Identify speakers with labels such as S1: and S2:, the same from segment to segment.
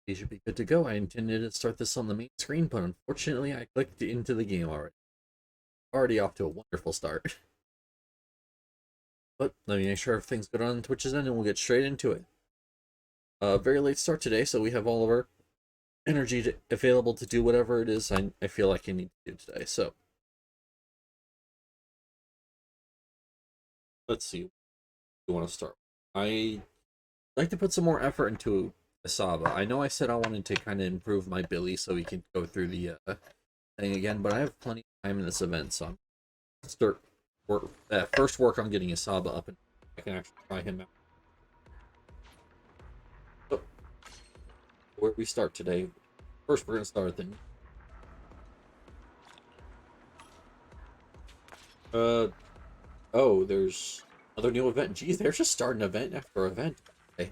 S1: You should be good to go. I intended to start this on the main screen, but unfortunately I clicked into the game already. Already off to a wonderful start. But let me make sure everything's good on Twitch's end and we'll get straight into it. Very late start today, so we have all of our energy available to do whatever it is I feel like I need to do today. So, let's see. You want to start? I like to put some more effort into Asaba. I know I said I wanted to kind of improve my Billy so we can go through the thing again, but I have plenty of time in this event, so I'm start first work on getting Asaba up and I can actually try him out. So, where we start today? First, we're gonna start with oh, there's another new event. Geez, they're just starting event after event. Okay.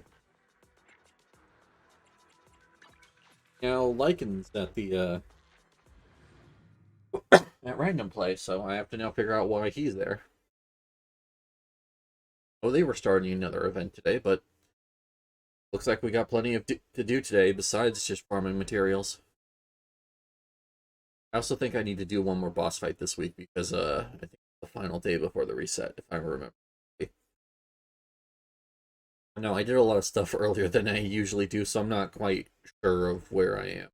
S1: Now, Lycan's at the at random play, so I have to now figure out why he's there. Oh, they were starting another event today, but looks like we got plenty to do today besides just farming materials. I also think I need to do one more boss fight this week because I think it's the final day before the reset, if I remember. No, I did a lot of stuff earlier than I usually do, so I'm not quite sure of where I am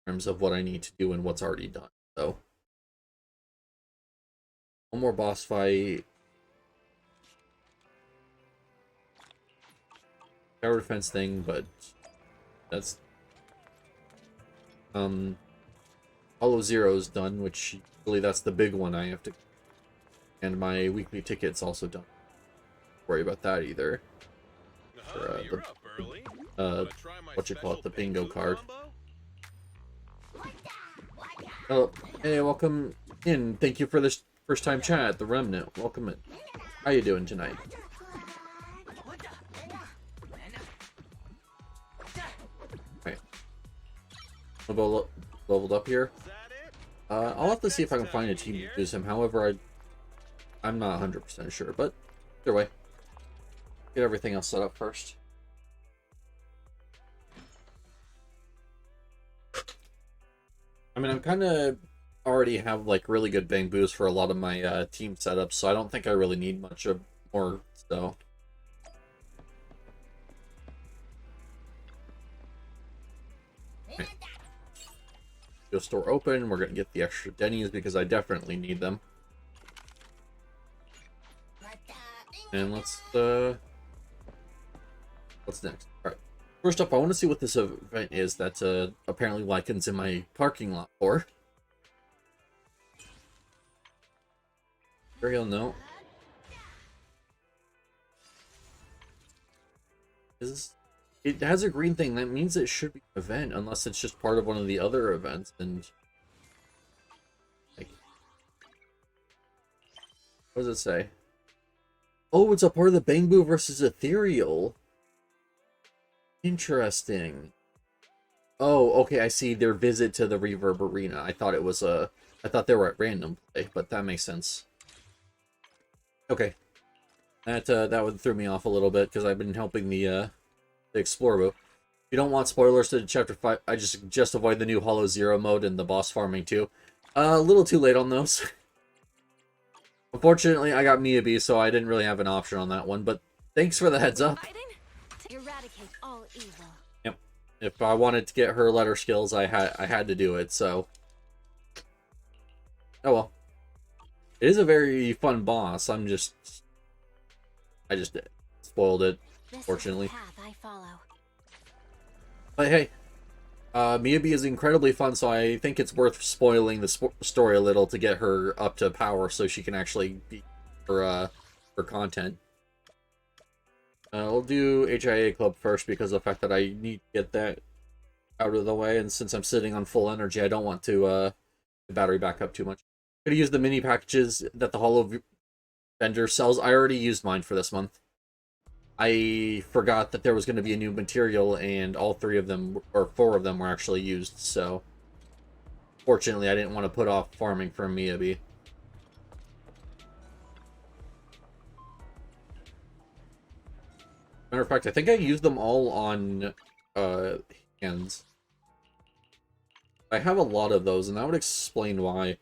S1: in terms of what I need to do and what's already done. So, one more boss fight. Tower defense thing, but that's Hollow Zero's done, which really that's the big one I have to, and my weekly ticket's also done. Don't worry about that either. For, what you call it, the bingo card. Oh, hey, welcome in. Thank you for this first time chat at the Remnant. Welcome in. How you doing tonight? Leveled up here. I'll have to see if I can find a team to use him. However, I'm not 100% sure, but either way, get everything else set up first. I mean, I'm kind of already have like really good bamboos for a lot of my team setups, so I don't think I really need much of more. So. Go store open. We're gonna get the extra Denny's because I definitely need them. And let's what's next? All right. First up, I want to see what this event is that apparently Lycan's in my parking lot for. Burial note. It has a green thing. That means it should be an event, unless it's just part of one of the other events. And like, what does it say? Oh, it's a part of the Bamboo versus Ethereal. Interesting. Oh, okay. I see their visit to the Reverb Arena. I thought it was I thought they were at random play, but that makes sense. Okay, that would throw me off a little bit because I've been helping the Explorer boat. If you don't want spoilers to Chapter 5, I just avoid the new Hollow Zero mode and the boss farming too. A little too late on those. Unfortunately, I got Miyabi, so I didn't really have an option on that one, but thanks for the heads up.
S2: Eradicate all evil.
S1: Yep. If I wanted to get her letter skills, I had to do it, so. Oh well. It is a very fun boss. I just spoiled it, fortunately. But hey, Miyabi is incredibly fun, so I think it's worth spoiling the story a little to get her up to power so she can actually be for content. We'll do HIA Club first because of the fact that I need to get that out of the way, and since I'm sitting on full energy, I don't want to battery back up too much. I'm gonna use the mini packages that the Hollow vendor sells. I already used mine for this month. I forgot that there was going to be a new material, and all 3 of them, or 4 of them, were actually used, so fortunately I didn't want to put off farming for Miyabi. Matter of fact, I think I used them all on hands. I have a lot of those, and that would explain why.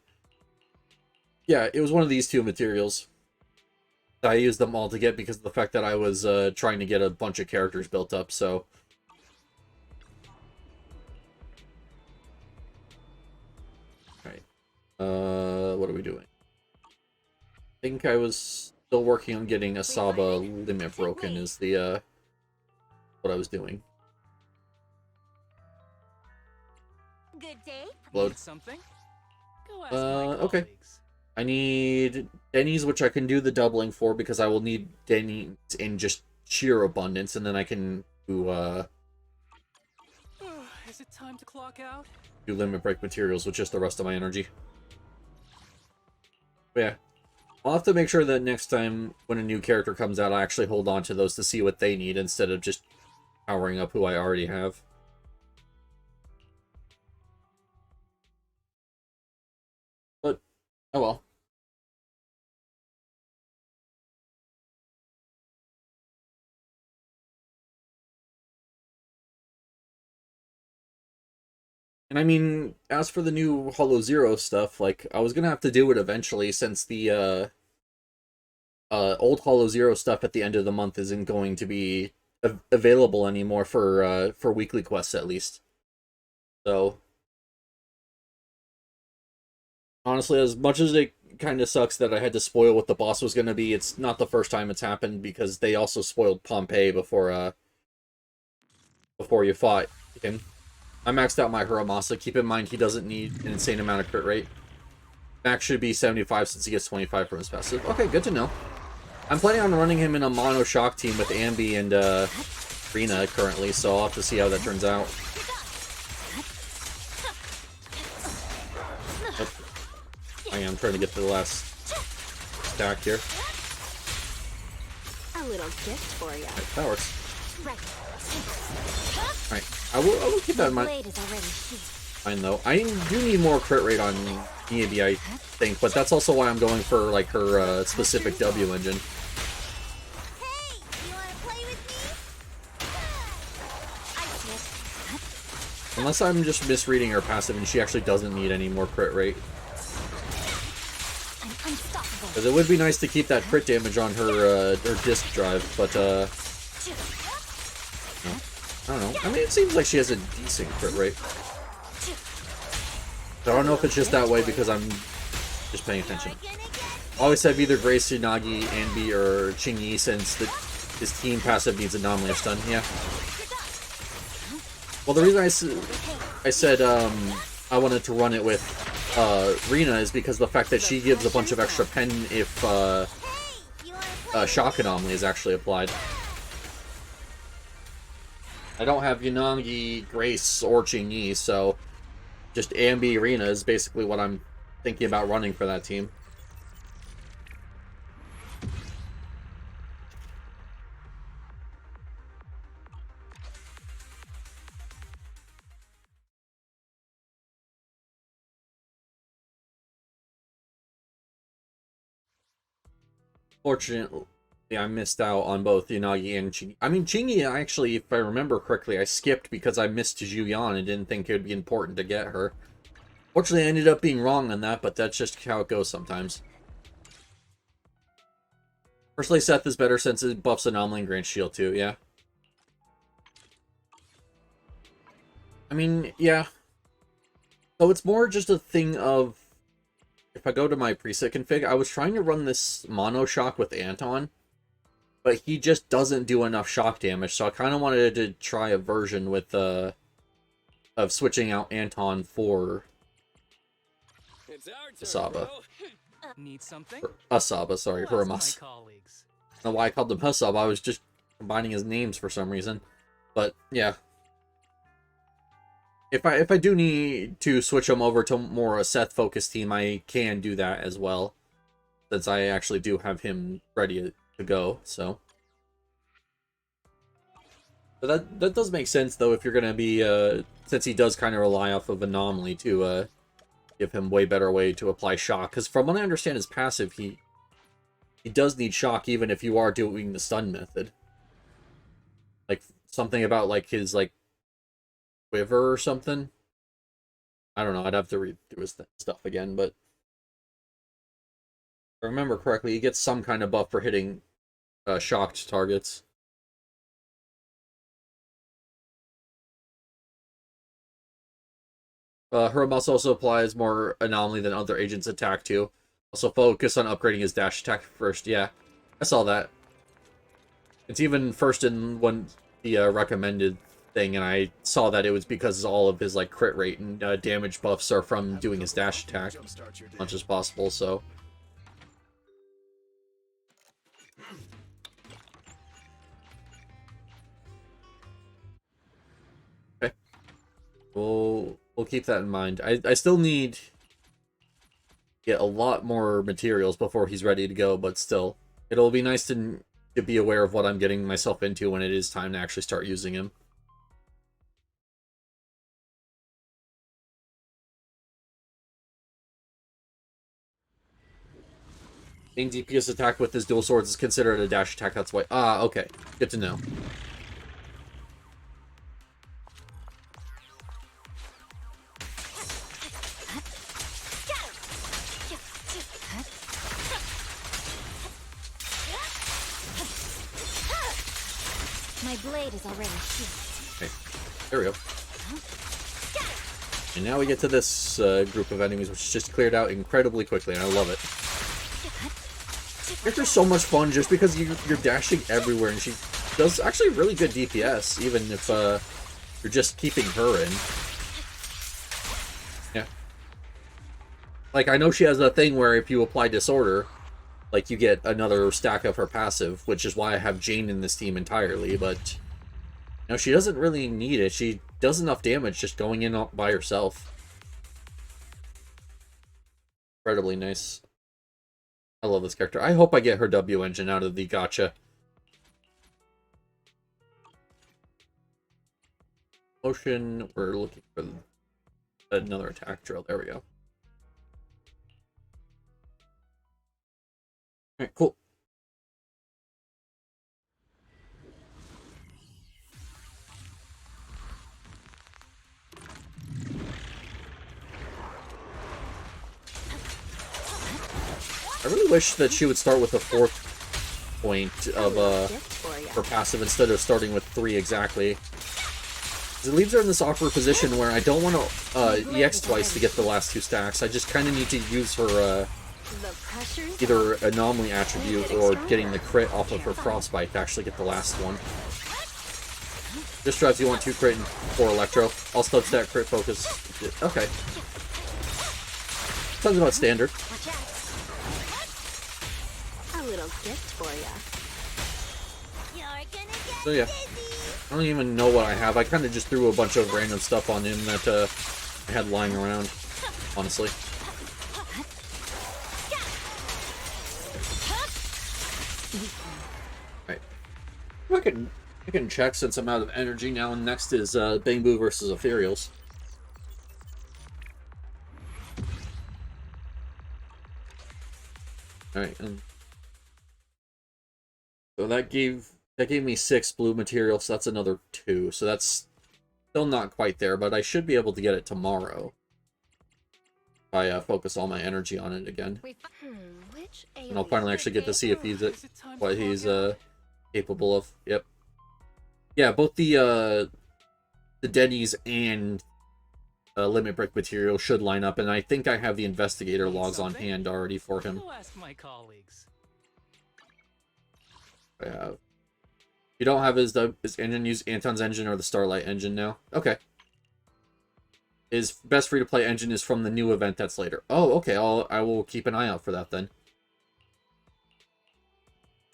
S1: Yeah, it was one of these two materials. I used them all to get because of the fact that I was trying to get a bunch of characters built up, so... Alright. What are we doing? I think I was still working on getting Asaba limit broken is the, what I was doing.
S2: Good day.
S1: Load.
S3: Need something? Go ask my
S1: Okay.
S3: colleagues.
S1: I need Denny's, which I can do the doubling for because I will need Denny's in just sheer abundance, and then I can do,
S3: Is it time to clock out?
S1: do limit break materials with just the rest of my energy. But yeah. I'll have to make sure that next time when a new character comes out, I actually hold on to those to see what they need instead of just powering up who I already have. But, oh well. And I mean, as for the new Hollow Zero stuff, like, I was gonna have to do it eventually since the, old Hollow Zero stuff at the end of the month isn't going to be available anymore for weekly quests, at least. So, honestly, as much as it kind of sucks that I had to spoil what the boss was gonna be, it's not the first time it's happened, because they also spoiled Pompeii before you fought him. I maxed out my Hiramasa. Keep in mind, he doesn't need an insane amount of crit rate. Max should be 75 since he gets 25 from his passive. Okay, good to know. I'm planning on running him in a mono shock team with Ambi and Rina currently, so I'll have to see how that turns out. Oh, I am trying to get to the last stack here.
S2: A little gift for you.
S1: Right, that works.
S2: Right.
S1: Alright, I will keep that in mind.
S2: Blade is already sheathed.
S1: Fine though. I do need more crit rate on Miyabi, I think, but that's also why I'm going for like her specific W engine.
S2: Hey, you wanna play with me? I see it.
S1: Unless I'm just misreading her passive and she actually doesn't need any more crit rate.
S2: I'm unstoppable.
S1: Because it would be nice to keep that crit damage on her disc drive, but no. I don't know. I mean, it seems like she has a decent crit rate. I don't know if it's just that way because I'm just paying attention. I always have either Grace, Tsunagi, Anbi, or Qingyi since his team passive needs Anomaly of Stun. Yeah. Well, the reason I said I wanted to run it with Rina is because the fact that she gives a bunch of extra pen if Shock Anomaly is actually applied. I don't have Yanagi, Grace, or Qingyi, so just Ambi Arena is basically what I'm thinking about running for that team. Fortunately, I missed out on both Yanagi and Qingyi. I mean, Qingyi, actually, if I remember correctly, I skipped because I missed Juyan and didn't think it would be important to get her. Fortunately, I ended up being wrong on that, but that's just how it goes sometimes. Personally, Seth is better since it buffs Anomaly and grants shield too, yeah. I mean, yeah. So it's more just a thing of... If I go to my preset config, I was trying to run this mono shock with Anton, but he just doesn't do enough shock damage, so I kind of wanted to try a version with, of switching out Anton for Asaba.
S3: Need something?
S1: Or Asaba, sorry,
S3: Go ask my
S1: Huramas.
S3: colleagues.
S1: I don't know why I called him Asaba, I was just combining his names for some reason. But, yeah. If I do need to switch him over to more a Seth-focused team, I can do that as well. Since I actually do have him ready to go, so... But that does make sense, though, if you're going to be, since he does kind of rely off of Anomaly to, give him way better way to apply Shock. Because from what I understand his passive, he does need Shock even if you are doing the stun method. Like, something about, like, his, like, quiver or something. I don't know. I'd have to read through his stuff again, but if I remember correctly, he gets some kind of buff for hitting shocked targets. Her must also applies more anomaly than other agents' attack too. Also focus on upgrading his dash attack first. Yeah, I saw that. It's even first in the recommended thing, and I saw that it was because all of his like crit rate and damage buffs are from doing his dash attack as much as possible. So. Okay. We'll keep that in mind. I still need to get a lot more materials before he's ready to go, but still, it'll be nice to be aware of what I'm getting myself into when it is time to actually start using him. Main DPS attack with his dual swords is considered a dash attack, that's why. Ah, okay. Good to know.
S2: My blade is already healed.
S1: Okay, there we go. And now we get to this group of enemies, which just cleared out incredibly quickly, and I love it. Character's so much fun just because you're dashing everywhere, and she does actually really good DPS, even if you're just keeping her in. Yeah. Like, I know she has a thing where if you apply Disorder, like, you get another stack of her passive, which is why I have Jane in this team entirely, but you know, she doesn't really need it. She does enough damage just going in by herself. Incredibly nice. I love this character. I hope I get her W engine out of the gacha. Motion, we're looking for another attack drill. There we go. Alright, cool. I really wish that she would start with a 4th point of her passive instead of starting with 3 exactly. 'Cause it leaves her in this awkward position where I don't want to EX twice to get the last 2 stacks. I just kind of need to use her either anomaly attribute or getting the crit off of her frostbite to actually get the last one. Just drives you want 2 crit and 4 electro. All stub stat crit focus. Okay. Sounds about standard.
S2: A little gift for ya.
S1: So yeah, I don't even know what I have. I kind of just threw a bunch of random stuff on him that I had lying around, honestly. Right. I can check since I'm out of energy now, and next is Bangbu versus Ethereals. Alright, so that gave me 6 blue material, so that's another 2. So that's still not quite there, but I should be able to get it tomorrow. If I focus all my energy on it again. And I'll finally actually get to see if he's what he's capable of. Yep. Yeah, both the Denny's and limit break material should line up, and I think I have the investigator logs on hand already for him.
S3: Go ask my colleagues.
S1: I have. You don't have his engine, use Anton's engine or the Starlight engine now. Okay. His best free-to-play engine is from the new event that's later. Oh, okay. I will keep an eye out for that then.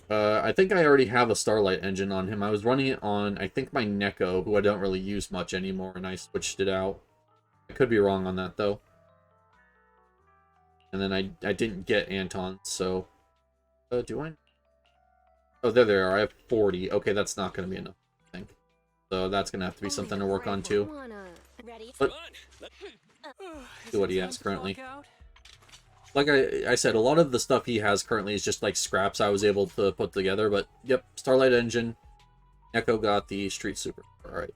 S1: I think I already have a Starlight engine on him. I was running it on, I think, my Neko, who I don't really use much anymore, and I switched it out. I could be wrong on that, though. And then I didn't get Anton, so... do I? Oh, there they are. I have 40. Okay, that's not going to be enough, I think. So that's going to have to be something to work on, too. But, see what he has currently. Like I said, a lot of the stuff he has currently is just like scraps I was able to put together, but yep, Starlight Engine, Echo got the Street Super. Alright.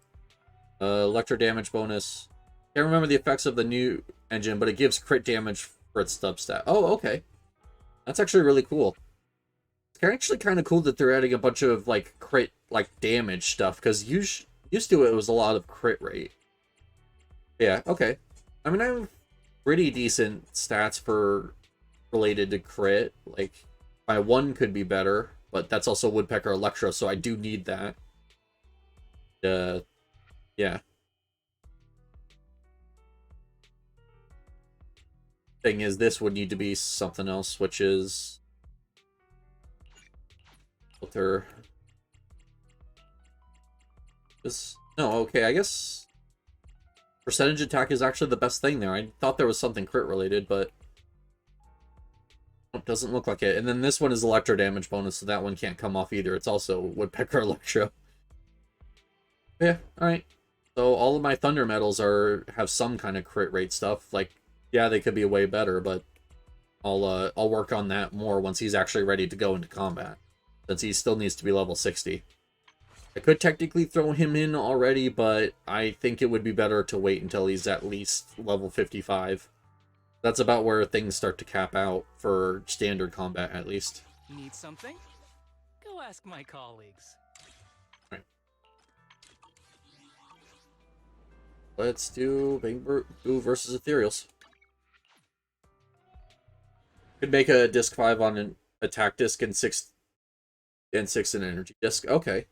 S1: Electro damage bonus. Can't remember the effects of the new engine, but it gives crit damage for its substat. Oh, okay. That's actually really cool. It's actually kind of cool that they're adding a bunch of, like, crit, like, damage stuff, because used to it was a lot of crit rate. Yeah, okay. I mean, I have pretty decent stats for related to crit. Like, my 1 could be better, but that's also Woodpecker Electro, so I do need that. Yeah. Thing is, this would need to be something else, which is filter. No, okay, I guess percentage attack is actually the best thing there. I thought there was something crit related, but it doesn't look like it. And then this one is electro damage bonus, so that one can't come off either. It's also Woodpecker Electro. Yeah, alright. So all of my Thunder Metals have some kind of crit rate stuff. Like, yeah, they could be way better, but I'll work on that more once he's actually ready to go into combat, since he still needs to be level 60. I could technically throw him in already, but I think it would be better to wait until he's at least level 55. That's about where things start to cap out for standard combat, at least.
S3: Need something? Go ask my colleagues.
S1: Right. Let's do Bangbu versus Ethereals. Could make a disc 5 on an attack disc and 6 and an energy disc. Okay.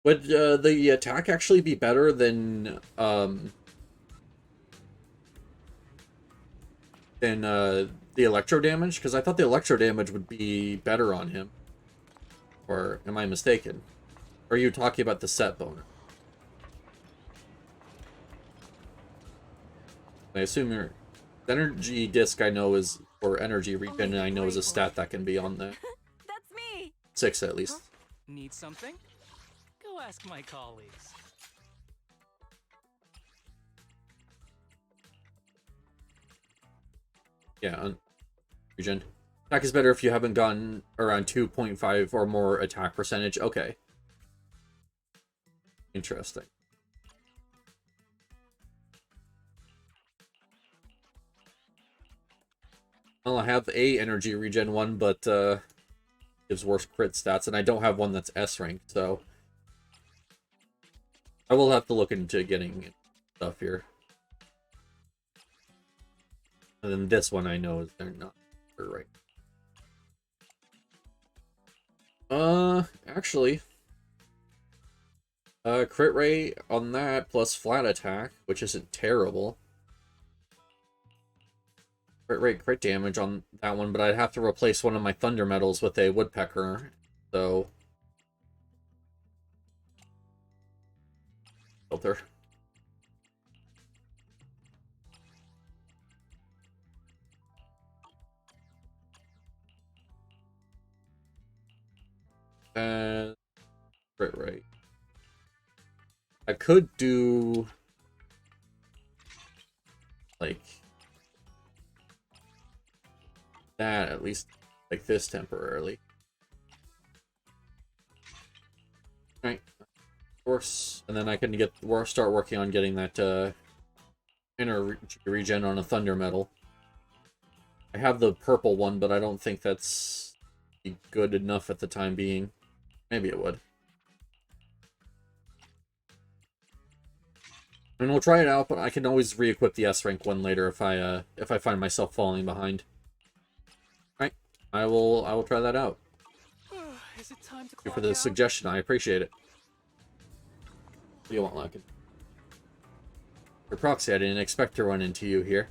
S1: Would the attack actually be better than the electro damage? Because I thought the electro damage would be better on him. Or am I mistaken? Or are you talking about the set bonus? I assume your energy disc I know is, or energy regen I know is a stat that can be on the
S2: That's me.
S1: 6 at least.
S3: Need something? Go ask my colleagues.
S1: Yeah, regen. Attack is better if you haven't gotten around 2.5 or more attack percentage. Okay. Interesting. Well, I have a energy regen one, but gives worse crit stats, and I don't have one that's S rank, so I will have to look into getting stuff here. And then this one I know is they're not right. Actually, crit rate on that plus flat attack, which isn't terrible. Crit rate, crit damage on that one, but I'd have to replace one of my Thunder Metals with a Woodpecker, so filter. Crit rate. I could do like that, at least like this temporarily. Alright. Course, and then I can start working on getting that inner regen on a Thunder Metal. I have the purple one, but I don't think that's good enough at the time being. Maybe it would. I mean, we'll try it out, but I can always re-equip the S rank one later if I find myself falling behind. Alright, I will try that out.
S3: Is it time to
S1: Thank you
S3: clock
S1: for the
S3: out?
S1: suggestion, I appreciate it. What do you want, Larkin? For proxy, I didn't expect to run into you here.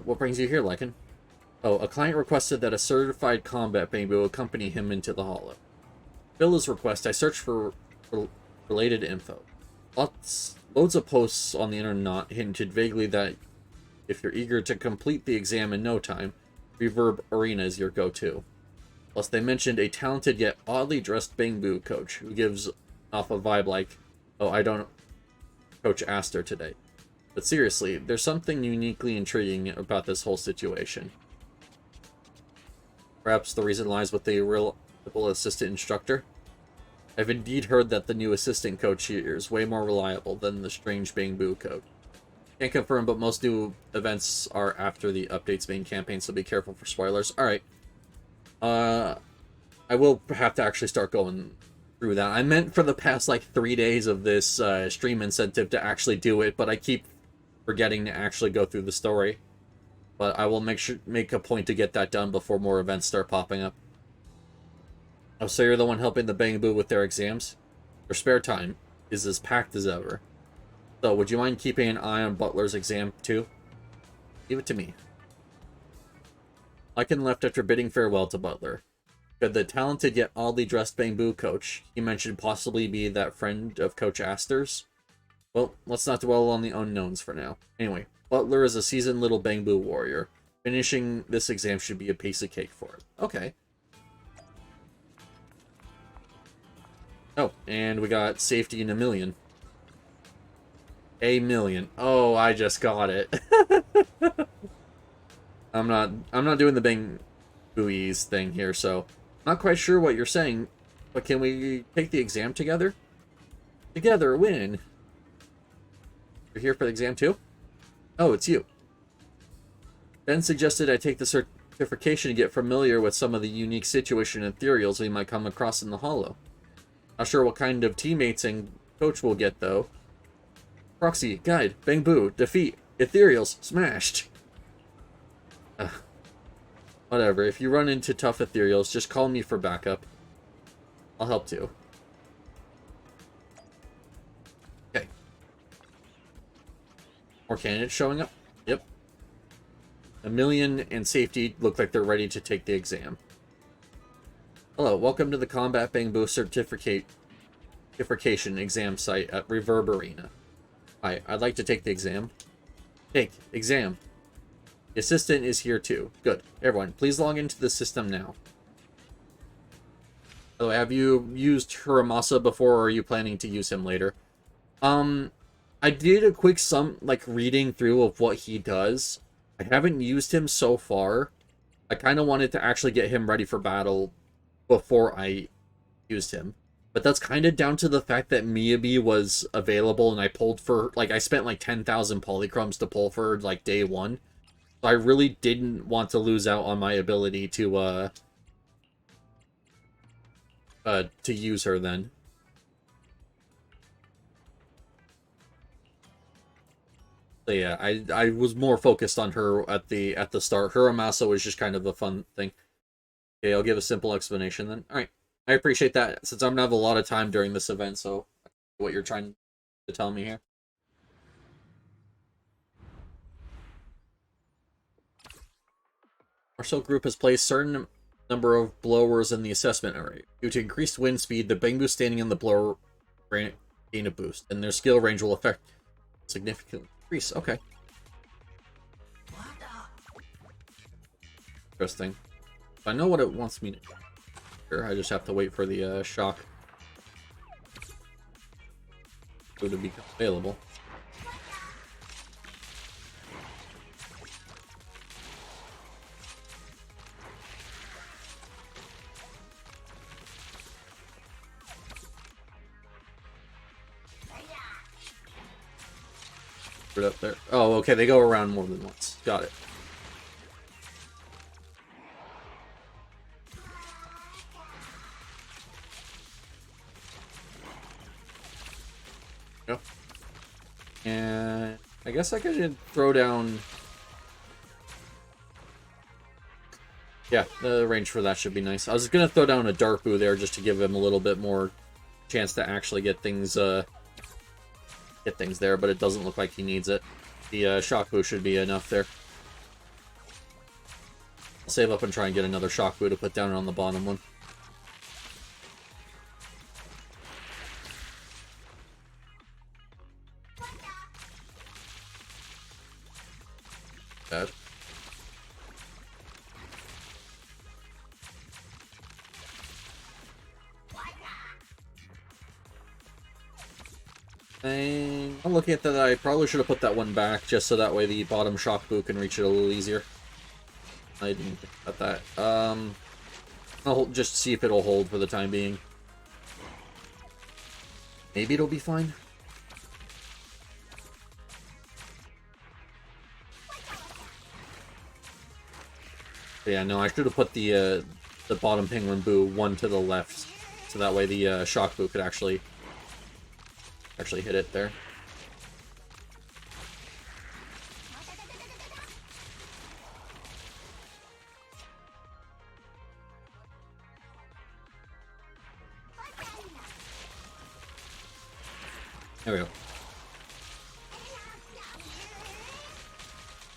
S1: What brings you here, Lycan? Oh, a client requested that a certified combat Bangbu accompany him into the hollow. Fill his request, I searched for related info. Loads of posts on the internet hinted vaguely that if you're eager to complete the exam in no time, Reverb Arena is your go-to. Plus, they mentioned a talented yet oddly dressed Bangbu coach who gives off a vibe like, oh, I don't coach Aster today. But seriously, there's something uniquely intriguing about this whole situation. Perhaps the reason lies with the reliable assistant instructor? I've indeed heard that the new assistant coach here is way more reliable than the strange Bangbu coach. Can't confirm, but most new events are after the updates main campaign, so be careful for spoilers. Alright. I will have to actually start going through that. I meant for the past, like, 3 days of this stream incentive to actually do it, but I keep forgetting to actually go through the story. But I will make a point to get that done before more events start popping up. Oh, so you're the one helping the Bangaboo with their exams? Your spare time is as packed as ever. So, would you mind keeping an eye on Butler's exam, too? Leave it to me. Lycan left after bidding farewell to Butler. Could the talented yet oddly dressed Bangbu coach he mentioned possibly be that friend of Coach Astor's? Well, let's not dwell on the unknowns for now. Anyway, Butler is a seasoned little Bangbu warrior. Finishing this exam should be a piece of cake for him. Okay. Oh, and we got safety in a million. A million. Oh, I just got it. I'm not doing the Bang Buoys thing here, so I'm not quite sure what you're saying, but can we take the exam together? Together, win. You're here for the exam too? Oh, it's you. Ben suggested I take the certification to get familiar with some of the unique situation and ethereals we might come across in the Hollow. Not sure what kind of teammates and coach we'll get, though. Proxy, guide, Bangbu, defeat, ethereals, smashed. Whatever, if you run into tough ethereals, just call me for backup. I'll help too. Okay. More candidates showing up? Yep. A million and safety look like they're ready to take the exam. Hello, welcome to the Combat Bangbu Certification exam site at Reverb Arena. Hi, I'd like to take the exam. Take, exam. The assistant is here too. Good. Everyone, please log into the system now. Oh, have you used Hiramasa before, or are you planning to use him later? I did a quick reading through of what he does. I haven't used him so far. I kind of wanted to actually get him ready for battle before I used him. But that's kind of down to the fact that Miyabi was available, and I pulled for, I spent 10,000 polychromes to pull for, day one. So I really didn't want to lose out on my ability to use her then. So yeah, I was more focused on her at the start. Hiramasa was just kind of a fun thing. Okay, I'll give a simple explanation then. Alright. I appreciate that, since I'm gonna have a lot of time during this event, so what you're trying to tell me here. Our cell group has placed certain number of blowers in the assessment area. Due to increased wind speed, the Bangbu standing in the blower gain a boost, and their skill range will affect significant increase. Okay. Interesting. I know what it wants me to do. I just have to wait for the shock to become available. Put it up there. Oh, okay, they go around more than once. Got it. And I guess I could throw down... Yeah, the range for that should be nice. I was going to throw down a Dark Boo there just to give him a little bit more chance to actually get things there, but it doesn't look like he needs it. The Shock Boo should be enough there. I'll save up and try and get another Shock Boo to put down on the bottom one. Bad. And I'm looking at that, I probably should have put that one back just so that way the bottom Shock Boo can reach it a little easier. I didn't think about that. I'll just see if it'll hold for the time being. Maybe it'll be fine. But yeah, no, I should have put the bottom penguin boo one to the left, so that way the shock boo could actually hit it there. There we go.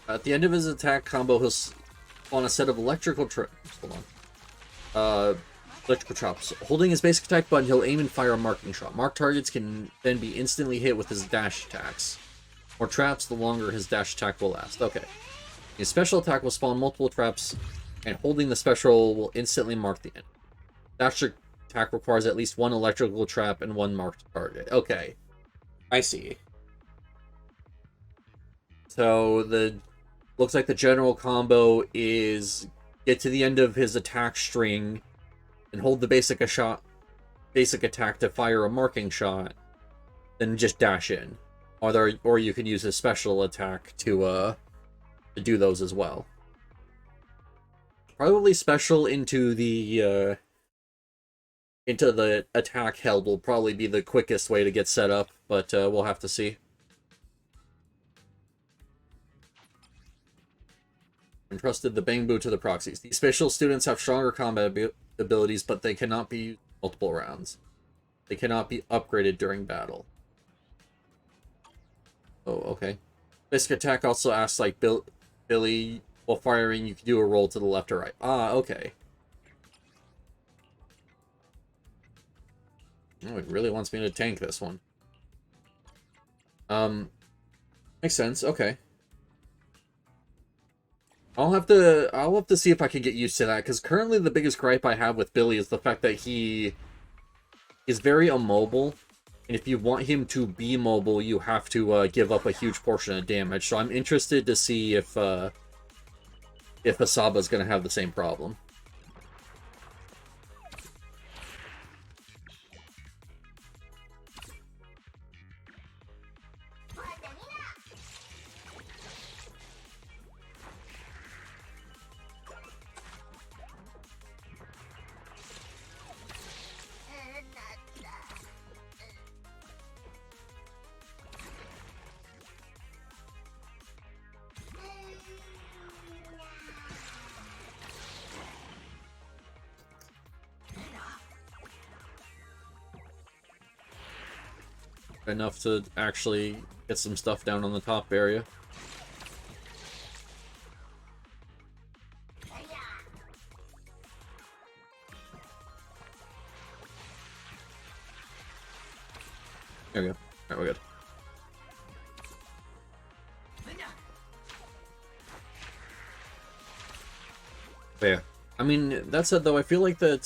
S1: At the end of his attack combo, he'll spawn a set of electrical traps. Hold on. Electrical traps. Holding his basic attack button, he'll aim and fire a marking shot. Marked targets can then be instantly hit with his dash attacks. More traps, the longer his dash attack will last. Okay. His special attack will spawn multiple traps, and holding the special will instantly mark the end. Dash attack requires at least one electrical trap and one marked target. Okay. I see. So looks like the general combo is get to the end of his attack string and hold the basic attack to fire a marking shot, then just dash in. Or you can use his special attack to do those as well. Probably special into the attack held will probably be the quickest way to get set up, but we'll have to see. Entrusted the Bang Boo to the proxies. These special students have stronger combat abilities, but they cannot be used multiple rounds. They cannot be upgraded during battle. Oh, okay. Basic attack also asks, like, Billy, while firing, you can do a roll to the left or right. Ah, okay. Oh, it really wants me to tank this one. Makes sense. Okay. I'll have to see if I can get used to that, because currently the biggest gripe I have with Billy is the fact that he is very immobile, and if you want him to be mobile, you have to give up a huge portion of damage. So I'm interested to see if Asaba's gonna have the same problem. Enough to actually get some stuff down on the top area. There we go. Alright, we're good. But yeah. I mean, that said though, I feel like that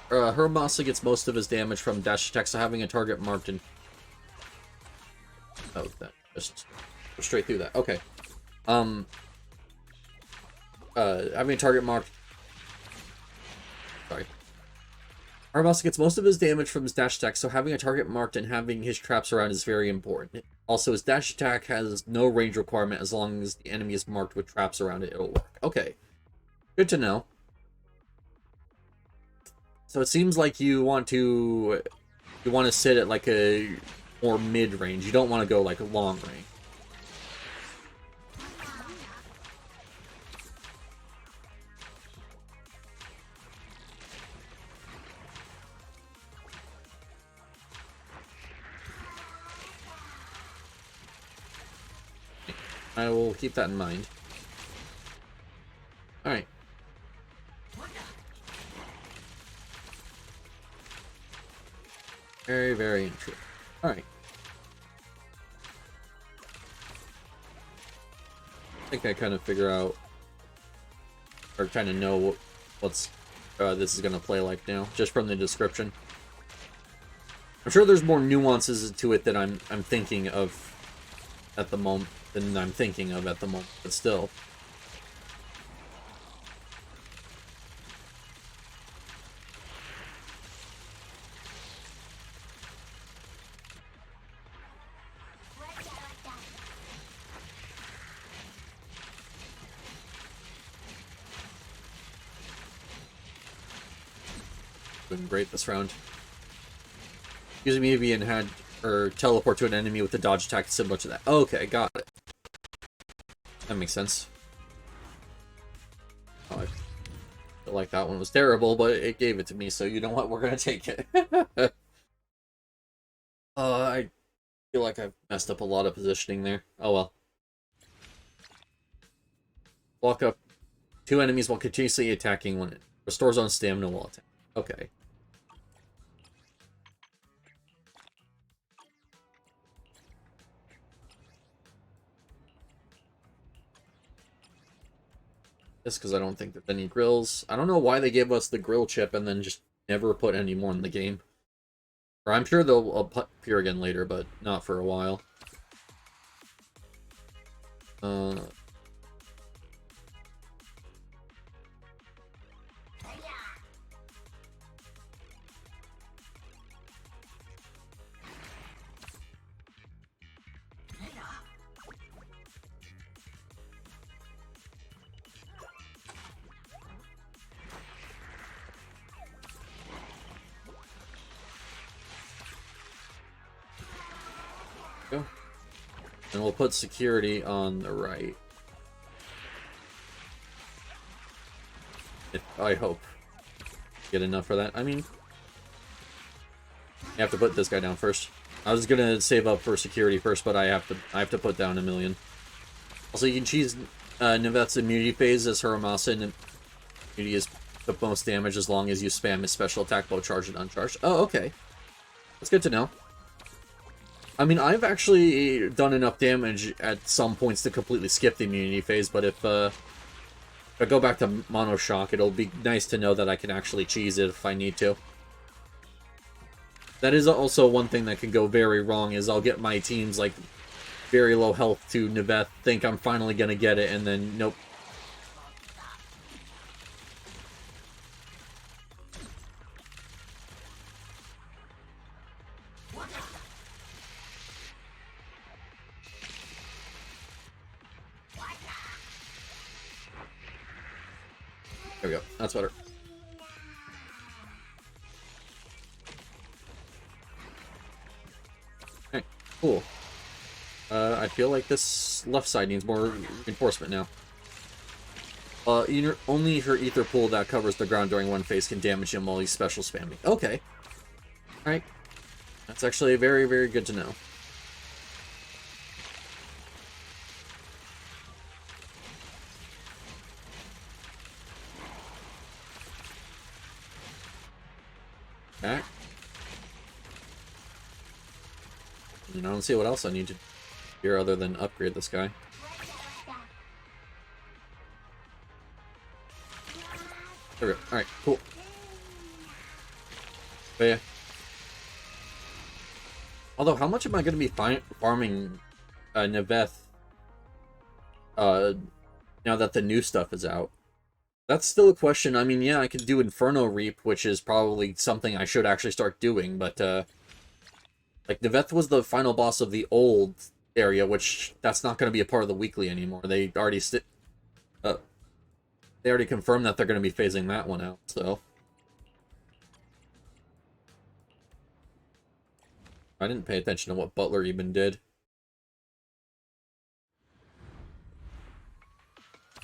S1: Hermasa gets most of his damage from dash attacks, so having a target marked in... Oh, that just go straight through that. Okay. Having a target marked... Sorry. Hermasa gets most of his damage from his dash attack, so having a target marked and having his traps around is very important. Also, his dash attack has no range requirement as long as the enemy is marked with traps around it, it'll work. Okay. Good to know. So it seems like you want to sit at like a more mid-range. You don't want to go like a long range. I will keep that in mind. Alright. Very, very interesting. Alright. I think I kind of figure out, or kind of know what's this is going to play like now, just from the description. I'm sure there's more nuances to it that I'm thinking of at the moment, but still. Doing great this round. Using EV and had or teleport to an enemy with a dodge attack similar to that. Okay, got it. That makes sense. Oh, I feel like that one was terrible, but it gave it to me, so you know what? We're gonna take it. I feel like I've messed up a lot of positioning there. Oh well. Walk up 2 enemies while continuously attacking when it restores on stamina while attacking. Okay. Just because I don't think there's any grills. I don't know why they gave us the grill chip and then just never put any more in the game. Or I'm sure they'll appear again later, but not for a while. Go. And we'll put security on the right. I hope. Get enough for that. I mean, you have to put this guy down first. I was gonna save up for security first, but I have to put down 1,000,000. Also, you can choose Nivette's immunity phase as Haramasa, and immunity is the most damage as long as you spam his special attack both charged and uncharged. Oh, okay. That's good to know. I mean, I've actually done enough damage at some points to completely skip the immunity phase, but if I go back to Mono Shock, it'll be nice to know that I can actually cheese it if I need to. That is also one thing that can go very wrong, is I'll get my teams, like, very low health to Niveth, think I'm finally gonna get it, and then, nope. There we go. That's better. Okay, cool. I feel like this left side needs more reinforcement now. Only her ether pool that covers the ground during one phase can damage him while he's special spamming. Okay. Alright. That's actually very, very good to know. Okay. And I don't see what else I need to do here other than upgrade this guy. There we go. Alright, cool. But yeah. Although, how much am I going to be farming Niveth now that the new stuff is out? That's still a question. I mean, yeah, I could do Inferno Reap, which is probably something I should actually start doing, but, like, Niveth was the final boss of the old area, which that's not going to be a part of the weekly anymore. They already confirmed that they're going to be phasing that one out, so. I didn't pay attention to what Butler even did.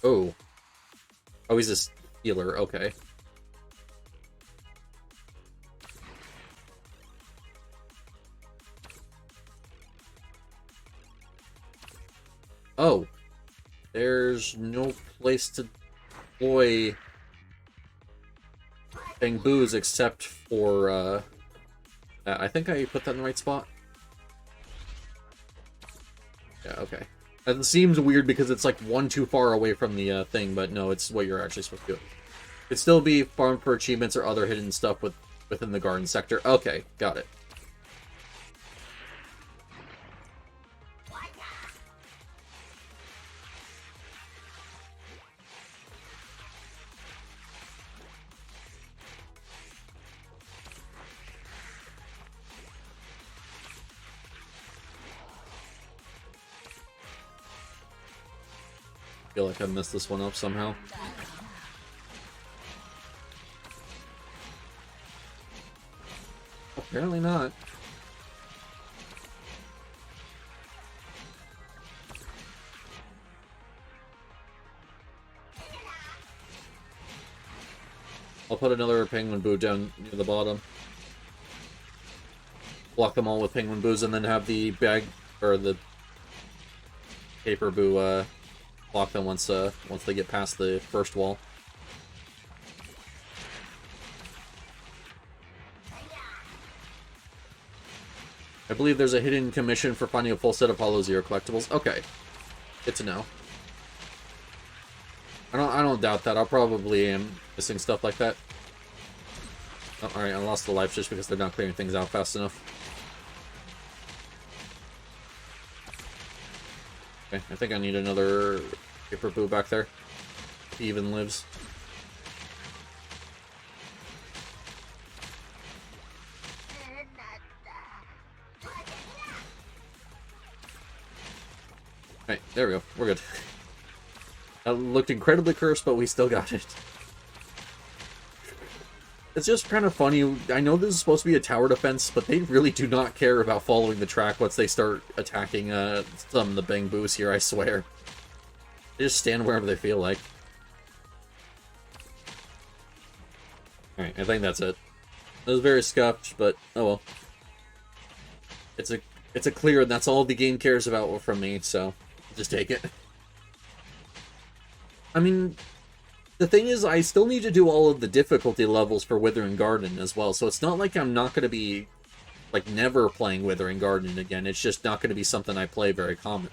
S1: Oh. Oh, he's a healer, okay. Oh. There's no place to deploy Bangboos except for, I think I put that in the right spot. Yeah, okay. That seems weird because it's like one too far away from the thing, but no, it's what you're actually supposed to do. It'd still be farmed for achievements or other hidden stuff within the garden sector. Okay, got it. I feel like I messed this one up somehow. Apparently not. I'll put another penguin boo down near the bottom. Block them all with penguin boos, and then have the bag or the paper boo block them once they get past the first wall. I believe there's a hidden commission for finding a full set of Hollow Zero collectibles. Okay, good to know. I don't doubt that. I'll probably am missing stuff like that. Oh, alright, I lost the life just because they're not clearing things out fast enough. Okay, I think I need another paper boo back there. He even lives. Alright, there we go. We're good. That looked incredibly cursed, but we still got it. It's just kind of funny. I know this is supposed to be a tower defense, but they really do not care about following the track once they start attacking some of the bang boos here, I swear. They just stand wherever they feel like. Alright, I think that's it. It was very scuffed, but oh well. It's a clear, and that's all the game cares about from me, so just take it. I mean, the thing is, I still need to do all of the difficulty levels for Withering Garden as well, so it's not like I'm not going to be, like, never playing Withering Garden again. It's just not going to be something I play very commonly.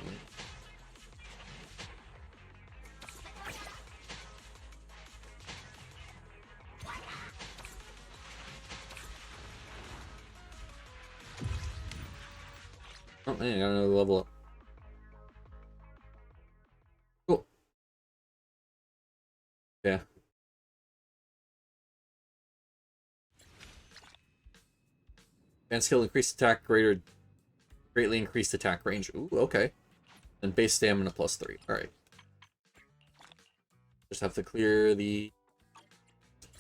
S1: Oh, man, I got another level up. Cool. Yeah. Advanced skill, increased attack, greatly increased attack range. Ooh, okay. And base stamina +3. Alright. Just have to clear the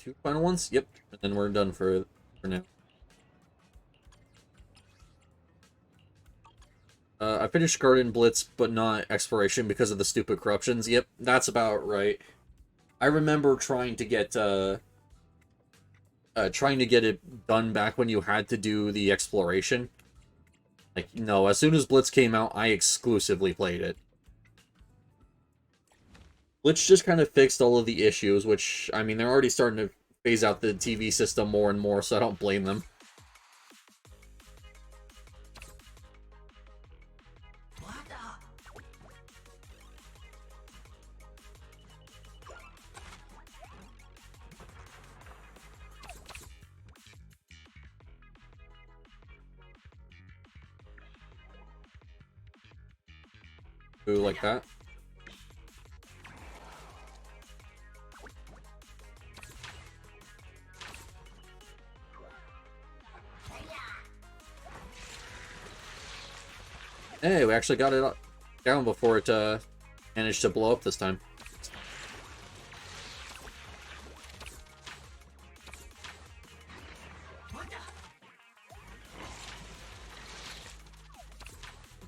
S1: 2 final ones? Yep. And then we're done for now. I finished Garden Blitz, but not Exploration because of the stupid corruptions. Yep, that's about right. I remember trying to get it done back when you had to do the Exploration. Like, no, as soon as Blitz came out, I exclusively played it. Blitz just kind of fixed all of the issues, which, I mean, they're already starting to phase out the TV system more and more, so I don't blame them. Ooh, like that. Hey, we actually got it down before it managed to blow up this time.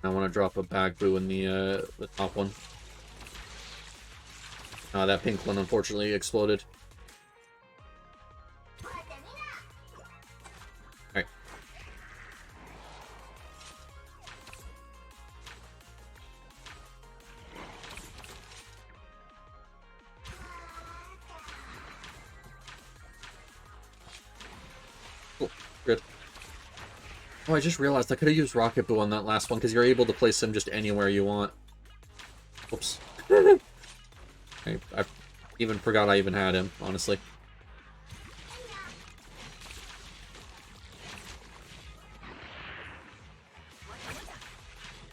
S1: I want to drop a bag boo in the top one. That pink one unfortunately exploded. Alright. Cool. Good. Oh, I just realized I could have used Rocket Boo on that last one, because you're able to place him just anywhere you want. Whoops. I even forgot I even had him, honestly.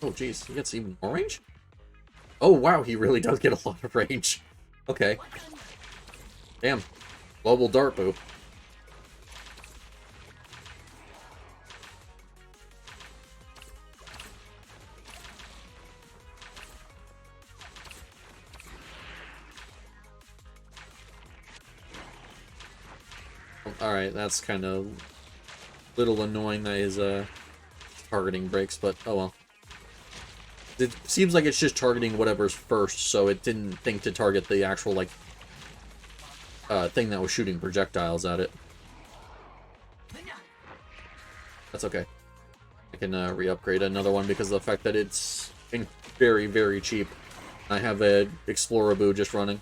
S1: Oh, jeez. He gets even more range? Oh, wow, he really does get a lot of range. Okay. Damn. Global Dart Boo. Alright, that's kind of Little annoying that his targeting breaks, but oh well. It seems like it's just targeting whatever's first, so it didn't think to target the actual, like, thing that was shooting projectiles at it. That's okay. I can re-upgrade another one because of the fact that it's very, very cheap. I have a Exploraboo just running.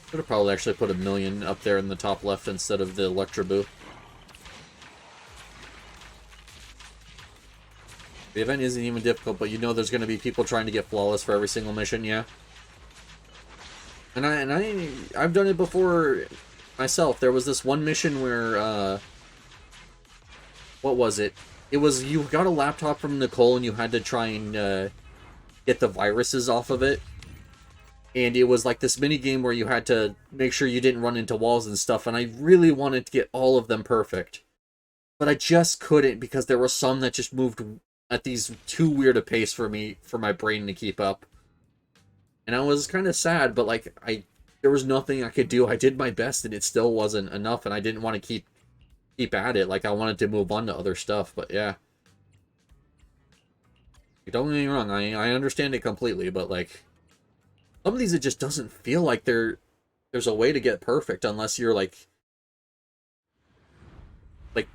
S1: Could have probably actually put 1,000,000 up there in the top left instead of the Electraboo. The event isn't even difficult, but you know there's going to be people trying to get flawless for every single mission, yeah. And I've done it before myself. There was this one mission where what was it? It was you got a laptop from Nicole and you had to try and get the viruses off of it. And it was like this mini game where you had to make sure you didn't run into walls and stuff, and I really wanted to get all of them perfect. But I just couldn't because there were some that just moved at these too weird a pace for my brain to keep up. And I was kind of sad, but like there was nothing I could do. I did my best and it still wasn't enough, and I didn't want to keep at it. Like I wanted to move on to other stuff, but yeah. Don't get me wrong, I understand it completely, but like some of these, it just doesn't feel like there's a way to get perfect unless you're like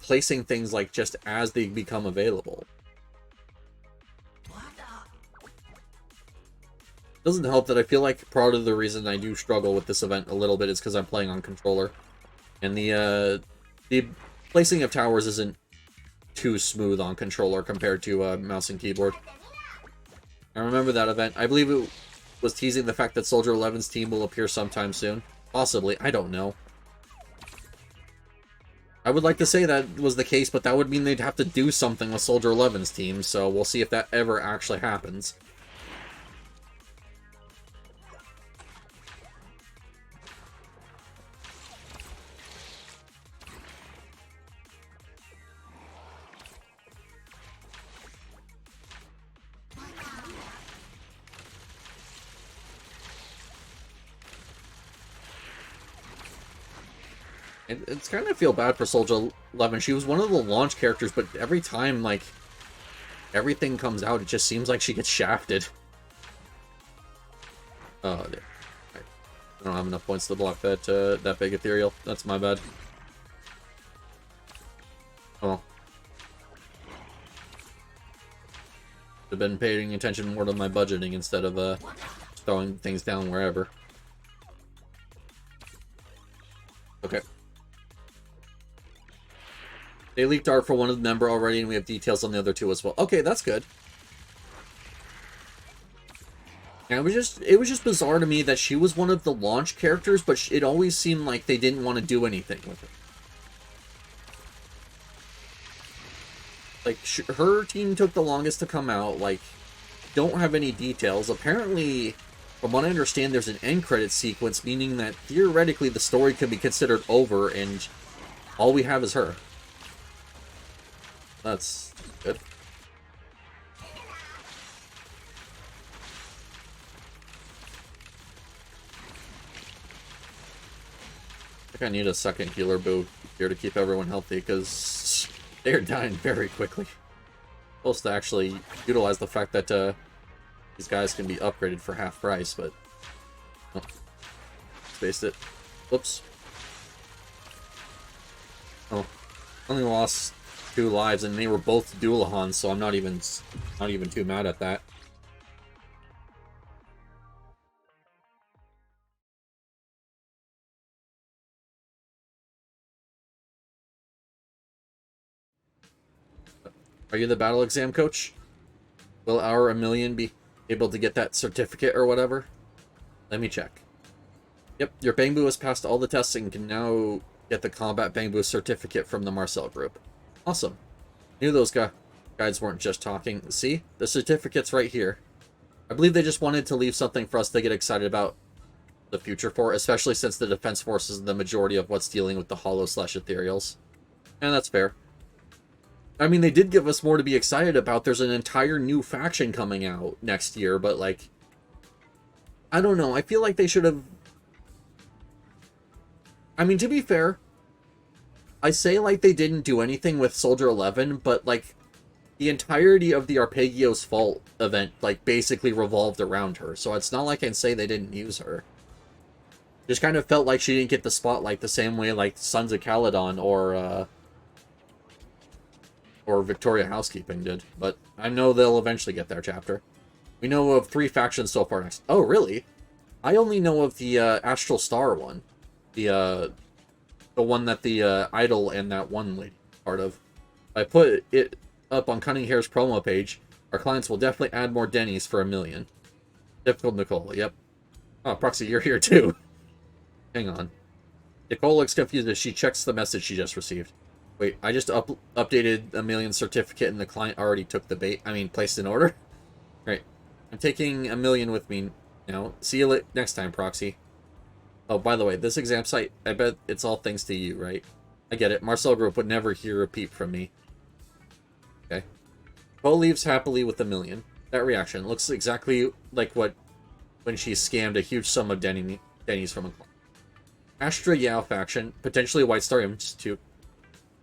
S1: placing things like just as they become available. Doesn't help that I feel like part of the reason I do struggle with this event a little bit is because I'm playing on controller, and the placing of towers isn't too smooth on controller compared to mouse and keyboard. I remember that event. I believe it was teasing the fact that Soldier 11's team will appear sometime soon. Possibly. I don't know. I would like to say that was the case, but that would mean they'd have to do something with Soldier 11's team, so we'll see if that ever actually happens. It's kind of feel bad for Soldier 11. She was one of the launch characters, but every time, like, everything comes out, it just seems like she gets shafted. Oh, there. I don't have enough points to block that big ethereal. That's my bad. Oh. I've been paying attention more to my budgeting instead of throwing things down wherever. Okay. They leaked art for one of the member already, and we have details on the other two as well. Okay, that's good. And it was just bizarre to me that she was one of the launch characters, but it always seemed like they didn't want to do anything with it. Like, her team took the longest to come out. Like, don't have any details. Apparently, from what I understand, there's an end credit sequence, meaning that theoretically the story could be considered over, and all we have is her. That's good. I think I need a second healer boo here to keep everyone healthy, because they're dying very quickly. Supposed to actually utilize the fact that these guys can be upgraded for half price, but oh, spaced it. Whoops. Oh, only lost 2 lives, and they were both Dualahans, so I'm not even too mad at that. Are you the battle exam coach? Will our 1,000,000 be able to get that certificate or whatever? Let me check. Yep, your Bangbu has passed all the tests and can now get the Combat Bangbu certificate from the Marcel group. Awesome. Knew those guides weren't just talking. See? The certificate's right here. I believe they just wanted to leave something for us to get excited about the future for, especially since the Defense Force is the majority of what's dealing with the Hollow/Ethereals. And that's fair. I mean, they did give us more to be excited about. There's an entire new faction coming out next year, but, like, I don't know. I feel like they should have... I mean, to be fair, I say like they didn't do anything with Soldier 11, but like the entirety of the Arpeggio's Fault event like basically revolved around her. So it's not like I can say they didn't use her. Just kind of felt like she didn't get the spotlight the same way like Sons of Caledon or Victoria Housekeeping did. But I know they'll eventually get their chapter. We know of 3 factions so far next. Oh, really? I only know of the Astral Star one. The one that the Idol and that one lady part of. I put it up on Cunninghare's promo page. Our clients will definitely add more Denny's for $1 million. Difficult Nicole, yep. Oh, Proxy, you're here too. Hang on. Nicole looks confused as she checks the message she just received. Wait, I just updated $1 million certificate and the client already took the bait. I mean, placed an order? Right. I'm taking $1 million with me now. See you next time, Proxy. Oh, by the way, this exam site, I bet it's all thanks to you, right? I get it. Marcel Group would never hear a peep from me. Okay. Bo leaves happily with $1 million. That reaction looks exactly like when she scammed a huge sum of Denny's from a client. Astra Yao faction, potentially White Star Institute,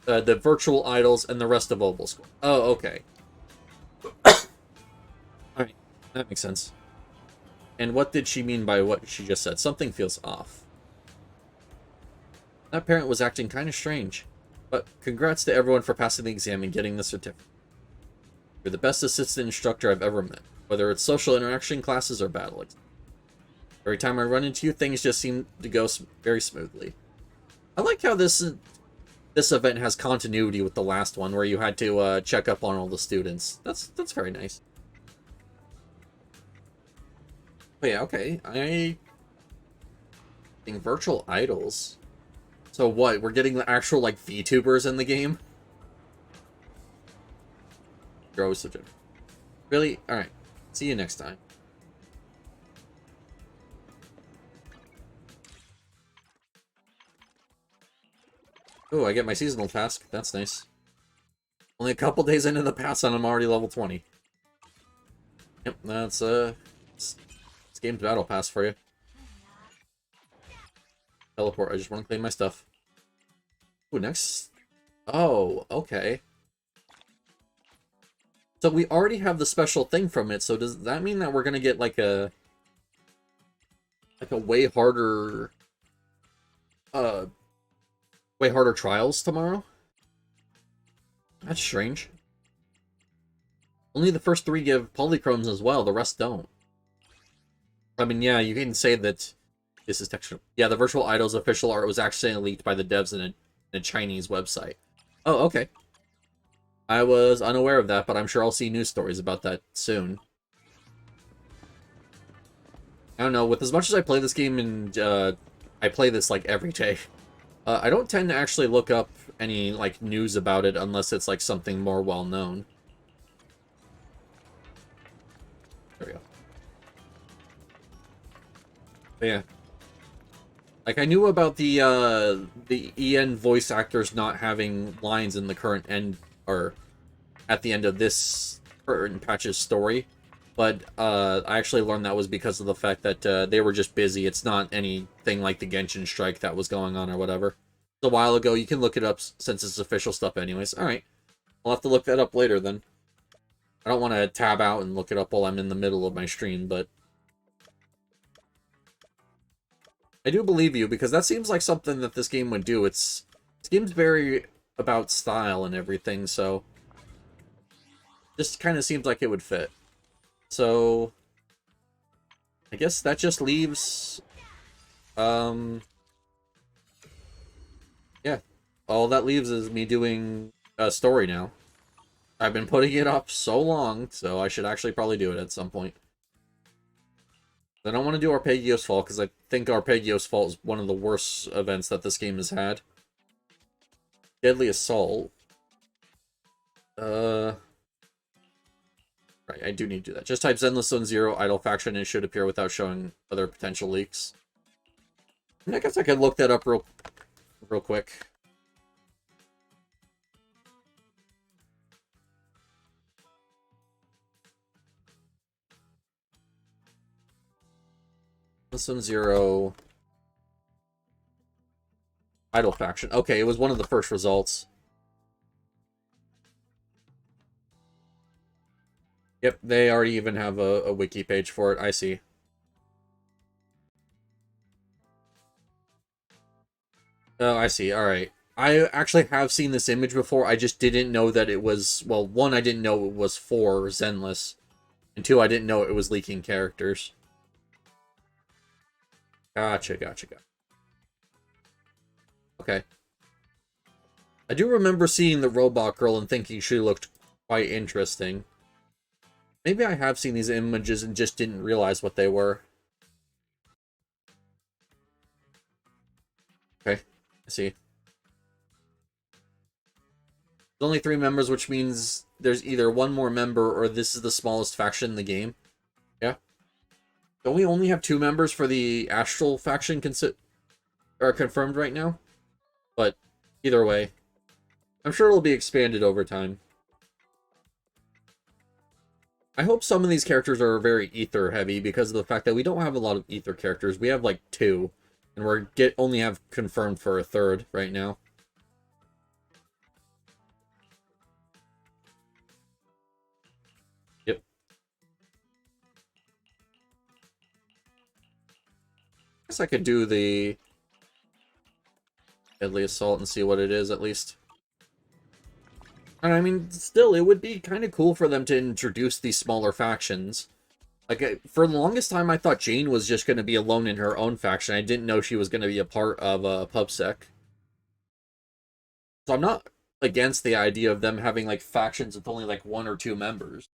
S1: the virtual idols, and the rest of Oval School. Oh, okay. Alright, that makes sense. And what did she mean by what she just said? Something feels off. That parent was acting kind of strange. But congrats to everyone for passing the exam and getting the certificate. You're the best assistant instructor I've ever met, whether it's social interaction classes or battle exams. Every time I run into you, things just seem to go very smoothly. I like how this event has continuity with the last one, where you had to check up on all the students. That's very nice. But yeah, okay. I think virtual idols. So what? We're getting the actual like VTubers in the game. You're always so generous. Really? All right. See you next time. Oh, I get my seasonal task. That's nice. Only a couple days into the pass and I'm already level 20. Yep, that's this game's battle pass for you. Teleport. I just want to clean my stuff. Ooh, next. Oh, okay. So we already have the special thing from it. So does that mean that we're gonna get like a way harder trials tomorrow? That's strange. Only the first 3 give polychromes as well, the rest don't. I mean, yeah, you can say that this is texture. Yeah, the Virtual Idols official art was actually leaked by the devs in a Chinese website. Oh, okay. I was unaware of that, but I'm sure I'll see news stories about that soon. I don't know, with as much as I play this game and I play this like every day, I don't tend to actually look up any like news about it unless it's like something more well known. There we go. But yeah. Like I knew about the EN voice actors not having lines in the current end or at the end of this current patch's story. But I actually learned that was because of the fact that they were just busy. It's not anything like the Genshin strike that was going on or whatever. It's a while ago. You can look it up since it's official stuff anyways. Alright. I'll have to look that up later then. I don't want to tab out and look it up while I'm in the middle of my stream, but... I do believe you, because that seems like something that this game would do. This game's very about style and everything, so... Just kind of seems like it would fit. So... I guess that just leaves... Yeah. All that leaves is me doing a story now. I've been putting it off so long, so I should actually probably do it at some point. I don't want to do Arpeggio's Fault, because I think Arpeggio's Fault is one of the worst events that this game has had. Deadly Assault. Right, I do need to do that. Just type Zenless Zone 0 Idol Faction and it should appear without showing other potential leaks. And I guess I could look that up real quick. This one's 0. Idol faction. Okay, it was one of the first results. Yep, they already even have a wiki page for it. I see. Oh, I see. Alright. I actually have seen this image before. I just didn't know that it was... Well, one, I didn't know it was for Zenless. And two, I didn't know it was leaking characters. Gotcha. Okay. I do remember seeing the robot girl and thinking she looked quite interesting. Maybe I have seen these images and just didn't realize what they were. Okay, I see. There's only 3 members, which means there's either one more member or this is the smallest faction in the game. Yeah. Don't we only have 2 members for the Astral faction are confirmed right now? But either way, I'm sure it'll be expanded over time. I hope some of these characters are very ether heavy because of the fact that we don't have a lot of ether characters. We have like 2, and we're only have confirmed for a 3rd right now. Yep. Guess I could do the Deadly Assault and see what it is at least. And I mean, still, it would be kind of cool for them to introduce these smaller factions. Like, for the longest time, I thought Jane was just going to be alone in her own faction. I didn't know she was going to be a part of PubSec. So I'm not against the idea of them having, like, factions with only, like, 1 or 2 members.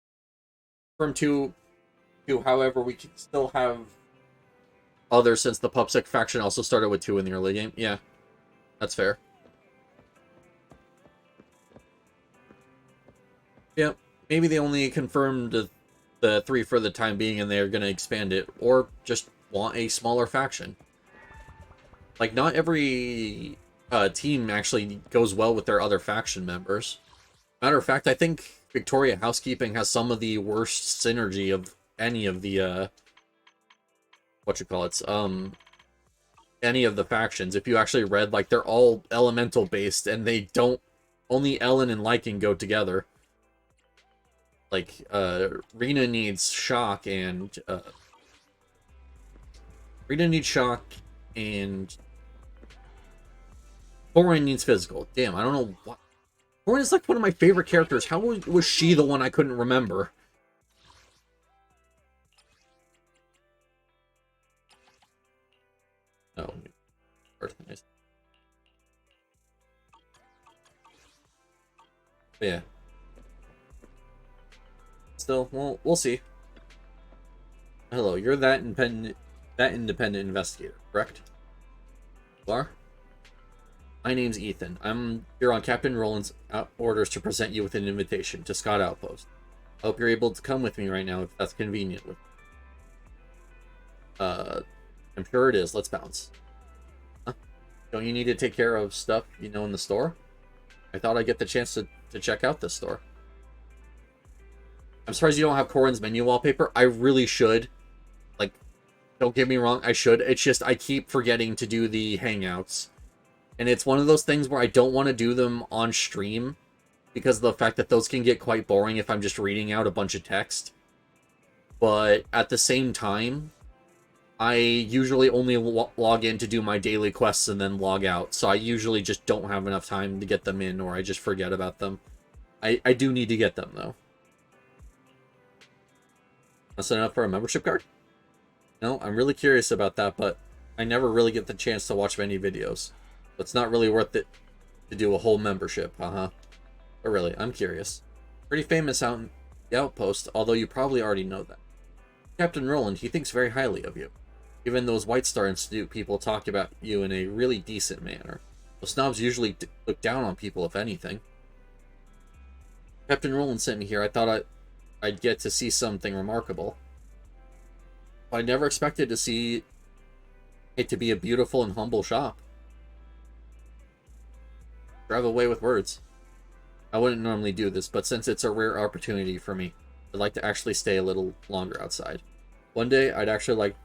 S1: From 2 to, however, we can still have others since the PubSec faction also started with 2 in the early game. Yeah, that's fair. Yeah, maybe they only confirmed the 3 for the time being and they're going to expand it, or just want a smaller faction. Like, not every team actually goes well with their other faction members. Matter of fact, I think Victoria Housekeeping has some of the worst synergy of any of the, any of the factions. If you actually read, like, they're all elemental based and they don't, only Ellen and Lycan go together. Like, Rena needs shock and, Thorin needs physical. Damn, I don't know what. Thorin is like one of my favorite characters. How was she the one I couldn't remember? Oh. Nice. Yeah. Still, well, we'll see. Hello, you're that independent investigator, correct? You are? My name's Ethan. I'm here on Captain Roland's orders to present you with an invitation to Scott Outpost. I hope you're able to come with me right now if that's convenient with I'm sure it is. Let's bounce. Huh? Don't you need to take care of stuff, you know, in the store? I thought I'd get the chance to check out this store. I'm surprised you don't have Corin's menu wallpaper. I really should. Like, don't get me wrong, I should. It's just I keep forgetting to do the hangouts. And it's one of those things where I don't want to do them on stream because of the fact that those can get quite boring if I'm just reading out a bunch of text. But at the same time, I usually only log in to do my daily quests and then log out. So I usually just don't have enough time to get them in, or I just forget about them. I do need to get them, though. That's enough for a membership card? No, I'm really curious about that, but I never really get the chance to watch many videos. So it's not really worth it to do a whole membership, But really, I'm curious. Pretty famous out in the Outpost, although you probably already know that. Captain Roland, he thinks very highly of you. Even those White Star Institute people talk about you in a really decent manner. Those snobs usually look down on people, if anything. Captain Roland sent me here. I thought I'd get to see something remarkable. I never expected to see it to be a beautiful and humble shop. Drive away with words. I wouldn't normally do this, but since it's a rare opportunity for me, I'd like to actually stay a little longer outside. One day, I'd actually like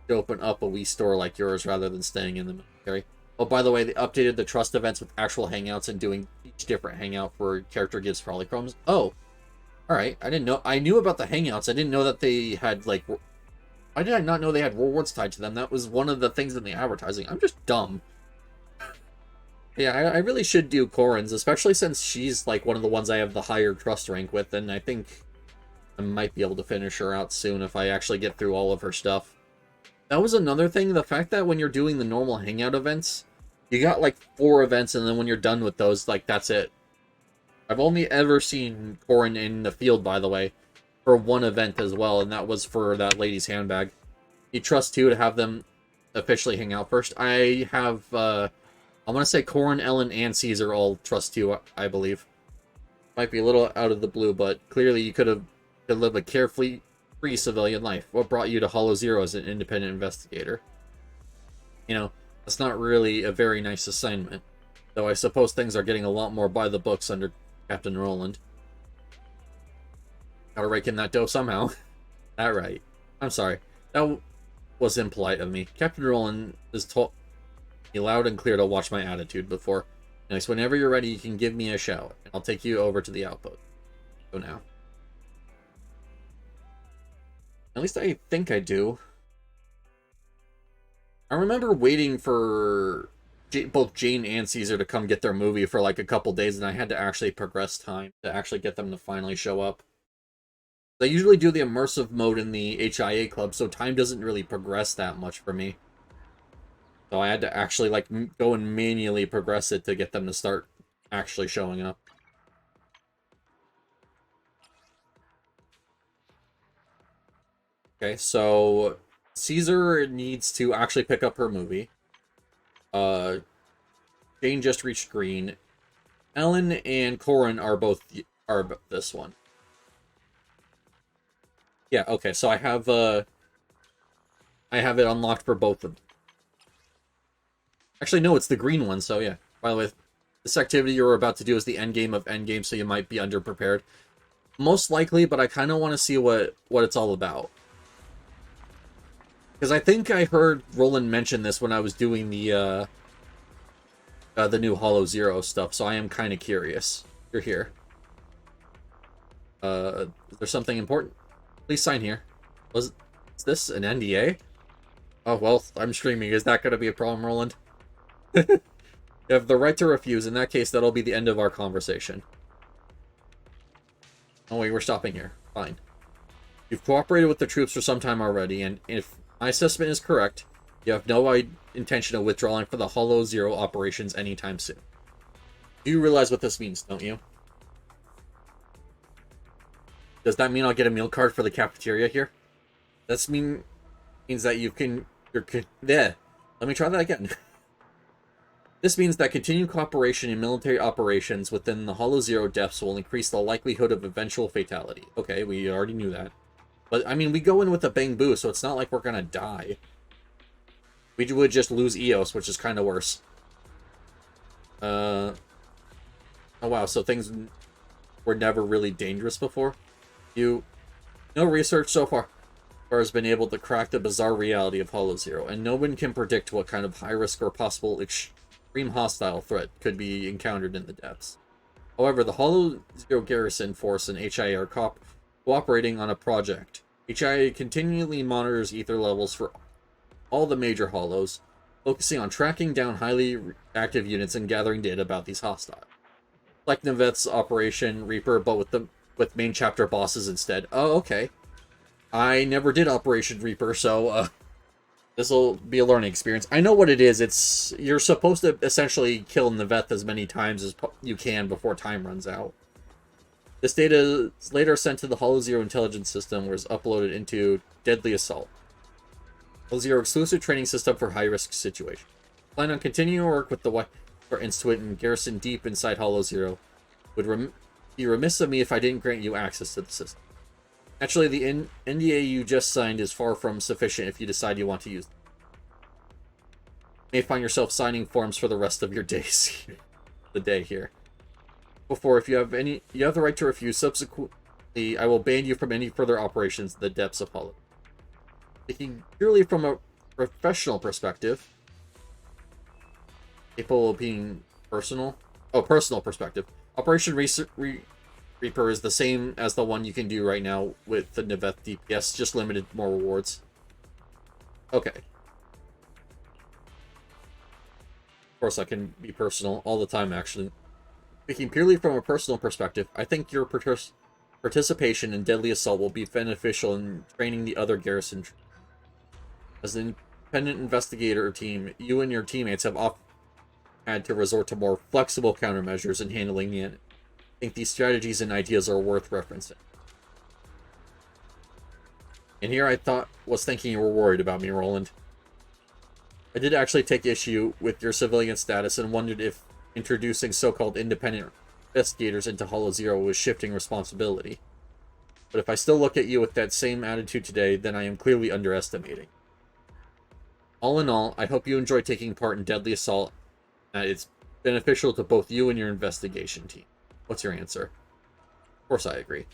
S1: to open up a Wii store like yours rather than staying in the military. Oh, by the way, they updated the trust events with actual hangouts and doing each different hangout for character gives polychromes. Oh, all right. I didn't know. I knew about the hangouts. I didn't know that they had like. Why did I not know they had rewards tied to them? That was one of the things in the advertising. I'm just dumb. Yeah, I really should do Corin's, especially since she's like one of the ones I have the higher trust rank with, and I think I might be able to finish her out soon if I actually get through all of her stuff. That was another thing, the fact that when you're doing the normal hangout events, you got like 4 events, and then when you're done with those, like, that's it. I've only ever seen Corin in the field, by the way, for 1 event as well, and that was for that lady's handbag. You trust 2 to have them officially hang out first. I have, I want to say Corin, Ellen, and Caesar all trust 2, I believe. Might be a little out of the blue, but clearly you could live a carefree civilian life. What brought you to Hollow Zero as an independent investigator? You know, that's not really a very nice assignment. Though I suppose things are getting a lot more by the books under Captain Roland. Gotta rake in that dough somehow. That right. I'm sorry. That was impolite of me. Captain Roland has told me loud and clear to watch my attitude before. Nice. Whenever you're ready, you can give me a shout, and I'll take you over to the outpost. Go now. At least I think I do. I remember waiting for both Jane and Caesar to come get their movie for like a couple days, and I had to actually progress time to actually get them to finally show up. I usually do the immersive mode in the HIA club, so time doesn't really progress that much for me. So I had to actually like go and manually progress it to get them to start actually showing up. Okay, so Caesar needs to actually pick up her movie. Jane just reached green. Ellen and Corin are both this one. Yeah, okay, so I have it unlocked for both of them. Actually, no, it's the green one, so yeah. By the way, this activity you're about to do is the endgame of endgame, so you might be underprepared. Most likely, but I kind of want to see what it's all about. Because I think I heard Roland mention this when I was doing the new Hollow Zero stuff, so I am kind of curious. You're here. Is there something important? Please sign here. Is this an NDA? Oh, well, I'm streaming. Is that going to be a problem, Roland? You have the right to refuse. In that case, that'll be the end of our conversation. Oh, wait, we're stopping here. Fine. You've cooperated with the troops for some time already, and if my assessment is correct, you have no intention of withdrawing from the Hollow Zero operations anytime soon. Do you realize what this means, don't you? Does that mean I'll get a meal card for the cafeteria here? That means that let me try that again. This means that continued cooperation in military operations within the Hollow Zero depths will increase the likelihood of eventual fatality. Okay, we already knew that. But, I mean, we go in with a bang boo, so it's not like we're gonna die. We would just lose EOS, which is kind of worse. Oh wow, so things were never really dangerous before? No research so far has been able to crack the bizarre reality of Hollow Zero, and no one can predict what kind of high-risk or possible extreme hostile threat could be encountered in the depths. However, the Hollow Zero Garrison Force and HIA are cooperating on a project. HIA continually monitors ether levels for all the major hollows, focusing on tracking down highly active units and gathering data about these hostiles. Like Neveth's Operation Reaper, but with main chapter bosses instead. Oh, okay. I never did Operation Reaper, so this will be a learning experience. I know what it is. You're supposed to essentially kill Neveth as many times as you can before time runs out. This data is later sent to the Hollow Zero intelligence system, where it's uploaded into Deadly Assault, Hollow Zero exclusive training system for high-risk situations. Plan on continuing to work with the Wiper Institute and Garrison deep inside Hollow Zero. Would be remiss of me if I didn't grant you access to the system. Actually, the NDA you just signed is far from sufficient if you decide you want to use it. You may find yourself signing forms for the rest of your days. The day here. Before, if you have the right to refuse. Subsequently, I will ban you from any further operations in the depths of Hollow. Speaking purely from a professional perspective, capable of being personal. Oh, personal perspective. Operation Reaper is the same as the one you can do right now with the Niveth DPS, just limited more rewards. Okay. Of course, I can be personal all the time, actually. Speaking purely from a personal perspective, I think your participation in Deadly Assault will be beneficial in training the other garrison. As an independent investigator team, you and your teammates have often had to resort to more flexible countermeasures in handling the enemy. I think these strategies and ideas are worth referencing. And here I was thinking you were worried about me, Roland. I did actually take issue with your civilian status and wondered if introducing so-called independent investigators into Hollow Zero was shifting responsibility. But if I still look at you with that same attitude today, then I am clearly underestimating. All in all, I hope you enjoy taking part in Deadly Assault. It's beneficial to both you and your investigation team. What's your answer? Of course I agree.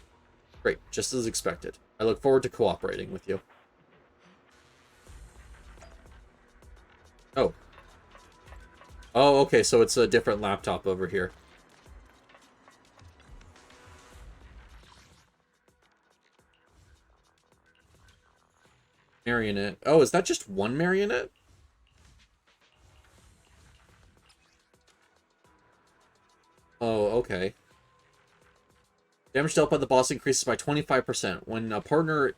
S1: Great, just as expected. I look forward to cooperating with you. Oh. Oh, okay, so it's a different laptop over here. Marionette. Oh, is that just one marionette? Oh, okay. Damage dealt by the boss increases by 25%. When a partner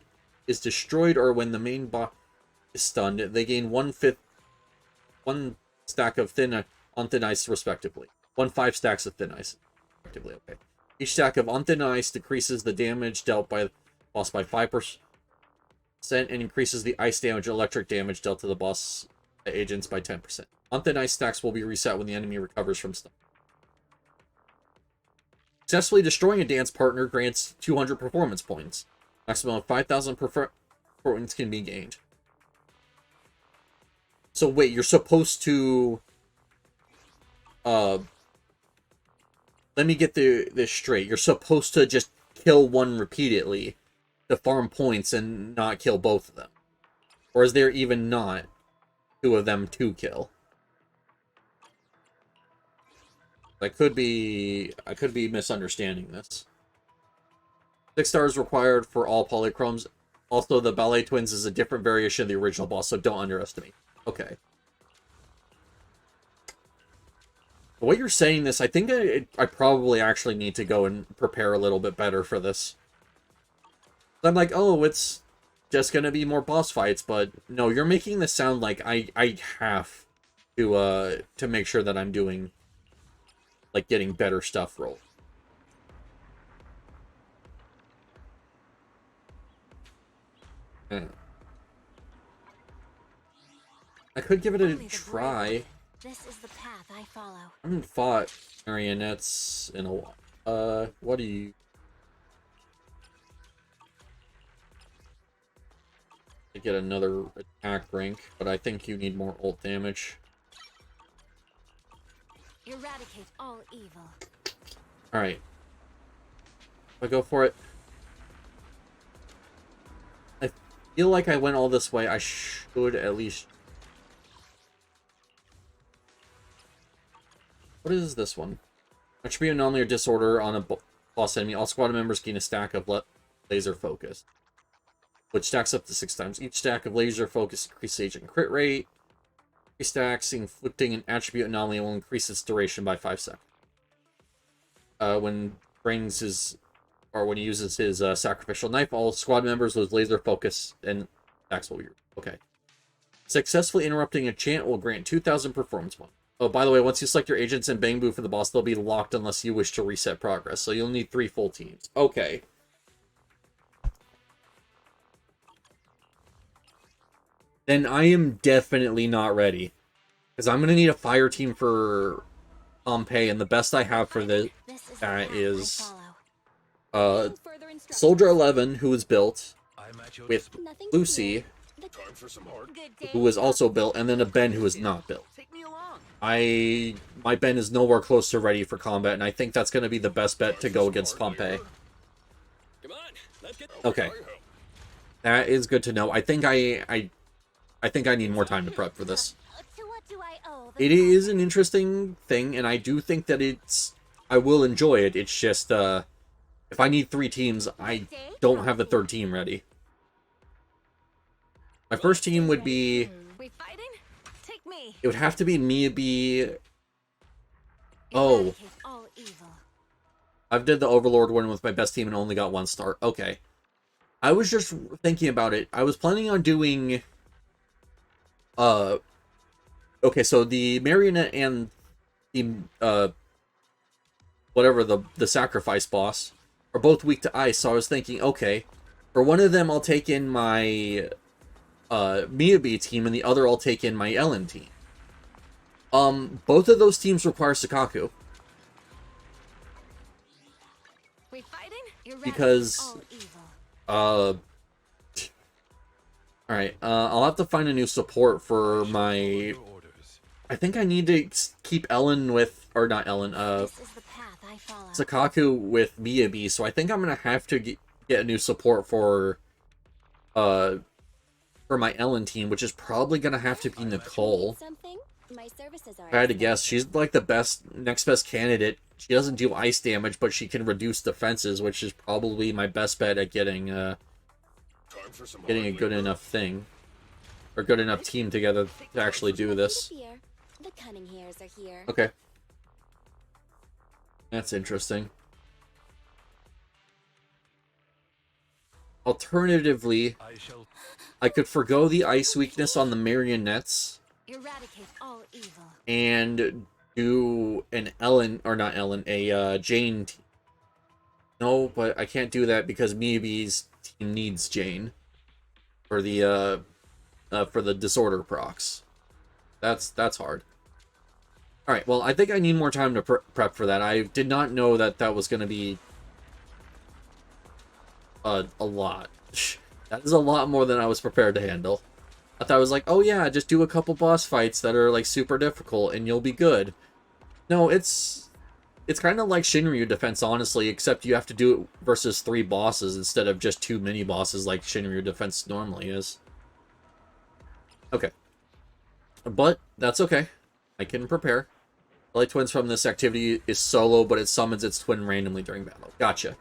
S1: is destroyed or when the main boss is stunned, they gain one stack of on thin ice, respectively. 5 stacks of thin ice, respectively. Okay. Each stack of on thin ice decreases the damage dealt by the boss by 5% and increases the ice damage and electric damage dealt to the boss agents by 10%. On thin ice stacks will be reset when the enemy recovers from stun. Successfully destroying a dance partner grants 200 performance points. Maximum of 5,000 points can be gained. So wait, you're supposed to... let me get this straight. You're supposed to just kill one repeatedly to farm points and not kill both of them. Or is there even not 2 of them to kill? I could be misunderstanding this. 6 stars required for all polychromes. Also, the Ballet Twins is a different variation of the original boss, so don't underestimate. Okay. The way you're saying this, I think I probably actually need to go and prepare a little bit better for this. I'm like, oh, it's just gonna be more boss fights, but no, you're making this sound like I have to make sure that I'm doing, like, getting better stuff rolled. I could give it a try.
S2: This is the path I follow.
S1: I haven't fought marionettes in a while. What do you... I get another attack rank, but I think you need more ult damage.
S2: Eradicate all evil.
S1: Alright. I go for it. I feel like I went all this way. I should at least... What is this one? Attribute anomaly or disorder on a boss enemy. All squad members gain a stack of laser focus, which stacks up to 6 times. Each stack of laser focus increases agent crit rate. 3 stacks inflicting an attribute anomaly will increase its duration by 5 seconds. When he uses his sacrificial knife, all squad members with laser focus and stacks will be... Okay. Successfully interrupting a chant will grant 2,000 performance points. Oh, by the way, once you select your agents and Bang Boo for the boss, they'll be locked unless you wish to reset progress. So you'll need 3 full teams. Okay. Then I am definitely not ready. Because I'm going to need a fire team for Pompeii, and the best I have for that is Soldier 11, who was built, with Lucy, who was also built, and then a Ben who was not built. My Ben is nowhere close to ready for combat, and I think that's going to be the best bet to go against Pompeii. Okay. That is good to know. I think I I think I need more time to prep for this.
S2: To what do I owe the
S1: It is an interesting thing, and I do think that I will enjoy it. It's just, if I need 3 teams, I don't have the 3rd team ready. My first team would be...
S2: We fighting? Take me.
S1: It would have to be Miyabi. Oh.
S2: Eradicate all evil.
S1: I've did the Overlord one with my best team and only got 1 star. Okay. I was just thinking about it. I was planning on doing... Okay, so the Marionette and the, whatever, the Sacrifice boss are both weak to ice, so I was thinking, okay, for one of them I'll take in my, Miyabi team, and the other I'll take in my Ellen team. Both of those teams require Sakaku.
S2: We fighting?
S1: Because,
S2: Eradicate all evil.
S1: Alright, I'll have to find a new support for my... I think I need to keep Ellen with... Or not Ellen,
S2: This is the path I follow.
S1: Sakaku with Miyabi, so I think I'm gonna have to get a new support for my Ellen team, which is probably gonna have to be Nicole.
S2: Something? My services are
S1: If I had to guess, she's like the next best candidate. She doesn't do ice damage, but she can reduce defenses, which is probably my best bet at getting a good enough thing. Or good enough team together to actually do this.
S2: The cunning hairs are here.
S1: Okay. That's interesting. Alternatively, I could forgo the ice weakness on the marionettes
S2: Eradicate all evil.
S1: and do an Ellen, or not Ellen, a Jane team. No, but I can't do that because Miyabi's team needs Jane for the disorder procs. That's hard. Alright, well, I think I need more time to prep for that. I did not know that that was going to be a lot. That is a lot more than I was prepared to handle. I thought I was like, oh yeah, just do a couple boss fights that are like super difficult and you'll be good. No, it's kind of like Shinryu defense, honestly, except you have to do it versus 3 bosses instead of just 2 mini bosses like Shinryu defense normally is. Okay. But that's okay. I can prepare. Light Twins from this activity is solo, but it summons its twin randomly during battle. Gotcha.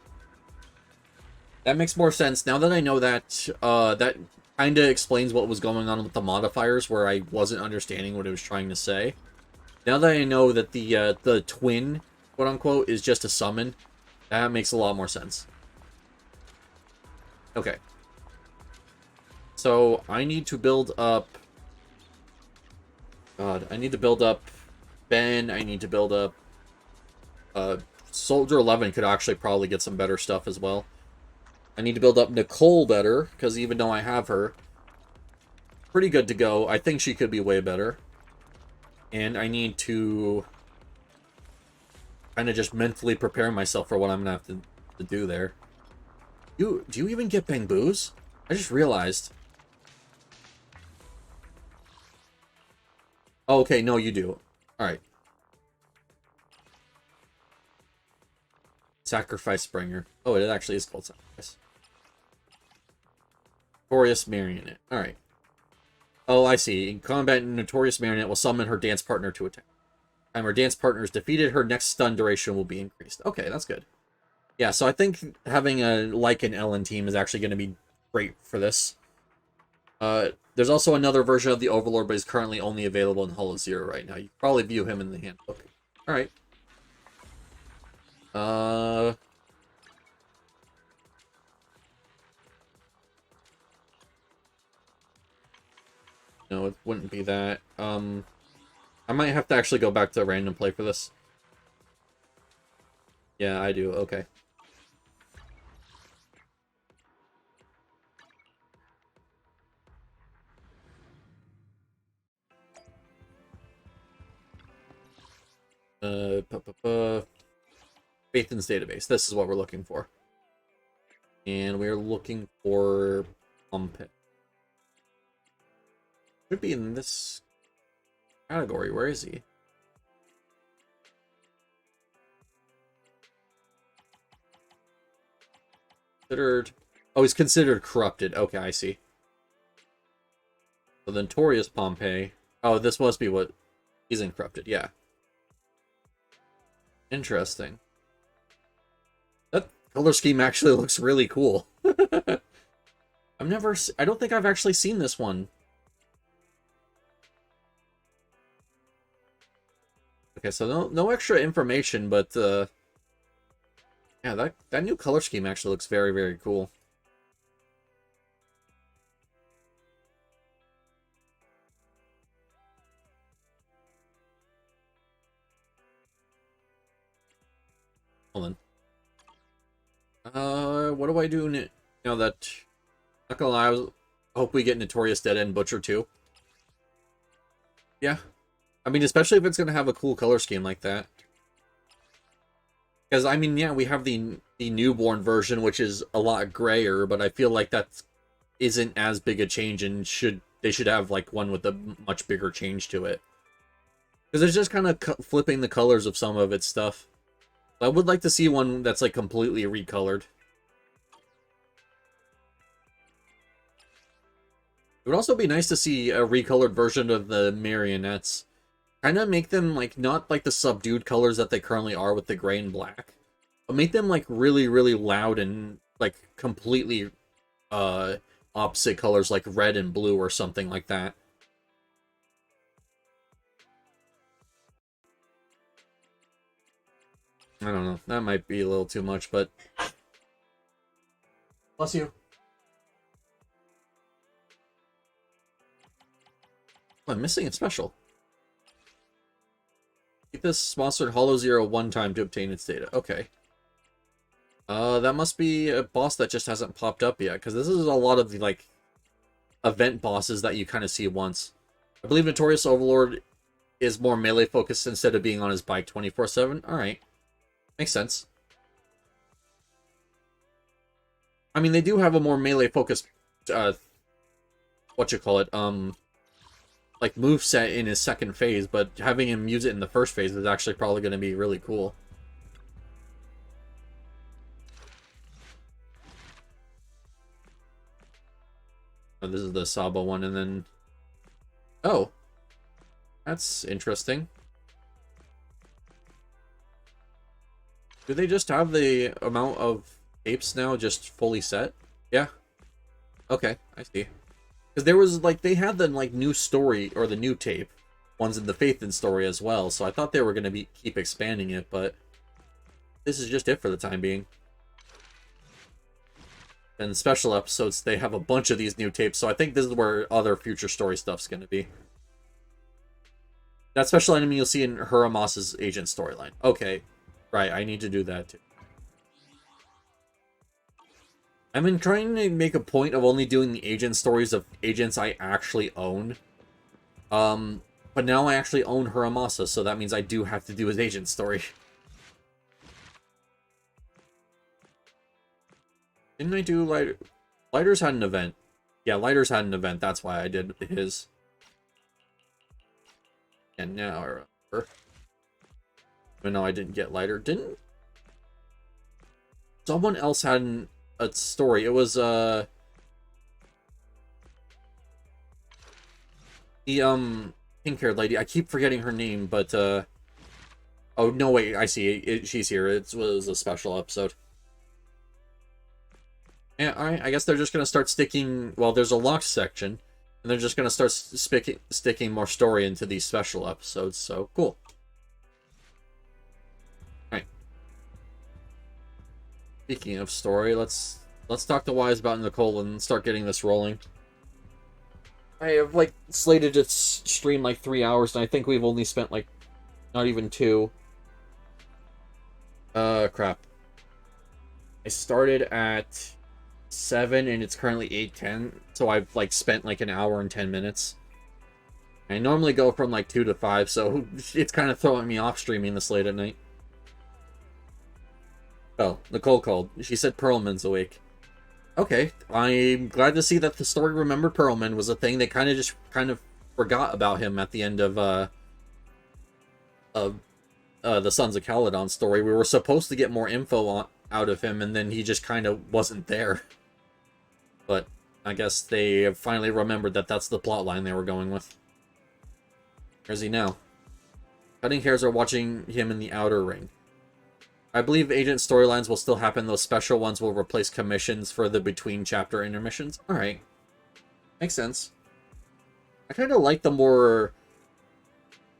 S1: That makes more sense. Now that I know that, that kind of explains what was going on with the modifiers, where I wasn't understanding what it was trying to say. Now that I know that the twin, quote-unquote, is just a summon, that makes a lot more sense. Okay. So, I need to build up... God, I need to build up Ben, I need to build up... Soldier 11 could actually probably get some better stuff as well. I need to build up Nicole better, because even though I have her, pretty good to go. I think she could be way better. And I need to kind of just mentally prepare myself for what I'm going to have to do there. Do you even get Bang Boos? I just realized. Oh, okay, no, you do. Alright. Sacrifice Springer. Oh, it actually is called Sacrifice. Notorious Marionette. Alright. Oh, I see. In combat, Notorious Marionette will summon her dance partner to attack. Time her dance partner is defeated, her next stun duration will be increased. Okay, that's good. Yeah, so I think having an Ellen team is actually going to be great for this. There's also another version of the Overlord, but he's currently only available in Hollow Zero right now. You can probably view him in the handbook. Alright. No, it wouldn't be that. I might have to actually go back to random play for this. Yeah, I do. Okay. Phaethon's database. This is what we're looking for. And we're looking for Pumpit. Should be in this category. Where is he? Considered... Oh, he's considered corrupted. Okay, I see. So the Notorious Pompey. Oh, this must be what he's encrypted. Yeah. Interesting. That color scheme actually looks really cool. I don't think I've actually seen this one. Okay, so no extra information, but yeah, that new color scheme actually looks very, very cool. Hold on. What do I do now that... Not gonna lie, I hope we get Notorious Dead End Butcher too. Yeah. I mean, especially if it's gonna have a cool color scheme like that. Because, I mean, yeah, we have the newborn version, which is a lot grayer, but I feel like that isn't as big a change, and they should have, like, one with a much bigger change to it. Because it's just kind of flipping the colors of some of its stuff. I would like to see one that's, like, completely recolored. It would also be nice to see a recolored version of the marionettes. Kind of make them, like, not like the subdued colors that they currently are with the gray and black, but make them, like, really, really loud and, like, completely opposite colors, like red and blue or something like that. I don't know. That might be a little too much, but... Bless you. Oh, I'm missing a special. Keep this sponsored Hollow Zero one time to obtain its data. Okay. That must be a boss that just hasn't popped up yet, because this is a lot of the, like, event bosses that you kind of see once. I believe Notorious Overlord is more melee focused instead of being on his bike 24/7. Alright. Makes sense. I mean, they do have a more melee focused, like, moveset in his second phase, but having him use it in the first phase is actually probably going to be really cool. Oh, this is the Saba one, and then... Oh! That's interesting. Do they just have the amount of tapes now just fully set? Yeah. Okay, I see. Because there was, like, they had the, like, new story, or the new tape, ones in the Faithin story as well, so I thought they were going to keep expanding it, but this is just it for the time being. And special episodes, they have a bunch of these new tapes, so I think this is where other future story stuff's going to be. That special enemy you'll see in Huramas's agent storyline. Okay, right, I need to do that too. I've been trying to make a point of only doing the agent stories of agents I actually own. But now I actually own Huramasa, so that means I do have to do his agent story. Didn't I do Lighter? Lighters had an event. Yeah, Lighters had an event, that's why I did his. And now I remember. But no, I didn't get Lighter. Didn't... Someone else had a story. It was, the, pink-haired lady. I keep forgetting her name, but, oh, no, wait, I see. She's here. It was a special episode. Yeah, alright, I guess they're just gonna start sticking... Well, there's a locked section, and they're just gonna start sticking more story into these special episodes, so cool. Alright. Speaking of story, let's talk to Wise about Nicole and start getting this rolling. I have, like, slated to stream, like, 3 hours, and I think we've only spent, like, not even 2. Crap. I started at 7 and it's currently 8:10, so I've, like, spent like an hour and 10 minutes. I normally go from like 2 to 5, so it's kind of throwing me off streaming this late at night. Oh, Nicole called. She said Perlman's awake. Okay, I'm glad to see that the story remembered Perlman was a thing. They kind of forgot about him at the end of the Sons of Caledon story. We were supposed to get more info out of him, and then he just kind of wasn't there. But I guess they have finally remembered that that's the plot line they were going with. Where's he now? Cutting hairs are watching him in the outer ring. I believe agent storylines will still happen. Those special ones will replace commissions for the between chapter intermissions. Alright. Makes sense. I kind of like the more...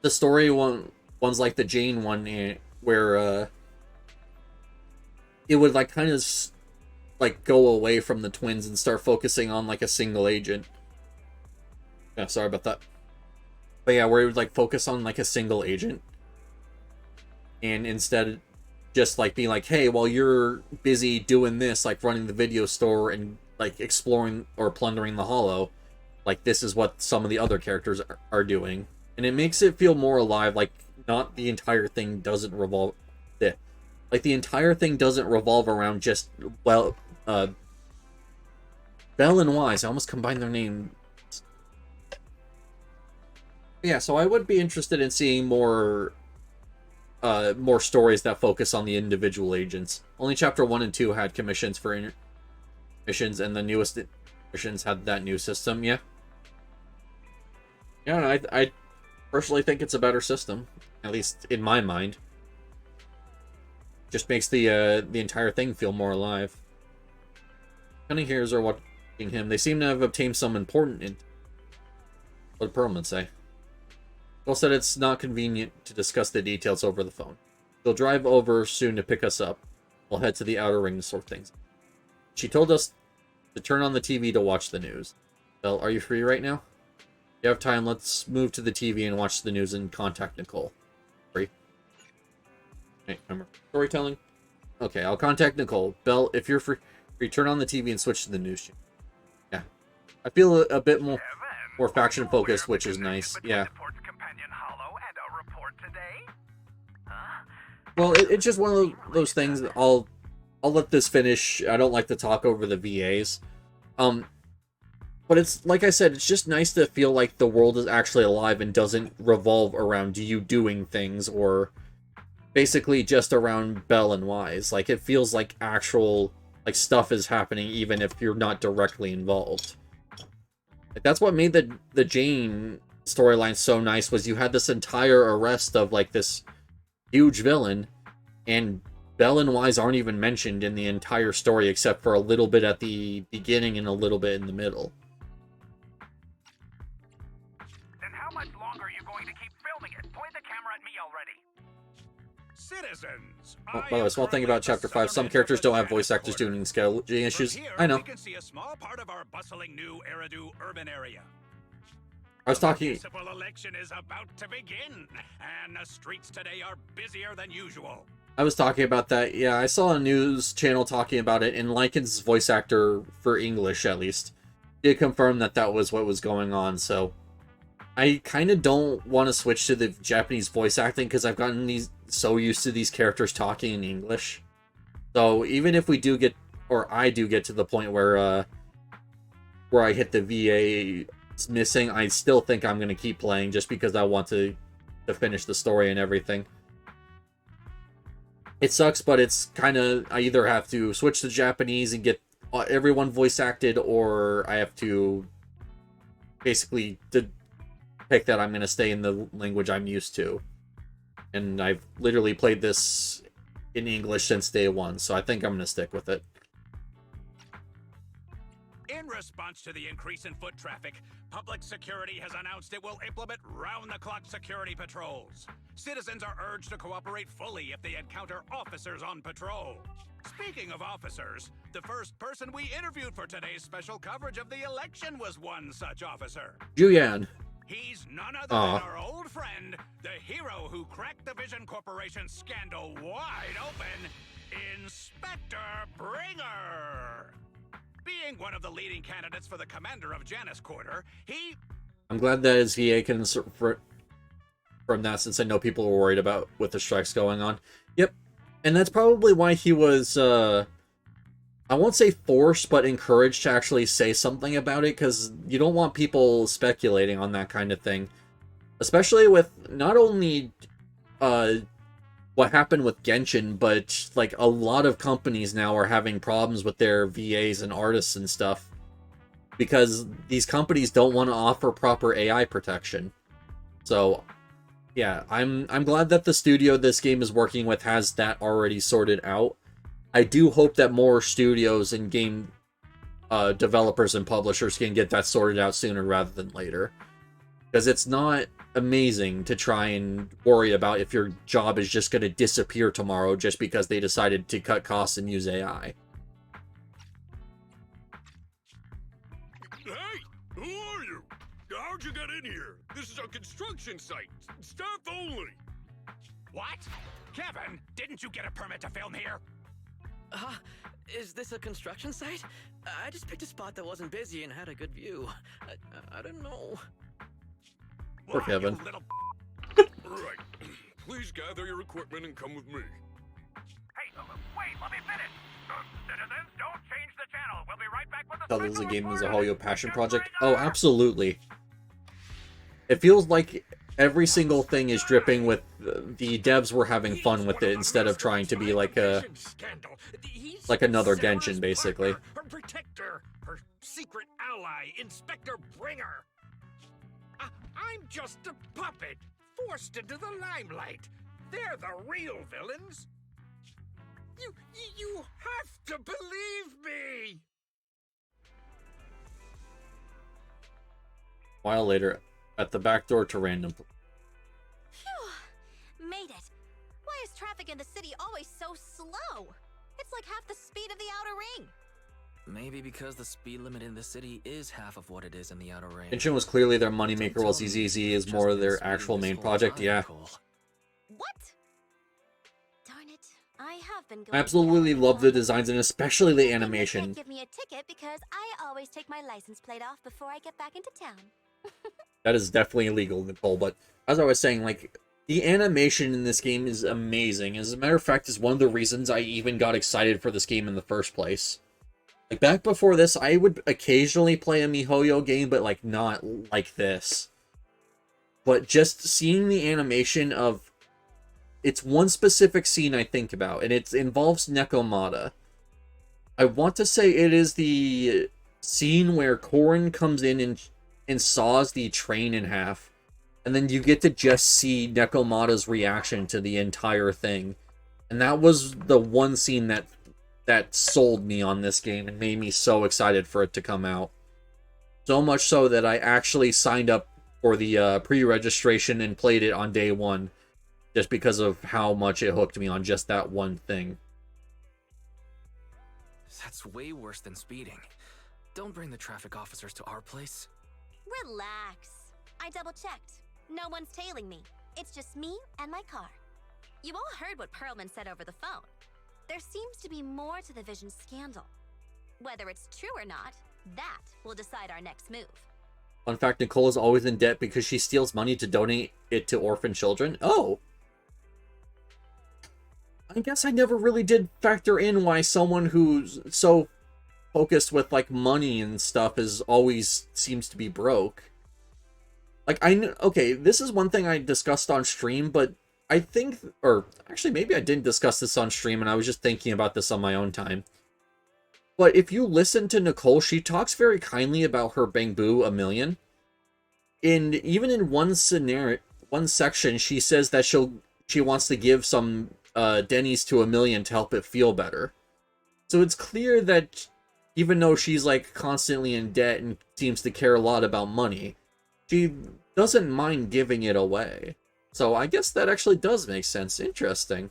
S1: the story ones like the Jane one, where it would like kind of like go away from the twins and start focusing on like a single agent. Yeah, sorry about that. But yeah, where it would like focus on like a single agent. And instead just like being like, hey, while you're busy doing this, like running the video store and like exploring or plundering the Hollow, like this is what some of the other characters are doing. And it makes it feel more alive, like not the entire thing doesn't revolve... Like the entire thing doesn't revolve around just, well, Belle and Wise. I almost combined their names. Yeah, so I would be interested in seeing more stories that focus on the individual agents. Only chapter 1 and 2 had commissions for missions, and the newest missions had that new system. Yeah. Yeah, I personally think it's a better system, at least in my mind. Just makes the entire thing feel more alive. Cunning hairs are watching him. They seem to have obtained some important. What did Perlman say? Bill said it's not convenient to discuss the details over the phone. They'll drive over soon to pick us up. We'll head to the outer ring to sort things. She told us to turn on the TV to watch the news. Belle, are you free right now? If you have time, let's move to the TV and watch the news and contact Nicole. Free? Okay, remember storytelling? Okay, I'll contact Nicole. Belle, if you're free, turn on the TV and switch to the news channel. Yeah. I feel a bit more faction focused, which is nice. Yeah. Well, it's just one of those things that I'll let this finish. I don't like to talk over the VAs. But it's, like I said, it's just nice to feel like the world is actually alive and doesn't revolve around you doing things or basically just around Belle and Wise. Like, it feels like actual, like, stuff is happening even if you're not directly involved. Like, that's what made the Jane storyline so nice, was you had this entire arrest of, like, this huge villain, and Belle and Wise aren't even mentioned in the entire story except for a little bit at the beginning and a little bit in the middle.
S4: Then how much longer are you going to keep filming it? Point the camera at me already. Citizens,
S1: by the way, small thing about Chapter 5, some characters don't have voice actors due to scheduling issues. I know.
S4: We can see a small part of our bustling new Eridu urban area.
S1: I was talking...
S4: The municipal election is about to begin, and the streets today are busier than usual.
S1: I was talking about that. Yeah, I saw a news channel talking about it, and Lycan's voice actor, for English at least, did confirm that that was what was going on, so... I kind of don't want to switch to the Japanese voice acting, because I've gotten so used to these characters talking in English. So even if we do get, or I do get to the point where I hit the VA missing, I still think I'm going to keep playing just because I want to finish the story and everything. It sucks, but it's kind of, I either have to switch to Japanese and get everyone voice acted, or I have to basically pick that I'm going to stay in the language I'm used to. And I've literally played this in English since day one, so I think I'm going to stick with it.
S4: In response to the increase in foot traffic, Public Security has announced it will implement round-the-clock security patrols. Citizens are urged to cooperate fully if they encounter officers on patrol. Speaking of officers, the first person we interviewed for today's special coverage of the election was one such officer.
S1: Juyan.
S4: He's none other than our old friend, the hero who cracked the Vision Corporation scandal wide open, Inspector Bringer. Being one of the leading candidates for the commander of Janus Quarter,
S1: I'm glad that his VA can from that, since I know people were worried about with the strikes going on. Yep. And that's probably why he was, I won't say forced, but encouraged to actually say something about it, because you don't want people speculating on that kind of thing. Especially with not only what happened with Genshin, but like a lot of companies now are having problems with their VAs and artists and stuff. because these companies don't want to offer proper AI protection. So, yeah, I'm glad that the studio this game is working with has that already sorted out. I do hope that more studios and game developers and publishers can get that sorted out sooner rather than later. Because it's not amazing to try and worry about if your job is just going to disappear tomorrow just because they decided to cut costs and use AI.
S5: Hey, who are you? How'd you get in here? This is a construction site. Staff only.
S4: What? Kevin, didn't you get a permit to film here?
S6: Is this a construction site? I just picked a spot that wasn't busy and had a good view. I don't know.
S1: Poor
S4: Why,
S1: Kevin.
S4: you little...
S5: Right. Please gather your equipment and come with me.
S4: Hey, wait, let me finish. Citizens, don't change the channel. We'll be right back with the
S1: Tell this is a
S4: special
S1: game as a
S4: report.
S1: whole your passion
S4: Just
S1: project.
S4: right
S1: Oh,
S4: there.
S1: absolutely. It feels like every single thing is dripping with the devs were having fun with it instead of trying to be like another Genshin, basically.
S4: Her protector, her secret ally, Inspector Bringer. I'm just a puppet, forced into the limelight. They're the real villains. You have to believe me.
S1: A while later, at the back door to random.
S2: Phew. Made it. Why is traffic in the city always so slow? It's like half the speed of the outer ring.
S6: Maybe because the speed limit in the city is half of what it is in the outer ring.
S1: Genshin was clearly their moneymaker, while
S6: Don't tell me
S1: ZZZ
S6: you've
S1: is
S6: just
S1: more
S6: been
S1: their
S6: speeding
S1: actual
S6: this
S1: main
S6: whole
S1: project.
S6: time,
S1: Yeah.
S6: Nicole.
S2: What? Darn it. I have been going
S1: I absolutely
S2: down
S1: love the
S2: on
S1: designs and especially the
S2: They can't
S1: animation.
S2: give me a ticket because I always take my license plate off before I get back into town.
S1: That is definitely illegal, Nicole, but as I was saying, like, the animation in this game is amazing. As a matter of fact, is one of the reasons I even got excited for this game in the first place. Like, back before this, I would occasionally play a MiHoYo game, but, like, not like this. But just seeing the animation of... It's one specific scene I think about, and it involves Nekomata. I want to say it is the scene where Korin comes in and saws the train in half. And then you get to just see Nekomata's reaction to the entire thing. And that was the one scene that sold me on this game and made me so excited for it to come out. So much so that I actually signed up for the pre-registration and played it on day one. Just because of how much it hooked me on just that one thing.
S6: That's way worse than speeding. Don't bring the traffic officers to our place.
S2: Relax. I double-checked. No one's tailing me. It's just me and my car. You all heard what Perlman said over the phone. There seems to be more to the Vision scandal. Whether it's true or not, that will decide our next move.
S1: Fun fact, Nicole is always in debt because she steals money to donate it to orphan children. Oh! I guess I never really did factor in why someone who's so focused with, like, money and stuff is always seems to be broke. Like, okay, this is one thing I discussed on stream, but I think, or actually maybe I didn't discuss this on stream and I was just thinking about this on my own time. But if you listen to Nicole, she talks very kindly about her Bangbu a million. And even in one section, she says that she wants to give some Denny's to a million to help it feel better. So it's clear that even though she's like constantly in debt and seems to care a lot about money, she doesn't mind giving it away. So I guess that actually does make sense. Interesting.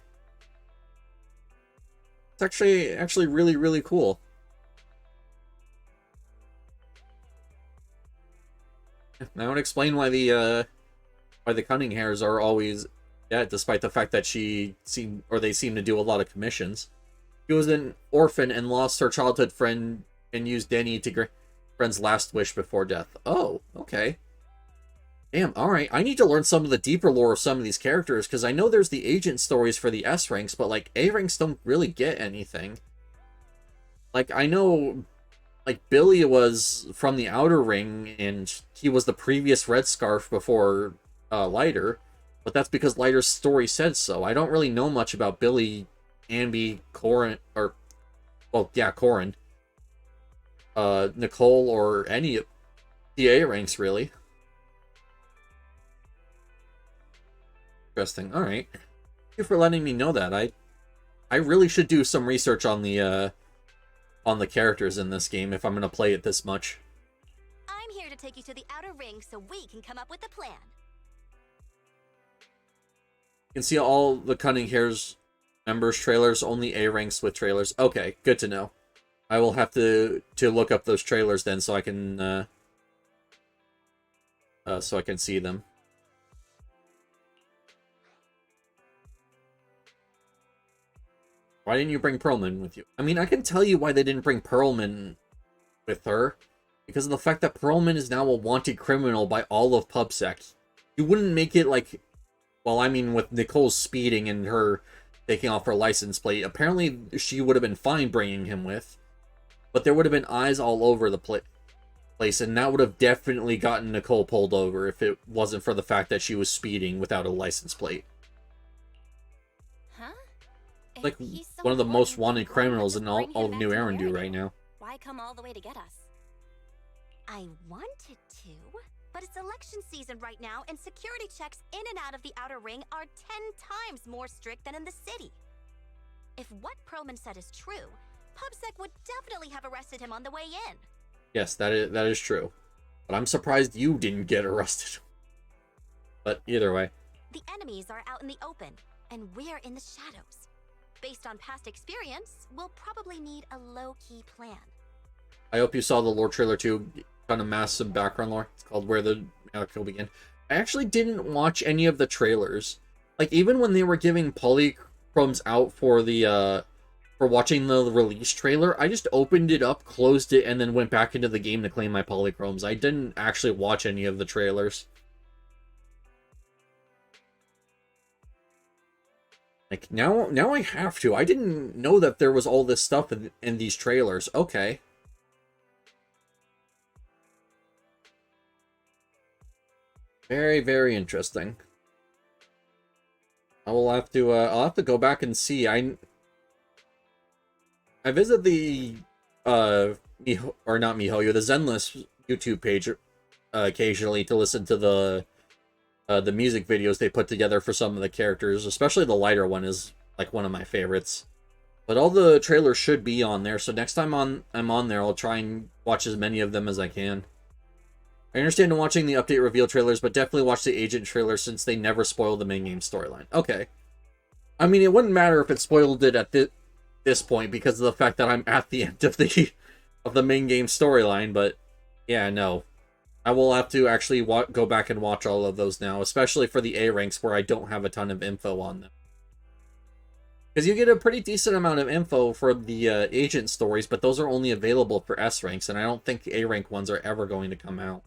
S1: It's actually really, really cool. That would explain why the Cunning Hairs are always dead, despite the fact that they seem to do a lot of commissions. She was an orphan and lost her childhood friend and used Denny to grant friend's last wish before death. Oh, okay. Damn, alright. I need to learn some of the deeper lore of some of these characters, because I know there's the agent stories for the S ranks, but, like, A ranks don't really get anything. Like, I know, like, Billy was from the Outer Ring, and he was the previous Red Scarf before Lighter, but that's because Lighter's story said so. I don't really know much about Billy, Ambi, Corrin, or, well, yeah, Corrin. Nicole or any of the A ranks, really. Interesting. All right. Thank you for letting me know that. I really should do some research on the characters in this game if I'm gonna play it this much.
S2: I'm here to take you to the outer ring so we can come up with a plan.
S1: You can see all the Cunning Hares members trailers, only A ranks with trailers. Okay, good to know. I will have to look up those trailers then so I can see them. Why didn't you bring Perlman with you? I mean, I can tell you why they didn't bring Perlman with her. Because of the fact that Perlman is now a wanted criminal by all of PubSec. You wouldn't make it like... Well, I mean, with Nicole's speeding and her taking off her license plate, apparently she would have been fine bringing him with. But there would have been eyes all over the place, and that would have definitely gotten Nicole pulled over if it wasn't for the fact that she was speeding without a license plate.
S2: Huh?
S1: Like one of the most wanted criminals in all of New Arendelle right now.
S2: Why come all the way to get us? I wanted to, but it's election season right now, and security checks in and out of the outer ring are 10 times more strict than in the city. If what Perlman said is true, PubSec would definitely have arrested him on the way in.
S1: Yes, that is true. But I'm surprised you didn't get arrested. But either way.
S2: The enemies are out in the open, and we're in the shadows. Based on past experience, we'll probably need a low-key plan.
S1: I hope you saw the lore trailer too. Kind of massive background lore. It's called Where the Miracle Began. I actually didn't watch any of the trailers. Like, even when they were giving polychromes out for the, for watching the release trailer, I just opened it up, closed it, and then went back into the game to claim my polychromes. I didn't actually watch any of the trailers. Like, now I have to. I didn't know that there was all this stuff in these trailers. Okay. Very, very interesting. I'll have to go back and see. I visit the not MiHoYo, the Zenless YouTube page occasionally to listen to the music videos they put together for some of the characters, especially the lighter one is like one of my favorites. But all the trailers should be on there, so next time I'm on there, I'll try and watch as many of them as I can. I understand watching the update reveal trailers, but definitely watch the agent trailer since they never spoil the main game storyline. Okay. I mean, it wouldn't matter if it spoiled it at this point because of the fact that I'm at the end of the main game storyline, but yeah, no. I will have to actually go back and watch all of those now, especially for the A ranks where I don't have a ton of info on them. Because you get a pretty decent amount of info for the agent stories, but those are only available for S ranks, and I don't think A rank ones are ever going to come out.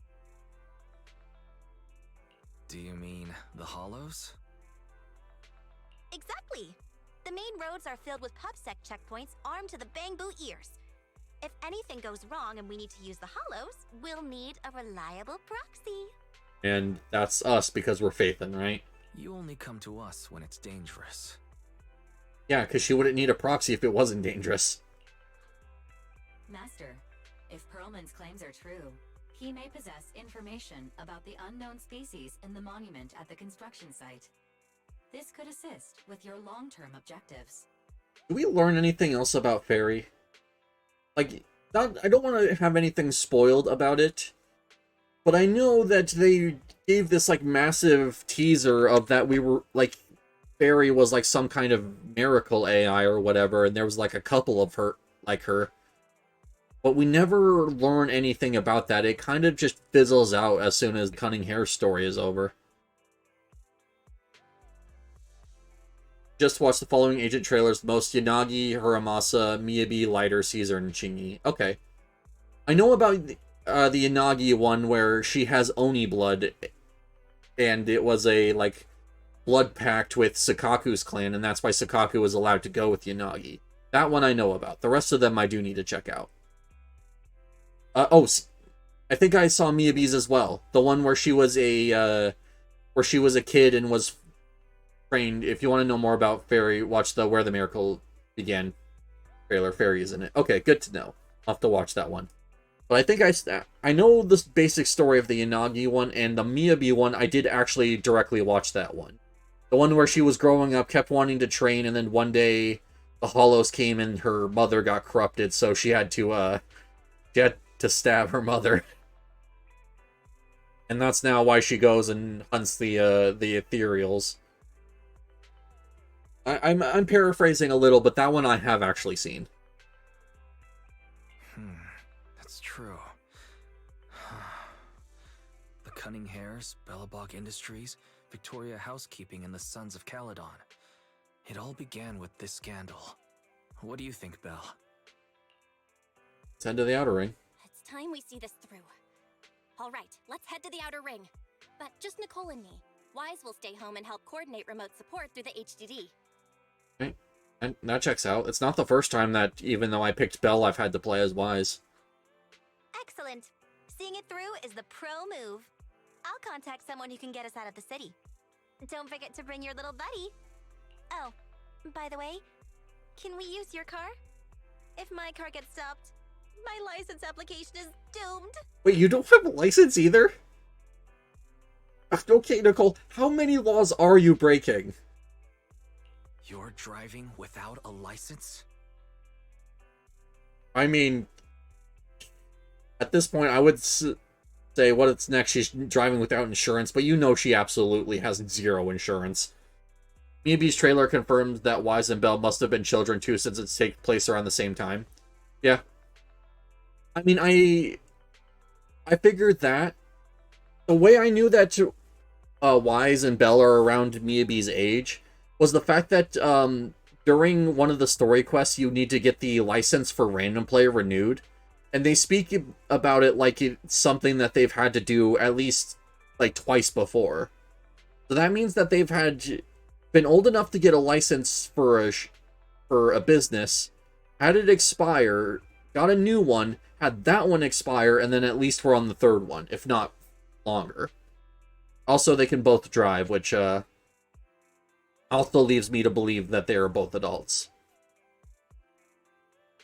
S7: Do you mean the Hollows?
S2: Exactly. The main roads are filled with PubSec checkpoints armed to the bang-boo ears. If anything goes wrong and we need to use the Hollows, we'll need a reliable proxy.
S1: And that's us because we're Phaethon, right?
S7: You only come to us when it's dangerous.
S1: Yeah, because she wouldn't need a proxy if it wasn't dangerous.
S8: Master, if Perlman's claims are true, he may possess information about the unknown species in the monument at the construction site. This could assist with your long-term objectives.
S1: Do we learn anything else about Fairy? Like, I don't want to have anything spoiled about it, but I know that they gave this, like, massive teaser of that we were, like, Fairy was, like, some kind of miracle AI or whatever, and there was, like, a couple of her, like her. But we never learn anything about that. It kind of just fizzles out as soon as the Cunning Hair story is over. Just watch the following agent trailers: most Yanagi, Hiramasa, Miyabi, Lighter, Caesar, and Chingy. Okay. I know about the Yanagi one where she has Oni blood, and it was a, like, blood pact with Sakaku's clan, and that's why Sakaku was allowed to go with Yanagi. That one I know about. The rest of them I do need to check out. I think I saw Miyabi's as well. The one where she was a kid and was trained. If you want to know more about Fairy, watch the Where the Miracle Began trailer. Fairy is in it. Okay, good to know. I'll have to watch that one. But I think I know this basic story of the Yanagi one, and the Miyabi one, I did actually directly watch that one. The one where she was growing up, kept wanting to train, and then one day the Hollows came and her mother got corrupted, so she had to stab her mother. And that's now why she goes and hunts the ethereals. I'm paraphrasing a little, but that one I have actually seen.
S7: That's true. The Cunning Hares, Bellabog Industries, Victoria Housekeeping, and the Sons of Caledon. It all began with this scandal. What do you think, Belle?
S1: Let's head to the Outer Ring.
S2: It's time we see this through. All right, let's head to the Outer Ring. But just Nicole and me. Wise will stay home and help coordinate remote support through the HDD.
S1: Okay. And that checks out. It's not the first time that, even though I picked Belle, I've had to play as Wise.
S2: Excellent. Seeing it through is the pro move. I'll contact someone who can get us out of the city. Don't forget to bring your little buddy. Oh, by the way, can we use your car? If my car gets stopped, my license application is doomed.
S1: Wait, you don't have a license either? Okay, Nicole, how many laws are you breaking?
S7: You're driving without a license?
S1: I mean, at this point, I would say what's next. She's driving without insurance, but you know she absolutely has zero insurance. Miyabi's trailer confirms that Wise and Belle must have been children too, since it takes place around the same time. Yeah. I mean, I figured that. The way I knew that Wise and Belle are around Miyabi's age was the fact that during one of the story quests, you need to get the license for random play renewed. And they speak about it like it's something that they've had to do at least like twice before. So that means that they've been old enough to get a license for a business, had it expire, got a new one, had that one expire, and then at least we're on the third one, if not longer. Also, they can both drive, which also leaves me to believe that they are both adults.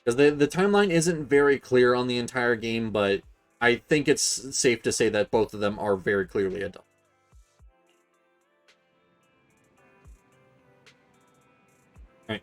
S1: Because the timeline isn't very clear on the entire game, but I think it's safe to say that both of them are very clearly adults. Right.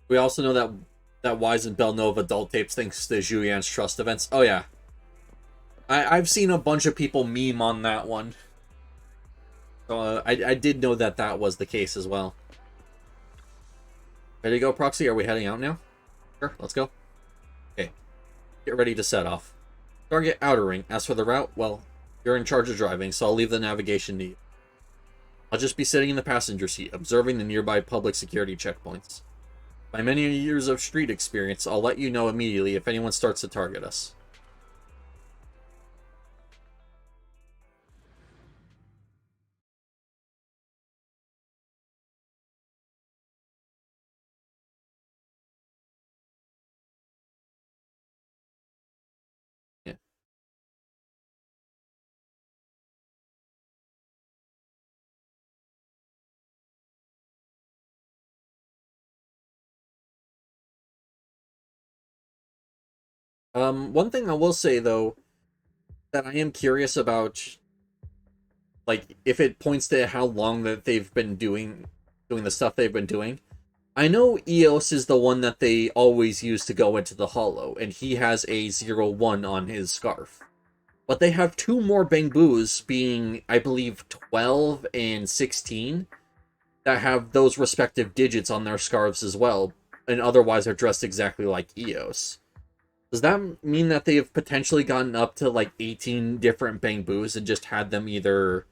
S1: We also know that Wise and Belle know of adult tapes thanks to Julian's Trust events. Oh yeah. I've seen a bunch of people meme on that one. So I did know that that was the case as well. Ready to go, Proxy? Are we heading out now? Sure, let's go. Okay. Get ready to set off. Target Outer Ring. As for the route, well, you're in charge of driving, so I'll leave the navigation to you. I'll just be sitting in the passenger seat, observing the nearby public security checkpoints. By many years of street experience, I'll let you know immediately if anyone starts to target us. Yeah. One thing I will say, though, that I am curious about, like, if it points to how long that they've been doing the stuff they've been doing. I know Eos is the one that they always use to go into the Hollow, and he has a 01 on his scarf. But they have two more Bangbus, being, I believe, 12 and 16, that have those respective digits on their scarves as well, and otherwise are dressed exactly like Eos. Does that mean that they have potentially gotten up to, like, 18 different Bangbus and just had them either,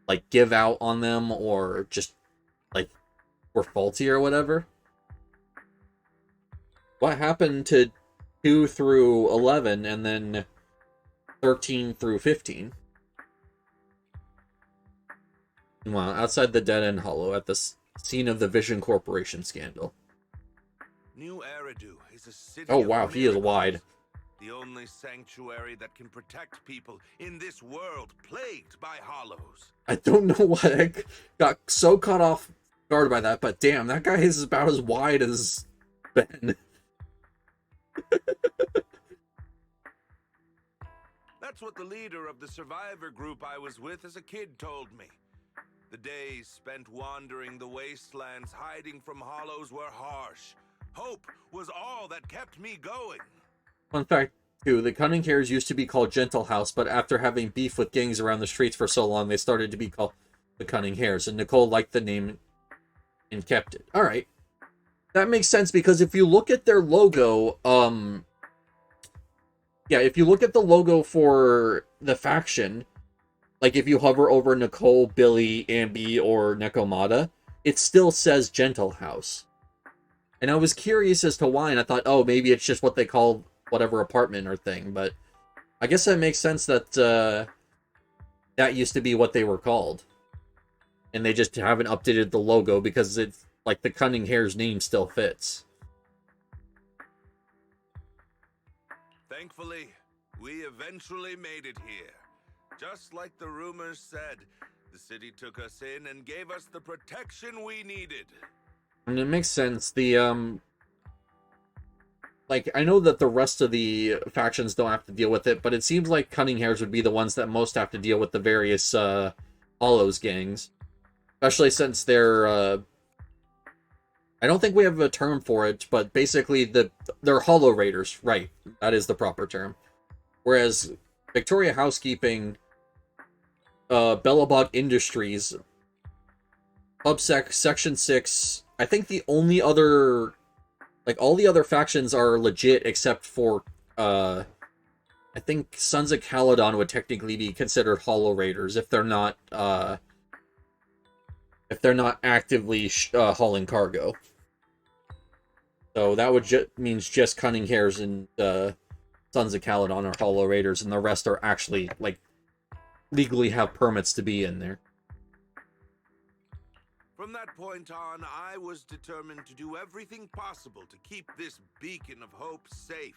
S1: like, give out on them or just, like, were faulty or whatever? What happened to 2 through 11 and then 13 through 15? Meanwhile, outside the dead-end hollow at the scene of the Vision Corporation scandal.
S9: New Eridu is a city
S1: Oh
S9: of
S1: wow, he is
S9: miracles.
S1: wide.
S9: The only sanctuary that can protect people in this world plagued by hollows.
S1: I don't know why I got so caught off guard by that, but damn, that guy is about as wide as Ben.
S9: That's what the leader of the survivor group I was with as a kid told me. The days spent wandering the wastelands hiding from hollows were harsh. Hope was all that kept me going.
S1: Fun fact, too, the Cunning Hares used to be called Gentle House, but after having beef with gangs around the streets for so long, they started to be called the Cunning Hares, and Nicole liked the name and kept it. Alright. That makes sense, because if you look at their logo, yeah, if you look at the logo for the faction, like if you hover over Nicole, Billy, Ambi, or Nekomata, it still says Gentle House. And I was curious as to why, and I thought, oh, maybe it's just what they call whatever apartment or thing, but I guess that makes sense that that used to be what they were called. And they just haven't updated the logo because it's like the Cunning Hare's name still fits.
S9: Thankfully, we eventually made it here. Just like the rumors said, the city took us in and gave us the protection we needed.
S1: And it makes sense. The, like, I know that the rest of the factions don't have to deal with it, but it seems like Cunning Hares would be the ones that most have to deal with the various, Hollows gangs. Especially since they're, I don't think we have a term for it, but basically they're Hollow Raiders. Right. That is the proper term. Whereas Victoria Housekeeping, Bellabog Industries, PubSec, Section 6, I think the only other, like, all the other factions are legit except for, I think Sons of Caledon would technically be considered Hollow Raiders if they're not actively hauling cargo. So that would means just Cunning Hares and Sons of Caledon are Hollow Raiders, and the rest are actually, like, legally have permits to be in there.
S9: From that point on, I was determined to do everything possible to keep this beacon of hope safe,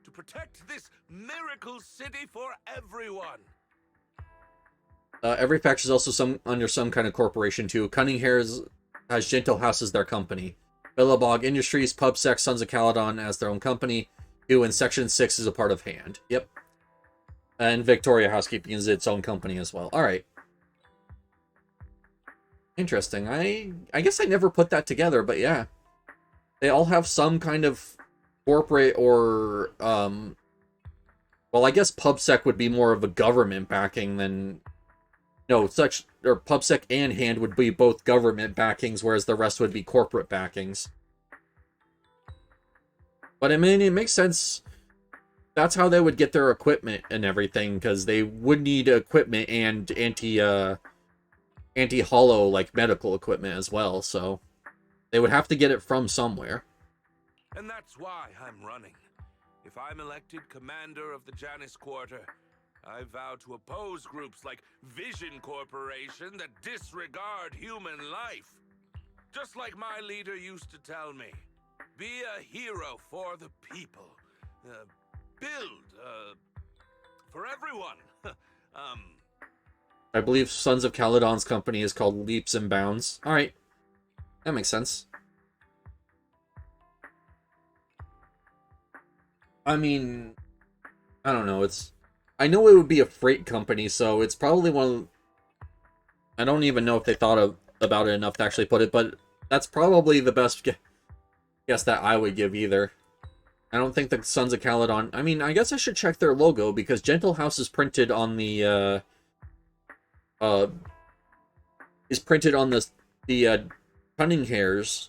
S9: to protect this miracle city for everyone.
S1: Every faction is also under some kind of corporation too. Cunning Hares has Gentle House as their company. Billabog Industries, PubSec, Sons of Caledon as their own company. Who in Section 6 is a part of Hand. Yep. And Victoria Housekeeping is its own company as well. Alright. Interesting. I guess I never put that together, but yeah. They all have some kind of corporate or, well, I guess PubSec would be more of a government backing than... No, PubSec and Hand would be both government backings, whereas the rest would be corporate backings. But I mean, it makes sense. That's how they would get their equipment and everything, because they would need equipment and anti-hollow, like, medical equipment as well, so they would have to get it from somewhere.
S9: And that's why I'm running. If I'm elected commander of the Janus Quarter, I vow to oppose groups like Vision Corporation that disregard human life. Just like my leader used to tell me, be a hero for the people. Build, for everyone.
S1: I believe Sons of Caledon's company is called Leaps and Bounds. Alright. That makes sense. I mean, I don't know, I know it would be a freight company, so it's probably one of... I don't even know if they thought about it enough to actually put it, but that's probably the best guess that I would give either. I don't think the Sons of Caledon... I mean, I guess I should check their logo, because Gentle House is printed on the, Cunning Hares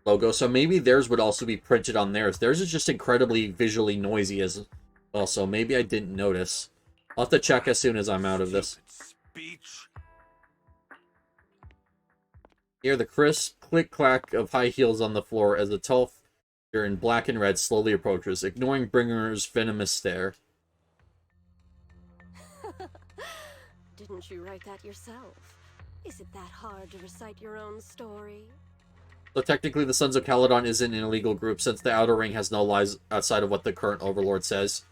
S1: logo, so maybe theirs would also be printed on theirs. Theirs is just incredibly visually noisy as well, so maybe I didn't notice. I'll have to check as soon as I'm out of this.
S9: Speech.
S1: Hear the crisp click-clack of high heels on the floor as a tall figure in black and red slowly approaches, ignoring Bringer's venomous stare.
S10: Didn't you write that yourself? Is it that hard to recite your own story?
S1: So technically the Sons of Caledon isn't an illegal group since the Outer Ring has no lies outside of what the current Overlord says.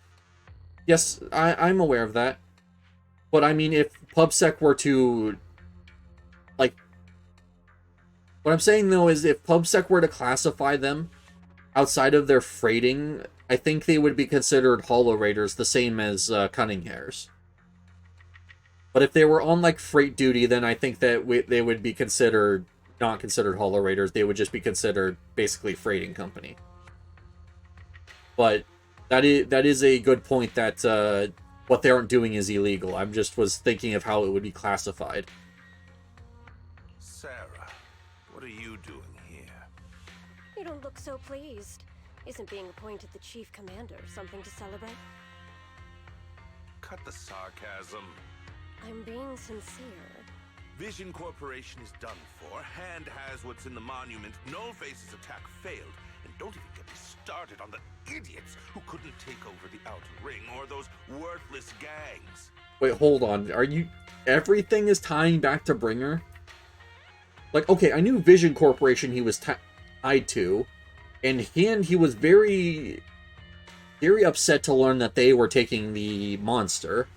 S1: Yes, I'm aware of that. But I mean, if PubSec were to... Like... What I'm saying, though, is if PubSec were to classify them outside of their freighting, I think they would be considered Hollow Raiders, the same as Cunning Hares. But if they were on, like, freight duty, then I think that they would be considered... not considered Hollow Raiders. They would just be considered, basically, freighting company. But that is a good point that what they aren't doing is illegal. I just was thinking of how it would be classified.
S9: Sarah, what are you doing here?
S10: You don't look so pleased. Isn't being appointed the chief commander something to celebrate?
S9: Cut the sarcasm.
S10: I'm being sincere.
S9: Vision Corporation is done for. Hand has what's in the monument. Nullface's attack failed. And don't even get me started on the idiots who couldn't take over the Outer Ring or those worthless gangs.
S1: Wait, hold on. Are you... Everything is tying back to Bringer? Like, okay, I knew Vision Corporation he was tied to. And he was very... very upset to learn that they were taking the monster.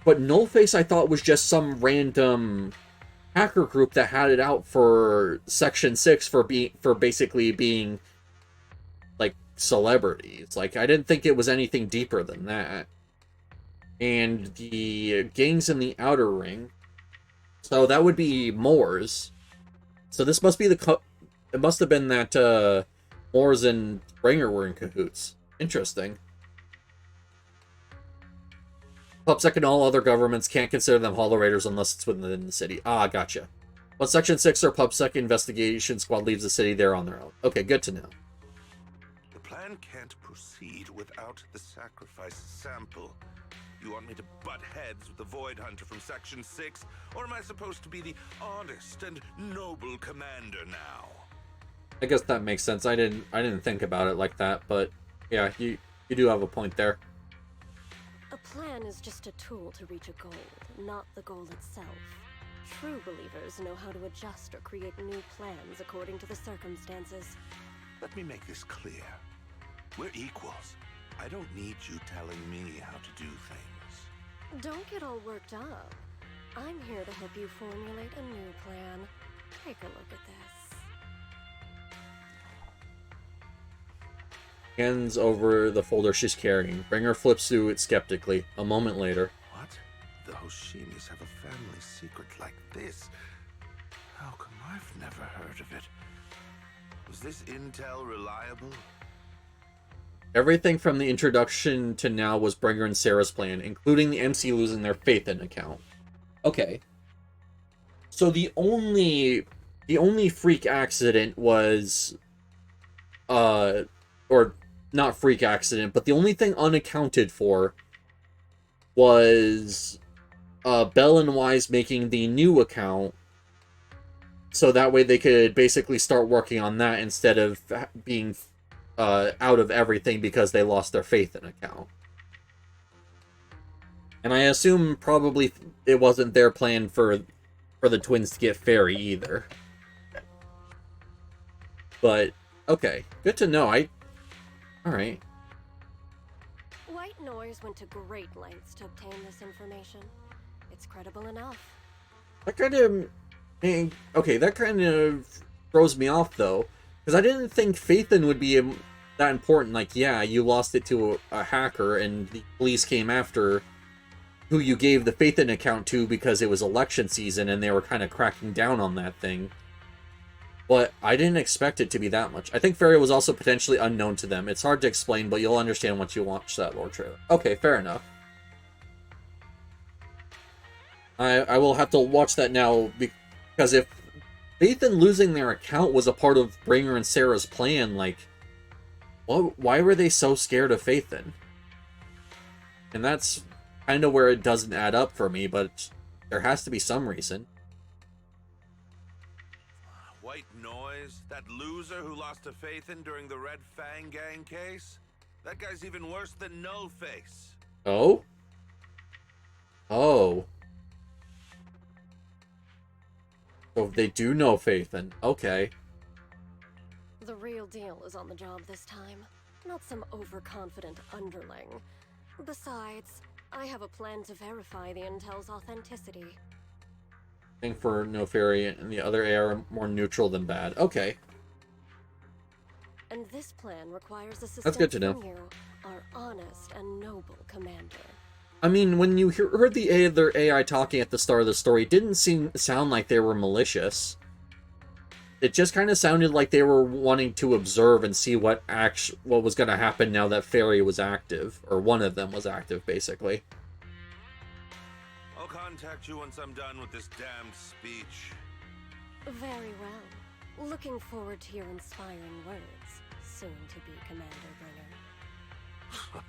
S1: But Nullface I thought was just some random hacker group that had it out for Section 6 for basically being, like, celebrities. Like, I didn't think it was anything deeper than that. And the gangs in the Outer Ring, so that would be Moors. So this must be it must have been that Moors and Bringer were in cahoots. Interesting. PubSec and all other governments can't consider them Hollow Raiders unless it's within the city. Ah, gotcha. Once Section 6 or PubSec investigation squad leaves the city, they're on their own. Okay, good to know.
S9: The plan can't proceed without the sacrifice sample. You want me to butt heads with the Void Hunter from Section 6? Or am I supposed to be the honest and noble commander now?
S1: I guess that makes sense. I didn't think about it like that, but yeah, you do have a point there.
S10: A plan is just a tool to reach a goal, not the goal itself. True believers know how to adjust or create new plans according to the circumstances.
S9: Let me make this clear. We're equals. I don't need you telling me how to do things.
S10: Don't get all worked up. I'm here to help you formulate a new plan. Take a look at this.
S1: Hands over the folder she's carrying. Bringer flips through it skeptically. A moment later.
S9: What? The Hoshimis have a family secret like this? How come I've never heard of it? Was this intel reliable?
S1: Everything from the introduction to now was Bringer and Sarah's plan, including the MC losing their faith in account. Okay. So the only freak accident was or not freak accident, but the only thing unaccounted for was Bell and Wise making the new account so that way they could basically start working on that instead of being out of everything because they lost their faith in account. And I assume probably it wasn't their plan for the twins to get Fairy either. But okay, good to know. Alright.
S10: White Noise went to great lengths to obtain this information. It's credible enough.
S1: That kind of... Okay, that kind of throws me off, though. Because I didn't think Faithin would be that important. Like, yeah, you lost it to a hacker, and the police came after who you gave the Faithin account to because it was election season, and they were kind of cracking down on that thing. But I didn't expect it to be that much. I think Fairy was also potentially unknown to them. It's hard to explain, but you'll understand once you watch that lore trailer. Okay, fair enough. I will have to watch that now, because if Faithin losing their account was a part of Bringer and Sarah's plan, like, why were they so scared of Faithin? And that's kind of where it doesn't add up for me, but there has to be some reason.
S9: White Noise? That loser who lost to Faithin during the Red Fang Gang case? That guy's even worse than Nullface.
S1: Oh? Oh. So they do know Faithin. Okay.
S10: real deal is on the job this time, not some overconfident underling. Besides, I have a plan to verify the intel's authenticity.
S1: Thing for no fairy, and the other AI are more neutral than bad. Okay.
S10: And this plan requires assistance
S1: That's good to know.
S10: from you, our honest and noble commander.
S1: I mean, when you heard the other AI talking at the start of the story, it didn't sound like they were malicious. It just kind of sounded like they were wanting to observe and see what was going to happen now that Fairy was active, or one of them was active, basically.
S9: I'll contact you once I'm done with this damned speech.
S10: Very well. Looking forward to your inspiring words, soon to be Commander Bringer.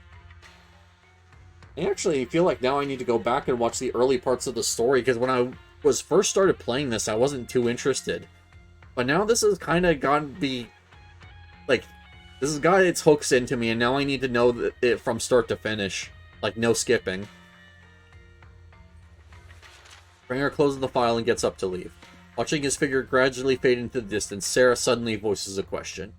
S1: I actually feel like now I need to go back and watch the early parts of the story, because when I was first started playing this, I wasn't too interested. But now this has kind of gotten this has got its hooks into me, and now I need to know it from start to finish. Like, no skipping. Bringer closes the file and gets up to leave. Watching his figure gradually fade into the distance, Sarah suddenly voices a question.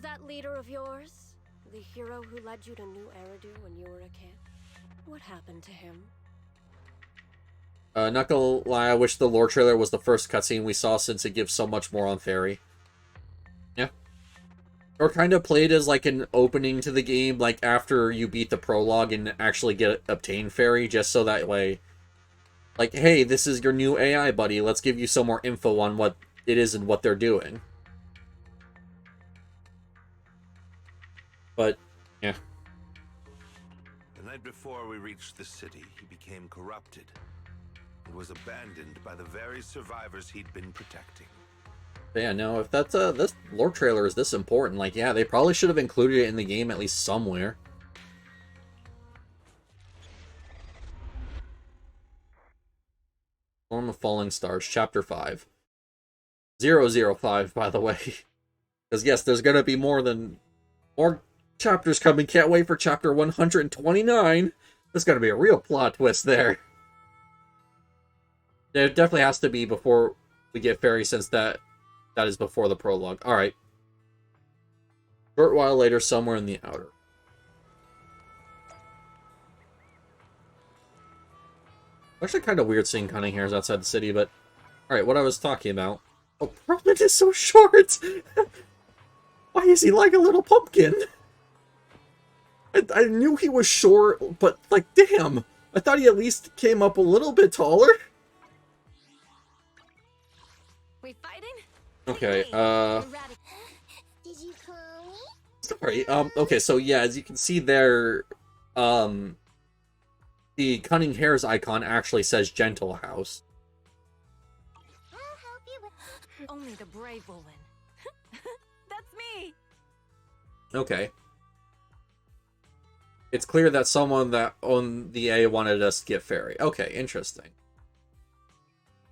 S10: That leader of yours? The hero who led you to New Eridu when you were a kid? What happened to him?
S1: Not gonna lie, I wish the lore trailer was the first cutscene we saw, since it gives so much more on Fairy. Yeah. Or kind of played as like an opening to the game, like after you beat the prologue and actually obtain Fairy, just so that way, like, hey, this is your new AI buddy, let's give you some more info on what it is and what they're doing. But, yeah.
S9: The night before we reached the city, he became corrupted. It was abandoned by the very survivors he'd been protecting.
S1: But yeah, no, if that's this lore trailer is this important, like, yeah, they probably should have included it in the game at least somewhere. Storm of Falling Stars, Chapter 5. 005, by the way. Because yes, there's gonna be more chapters coming. Can't wait for chapter 129. There's gonna be a real plot twist there. There definitely has to be before we get Fairy, since that is before the prologue. Alright. Short while later, somewhere in the outer. Actually kind of weird seeing cunning hairs outside the city, but... Alright, what I was talking about. Oh, Perlman is so short! Why is he like a little pumpkin? I knew he was short, but, like, damn! I thought he at least came up a little bit taller.
S2: We fighting?
S1: Okay,
S2: Did you call me?
S1: sorry, okay, so yeah, as you can see there, the Cunning Hairs icon actually says Gentle House.
S2: I'll help you with... Only the brave will win. That's me!
S1: Okay. It's clear that someone that owned the A wanted us to get Fairy. Okay, interesting.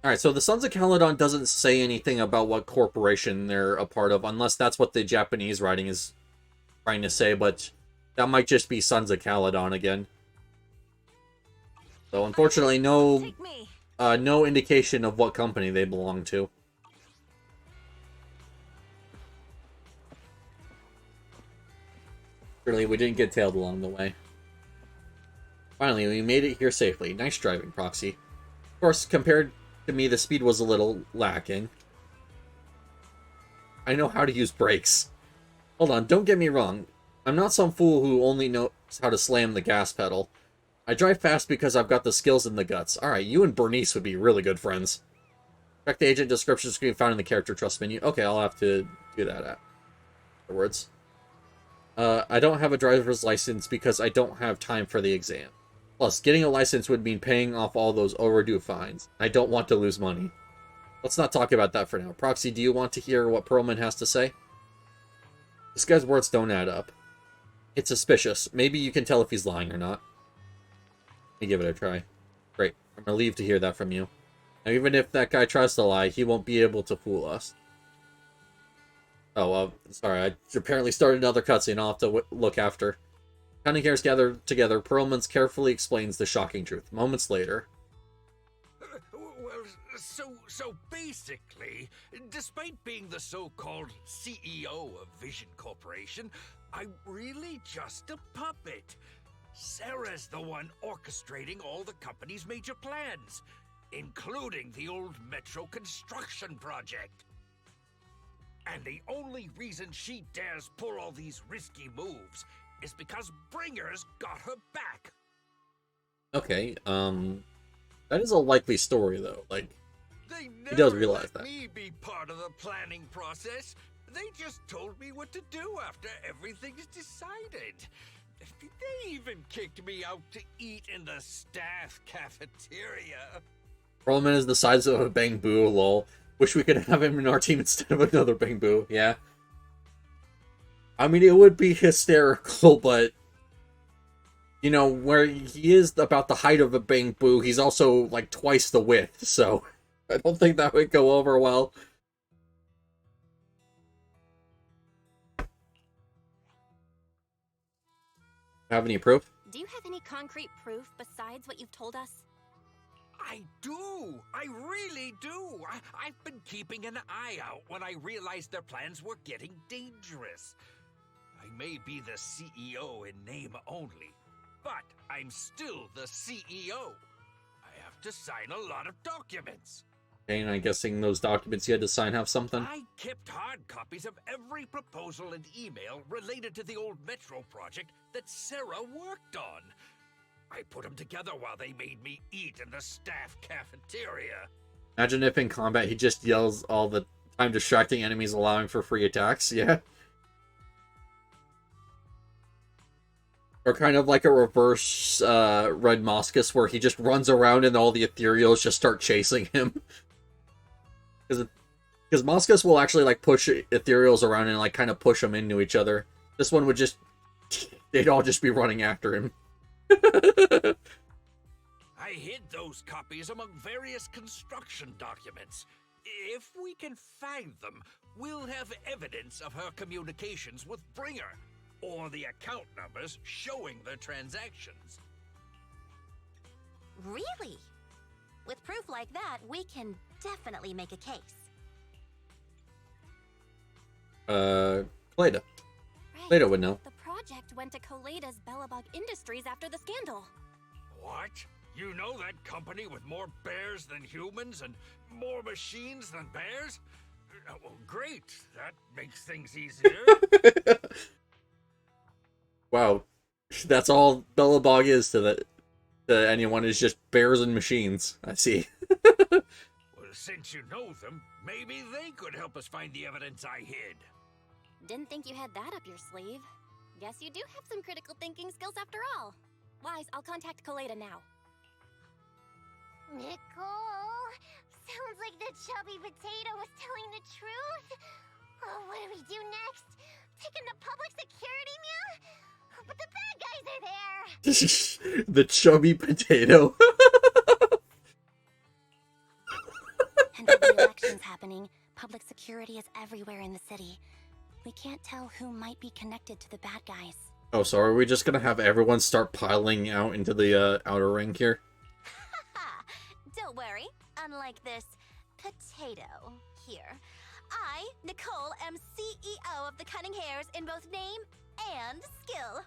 S1: Alright, so the Sons of Caledon doesn't say anything about what corporation they're a part of, unless that's what the Japanese writing is trying to say, but that might just be Sons of Caledon again. So unfortunately, no indication of what company they belong to. Surely we didn't get tailed along the way. Finally, we made it here safely. Nice driving, Proxy. Of course, compared to me, the speed was a little lacking. I know how to use brakes. Hold on, don't get me wrong. I'm not some fool who only knows how to slam the gas pedal. I drive fast because I've got the skills and the guts. Alright, you and Bernice would be really good friends. Check the agent description screen found in the character trust menu. Okay, I'll have to do that afterwards. I don't have a driver's license because I don't have time for the exam. Plus, getting a license would mean paying off all those overdue fines. I don't want to lose money. Let's not talk about that for now. Proxy, do you want to hear what Perlman has to say? This guy's words don't add up. It's suspicious. Maybe you can tell if he's lying or not. Let me give it a try. Great. I'm relieved to hear that from you. Now, even if that guy tries to lie, he won't be able to fool us. Oh, sorry. I apparently started another cutscene. I'll have to look after. Cunning hairs gather together. Perlman carefully explains the shocking truth. Moments later.
S5: Well, So basically, despite being the so-called CEO of Vision Corporation, I'm really just a puppet. Sarah's the one orchestrating all the company's major plans, including the old metro construction project. And the only reason she dares pull all these risky moves is because Bringer's got her back.
S1: Okay, that is a likely story, though. Like,
S5: They
S1: he does
S5: never
S1: realize
S5: let
S1: that.
S5: me be part of the planning process. They just told me what to do after everything's decided. They even kicked me out to eat in the staff cafeteria.
S1: Problem is the size of a Bang Boo, lol. Wish we could have him in our team instead of another Bang Boo, yeah. I mean, it would be hysterical, but... You know, where he is about the height of a Bang Boo, he's also, like, twice the width, so... I don't think that would go over well. Have any proof?
S2: Do you have any concrete proof besides what you've told us?
S5: I do! I really do! I've been keeping an eye out when I realized their plans were getting dangerous. I may be the CEO in name only, but I'm still the CEO. I have to sign a lot of documents.
S1: Okay, and I'm guessing those documents you had to sign have something?
S5: I kept hard copies of every proposal and email related to the old Metro project that Sarah worked on. I put them together while they made me eat in the staff cafeteria.
S1: Imagine if in combat he just yells all the time, distracting enemies, allowing for free attacks, yeah? Or kind of like a reverse Red Moscus, where he just runs around and all the ethereals just start chasing him. Because Moscus will actually like push ethereals around and like kind of push them into each other. This one would just... They'd all just be running after him.
S5: I hid those copies among various construction documents. If we can find them, we'll have evidence of her communications with Bringer, or the account numbers showing the transactions.
S2: Really? With proof like that, we can definitely make a case.
S1: Kaleda.
S2: Right.
S1: Kaleda would know.
S2: The project went to Koleda's Bellabog Industries after the scandal.
S5: What? You know that company with more bears than humans and more machines than bears? Well, great. That makes things easier.
S1: Wow. That's all Bellabog is to anyone, is just bears and machines. I see.
S5: Well, since you know them, maybe they could help us find the evidence I hid.
S2: Didn't think you had that up your sleeve. Guess you do have some critical thinking skills after all. Wise, I'll contact Kaleda now.
S11: Nicole, sounds like the chubby potato was telling the truth. Oh, what do we do next? Take him to public security, meow? But the bad guys are there.
S1: The chubby potato.
S2: And with the elections happening, public security is everywhere in the city. We can't tell who might be connected to the bad guys.
S1: Oh, so are we just gonna have everyone start piling out into the outer ring here?
S2: Don't worry. Unlike this potato here, I, Nicole, am CEO of the Cunning Hares in both name and skill.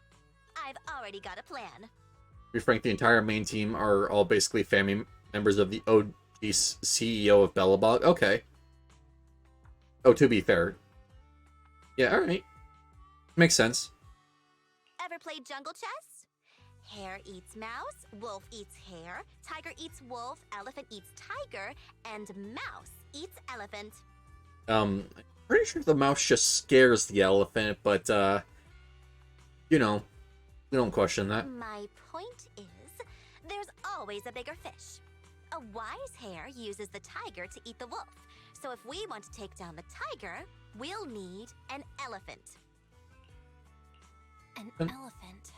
S2: I've already got a plan.
S1: To be frank, the entire main team are all basically family members of the OG CEO of Bellabog. Okay. Oh, to be fair. Yeah, alright. Makes sense.
S2: Ever played jungle chess? Hare eats mouse, wolf eats hare, tiger eats wolf, elephant eats tiger, and mouse eats elephant.
S1: Pretty sure the mouse just scares the elephant, but, you know, we don't question that.
S2: My point is, there's always a bigger fish. A wise hare uses the tiger to eat the wolf. So if we want to take down the tiger, we'll need an elephant. An elephant?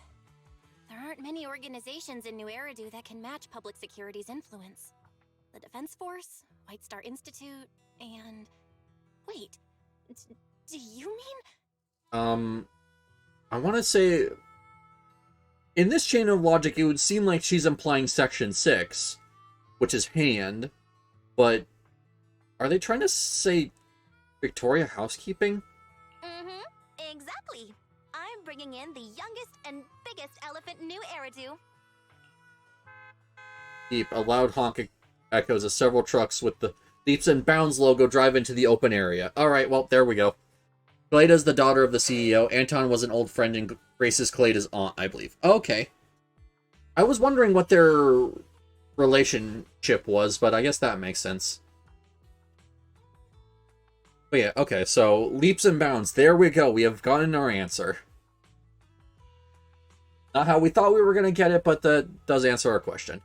S2: There aren't many organizations in New Eridu that can match public security's influence. The Defense Force, White Star Institute, and... Wait, do you mean...
S1: I want to say... In this chain of logic, it would seem like she's implying Section 6, which is hand. But are they trying to say Victoria housekeeping?
S2: Mm-hmm. Exactly. I'm bringing in the youngest and biggest elephant new Eridu.
S1: Deep, a loud honk echoes as several trucks with the Leaps and Bounds logo drive into the open area. Alright, well, there we go. Caleda's the daughter of the CEO. Anton was an old friend and Grace is Caleda's aunt, I believe. Okay. I was wondering what their relationship was, but I guess that makes sense. But yeah, okay, so Leaps and Bounds. There we go. We have gotten our answer. Not how we thought we were going to get it, but that does answer our question.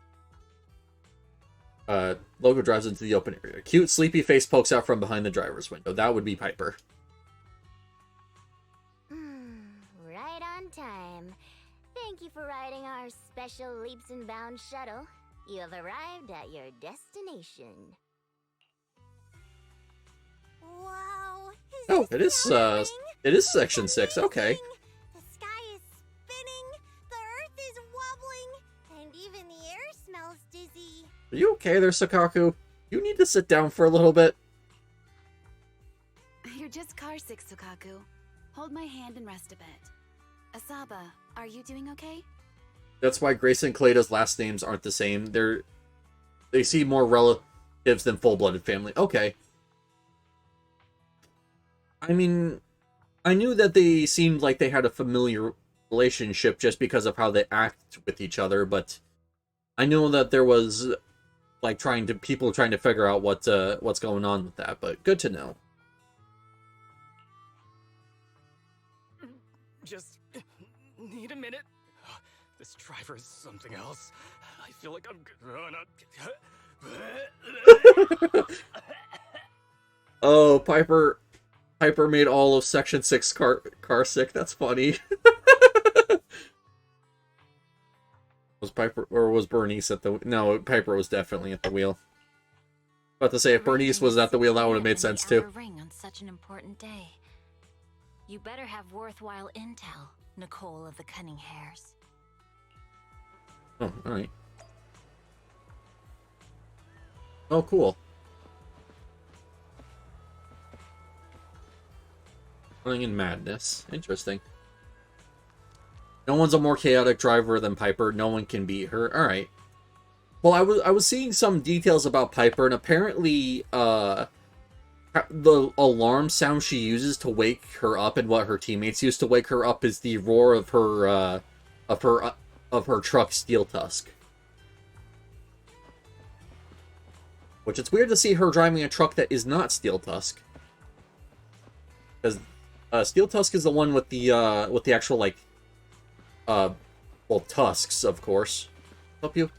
S1: Logo drives into the open area. Cute, sleepy face pokes out from behind the driver's window. That would be Piper.
S11: Right on time. Thank you for riding our special Leaps and Bounds shuttle. You have arrived at your destination.
S2: Wow.
S1: It is Section 6. Okay.
S11: The sky is spinning, the earth is wobbling, and even the air smells dizzy.
S1: Are you okay there, Sakaku? You need to sit down for a little bit.
S12: You're just car sick, Sukaku. Hold my hand and rest a bit. Asaba, are you doing okay?
S1: That's why Grace and Caleda's last names aren't the same. They seem more relatives than full-blooded family. Okay. I mean, I knew that they seemed like they had a familiar relationship just because of how they act with each other, but I know that there was like people trying to figure out what's going on with that, but good to know.
S3: Just need a minute. This driver is something else. I feel like I'm gonna...
S1: Oh, Piper made all of Section 6 car sick. That's funny. Was Piper, or was Bernice at the... No, Piper was definitely at the wheel. About to say, if Bernice was at the wheel, that would have made sense too.
S8: Ring on such an important day. You better have worthwhile intel, Nicole of the Cunning Hairs.
S1: Oh, alright. Oh, cool. Running in madness. Interesting. No one's a more chaotic driver than Piper. No one can beat her. Alright. Well, I was seeing some details about Piper, and apparently, the alarm sound she uses to wake her up and what her teammates use to wake her up is the roar of her truck Steel Tusk. Which it's weird to see her driving a truck that is not Steel Tusk. Because Steel Tusk is the one with the actual like well, tusks, of course. Help you?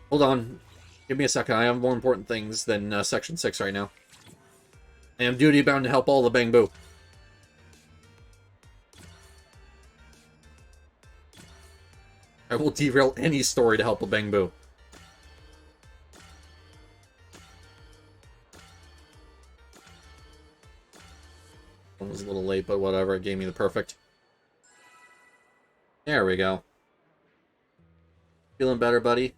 S1: Hold on. Give me a second. I have more important things than Section 6 right now. I am duty bound to help all the Bang Boo. I will derail any story to help a Bang Boo. One was a little late, but whatever. It gave me the perfect. There we go. Feeling better, buddy?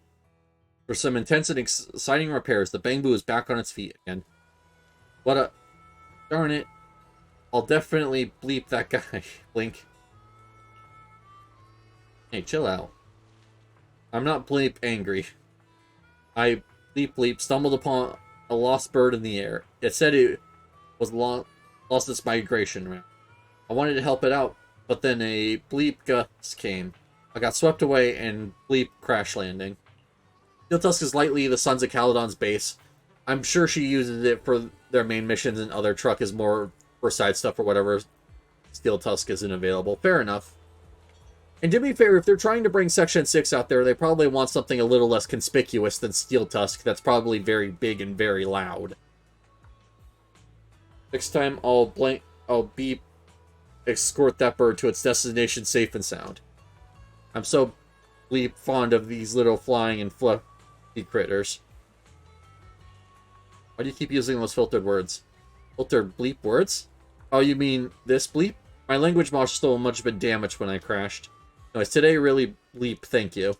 S1: For some intense and exciting repairs, the Bang Boo is back on its feet again. What a... Darn it. I'll definitely bleep that guy, Blink. Hey, chill out. I'm not bleep angry. I bleep stumbled upon a lost bird in the air. It said it was lost its migration route. I wanted to help it out, but then a bleep gust came. I got swept away and bleep crash landing. Steel Tusk is likely the Sons of Caledon's base. I'm sure she uses it for their main missions and other truck is more for side stuff or whatever. Steel Tusk isn't available. Fair enough. And to be fair, if they're trying to bring Section 6 out there, they probably want something a little less conspicuous than Steel Tusk that's probably very big and very loud. Next time, I'll beep escort that bird to its destination safe and sound. I'm so bleep fond of these little flying and fluffy critters. Why do you keep using those filtered words? Filtered bleep words? Oh, you mean this bleep? My language module must have been damaged when I crashed. Anyways, today really bleep, thank you.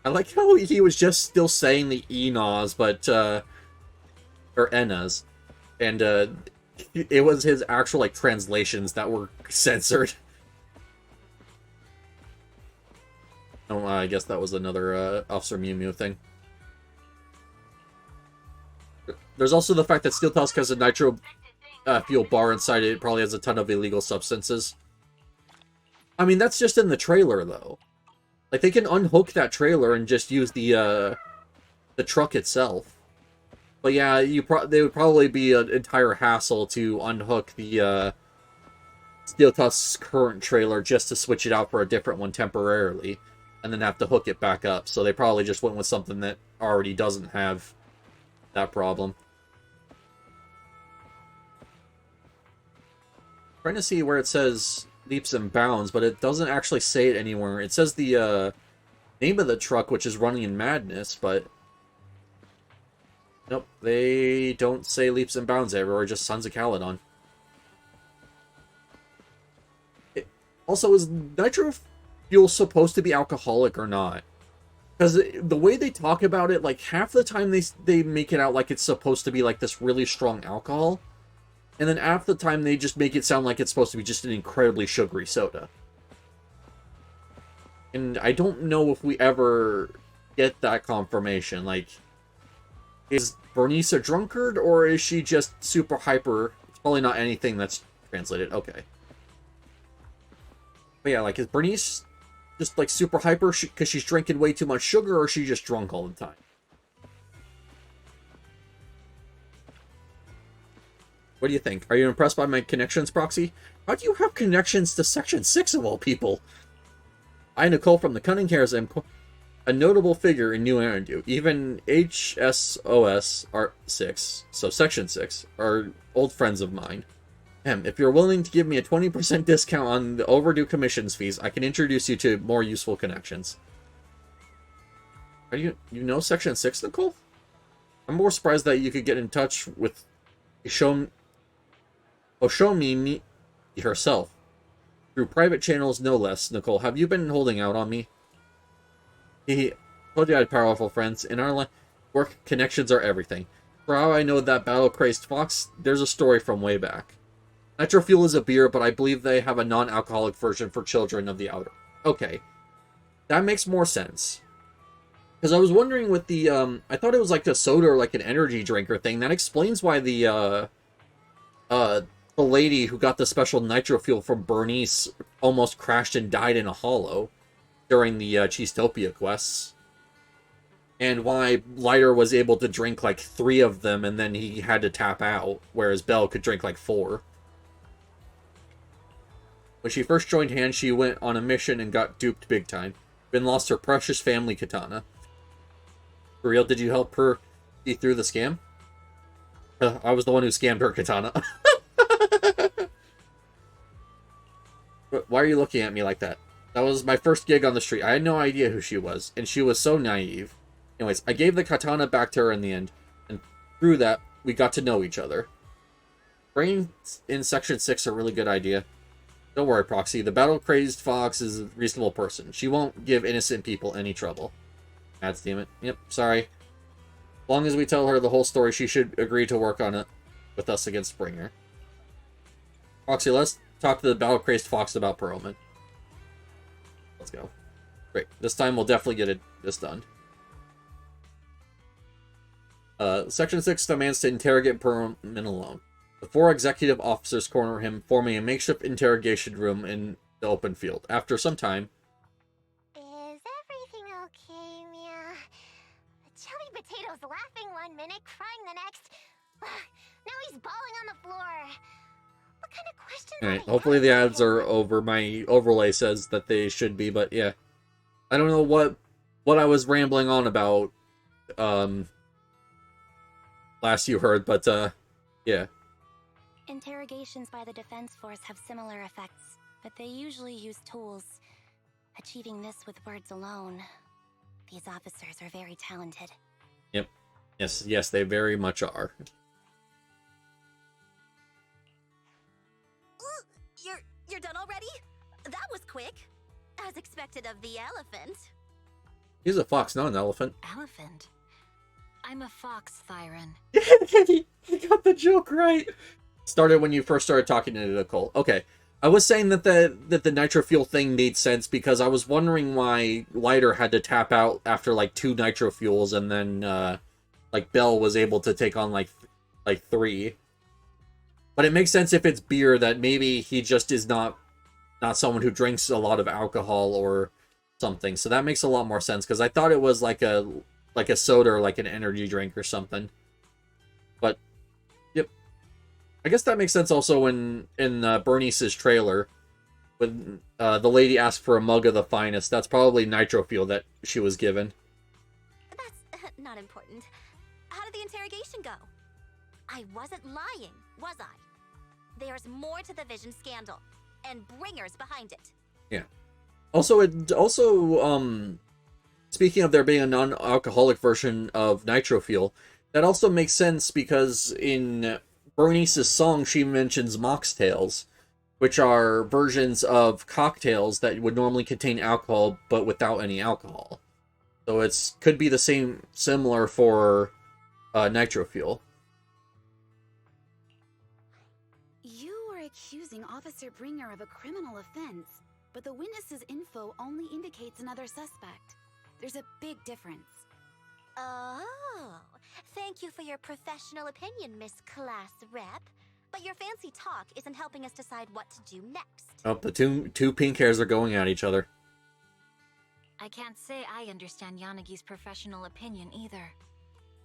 S1: I like how he was just still saying the enos, but or enas, and it was his actual like translations that were censored. Oh, I guess that was another Officer Mew Mew thing. There's also the fact that Steel Tusk has a nitro fuel bar inside it. It probably has a ton of illegal substances. I mean, that's just in the trailer, though. Like, they can unhook that trailer and just use the truck itself. But yeah, they would probably be an entire hassle to unhook the Steel Tusk's current trailer just to switch it out for a different one temporarily, and then have to hook it back up. So they probably just went with something that already doesn't have that problem. Trying to see where it says leaps and bounds, but it doesn't actually say it anywhere. It says the name of the truck, which is Running in Madness, but nope, they don't say leaps and bounds everywhere, just Sons of Caledon. Also, is nitro fuel supposed to be alcoholic or not? Because the way they talk about it, like, half the time they make it out like it's supposed to be, like, this really strong alcohol. And then half the time they just make it sound like it's supposed to be just an incredibly sugary soda. And I don't know if we ever get that confirmation. Like, is Bernice a drunkard, or is she just super hyper? It's probably not anything that's translated. Okay. But yeah, like, is Bernice just, like, super hyper because she's drinking way too much sugar, or is she just drunk all the time? What do you think? Are you impressed by my connections, Proxy? How do you have connections to Section 6 of all people? I, Nicole from the Cunning Hairs, am a notable figure in New Arandu. Even HSOS are 6, so Section 6, are old friends of mine. If you're willing to give me a 20% discount on the overdue commissions fees, I can introduce you to more useful connections. Are you know Section 6, Nicole? I'm more surprised that you could get in touch with Oshomi herself. Through private channels, no less. Nicole, have you been holding out on me? He told you I had powerful friends. In our work, connections are everything. For how I know that battle-crazed fox, there's a story from way back. Nitro Fuel is a beer, but I believe they have a non-alcoholic version for children of the outer. Okay. That makes more sense. Because I was wondering with the, I thought it was like a soda or like an energy drink or thing. That explains why the lady who got the special Nitro Fuel from Bernice almost crashed and died in a hollow during the Cheesetopia quests. And why Lighter was able to drink like 3 of them and then he had to tap out, whereas Belle could drink like 4. When she first joined hands, she went on a mission and got duped big time. Then lost her precious family katana. For real, did you help her see through the scam? I was the one who scammed her katana. Why are you looking at me like that? That was my first gig on the street. I had no idea who she was, and she was so naive. Anyways, I gave the katana back to her in the end, and through that, we got to know each other. Bringing in Section 6 a really good idea. Don't worry, Proxy. The battle-crazed fox is a reasonable person. She won't give innocent people any trouble. Ads, damn it. Yep, sorry. As long as we tell her the whole story, she should agree to work on it with us against Springer. Proxy, let's talk to the battle-crazed fox about Perlman. Let's go. Great. This time we'll definitely get this done. Section 6 demands to interrogate Perlman alone. The 4 executive officers corner him, forming a makeshift interrogation room in the open field. After some time...
S11: Is everything okay, Mia? Chubby Potato's laughing one minute, crying the next. Now he's bawling on the floor. What kind of questions
S1: Alright, hopefully the ads are over. My overlay says that they should be, but yeah. I don't know what I was rambling on about last you heard, but yeah.
S2: Interrogations by the Defense Force have similar effects, but they usually use tools. Achieving this with words alone. These officers are very talented.
S1: Yep. Yes, they very much are.
S2: Ooh, you're done already? That was quick. As expected of the elephant.
S1: He's a fox, not an elephant.
S8: Elephant? I'm a fox, Thyron.
S1: You got the joke right. Started when you first started talking to Nicole. Okay. I was saying that the nitro fuel thing made sense because I was wondering why Lighter had to tap out after like 2 nitro fuels, and then like Bell was able to take on like 3. But it makes sense if it's beer that maybe he just is not someone who drinks a lot of alcohol or something. So that makes a lot more sense because I thought it was like a soda or like an energy drink or something. But yep, I guess that makes sense also in Bernice's trailer when the lady asked for a mug of the finest. That's probably nitro fuel that she was given.
S2: That's not important. How did the interrogation go? I wasn't lying, was I? There's more to the Vision scandal, and bringers behind it.
S1: Yeah. Also, speaking of there being a non-alcoholic version of nitro fuel, that also makes sense because in Bernice's song she mentions mocktails, which are versions of cocktails that would normally contain alcohol but without any alcohol. So it's could be the similar for nitro fuel.
S12: You are accusing Officer Bringer of a criminal offense, but the witness's info only indicates another suspect. There's a big difference.
S2: Oh, thank you for your professional opinion, Miss Class Rep. But your fancy talk isn't helping us decide what to do next.
S1: Oh, the two pink hairs are going at each other.
S8: I can't say I understand Yanagi's professional opinion either,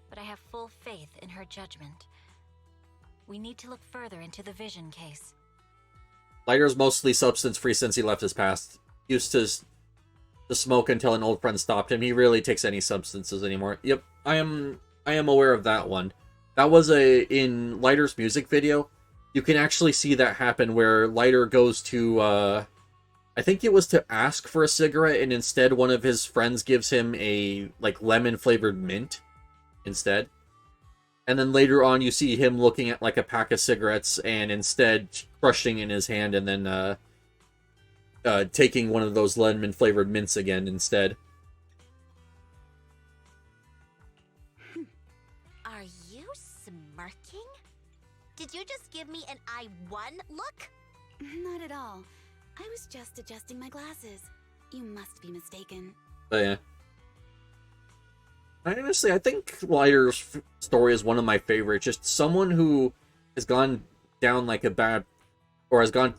S8: but I have full faith in her judgment. We need to look further into the Vision case.
S1: Lighter's mostly substance-free since he left his past. Used to smoke until an old friend stopped him. He rarely takes any substances anymore. Yep, I am aware of that one. That was in Lighter's music video. You can actually see that happen where Lighter goes to, I think it was to ask for a cigarette, and instead one of his friends gives him a, like, lemon-flavored mint instead. And then later on you see him looking at, like, a pack of cigarettes and instead crushing in his hand and then, taking one of those lemon-flavored mints again instead.
S2: Are you smirking? Did you just give me an I won look?
S12: Not at all. I was just adjusting my glasses. You must be mistaken.
S1: But yeah. Honestly, I think Lighter's story is one of my favorites. Just someone who has gone down like a bad, or has gone,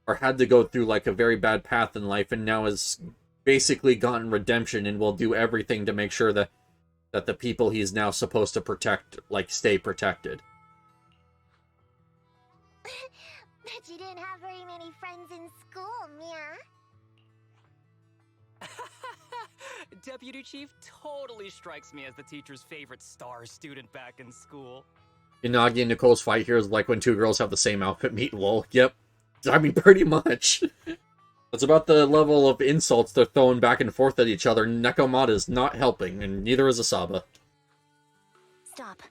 S1: or had to go through like a very bad path in life, and now has basically gotten redemption and will do everything to make sure that the people he's now supposed to protect, like, stay protected.
S11: Bet you didn't have very many friends in school, Mia.
S3: Deputy Chief totally strikes me as the teacher's favorite star student back in school.
S1: Inagi and Nicole's fight here is like when two girls have the same outfit meet, lol. Yep. I mean, pretty much. That's about the level of insults they're throwing back and forth at each other. Nekomata's not helping, and neither is Asaba.
S2: Stop.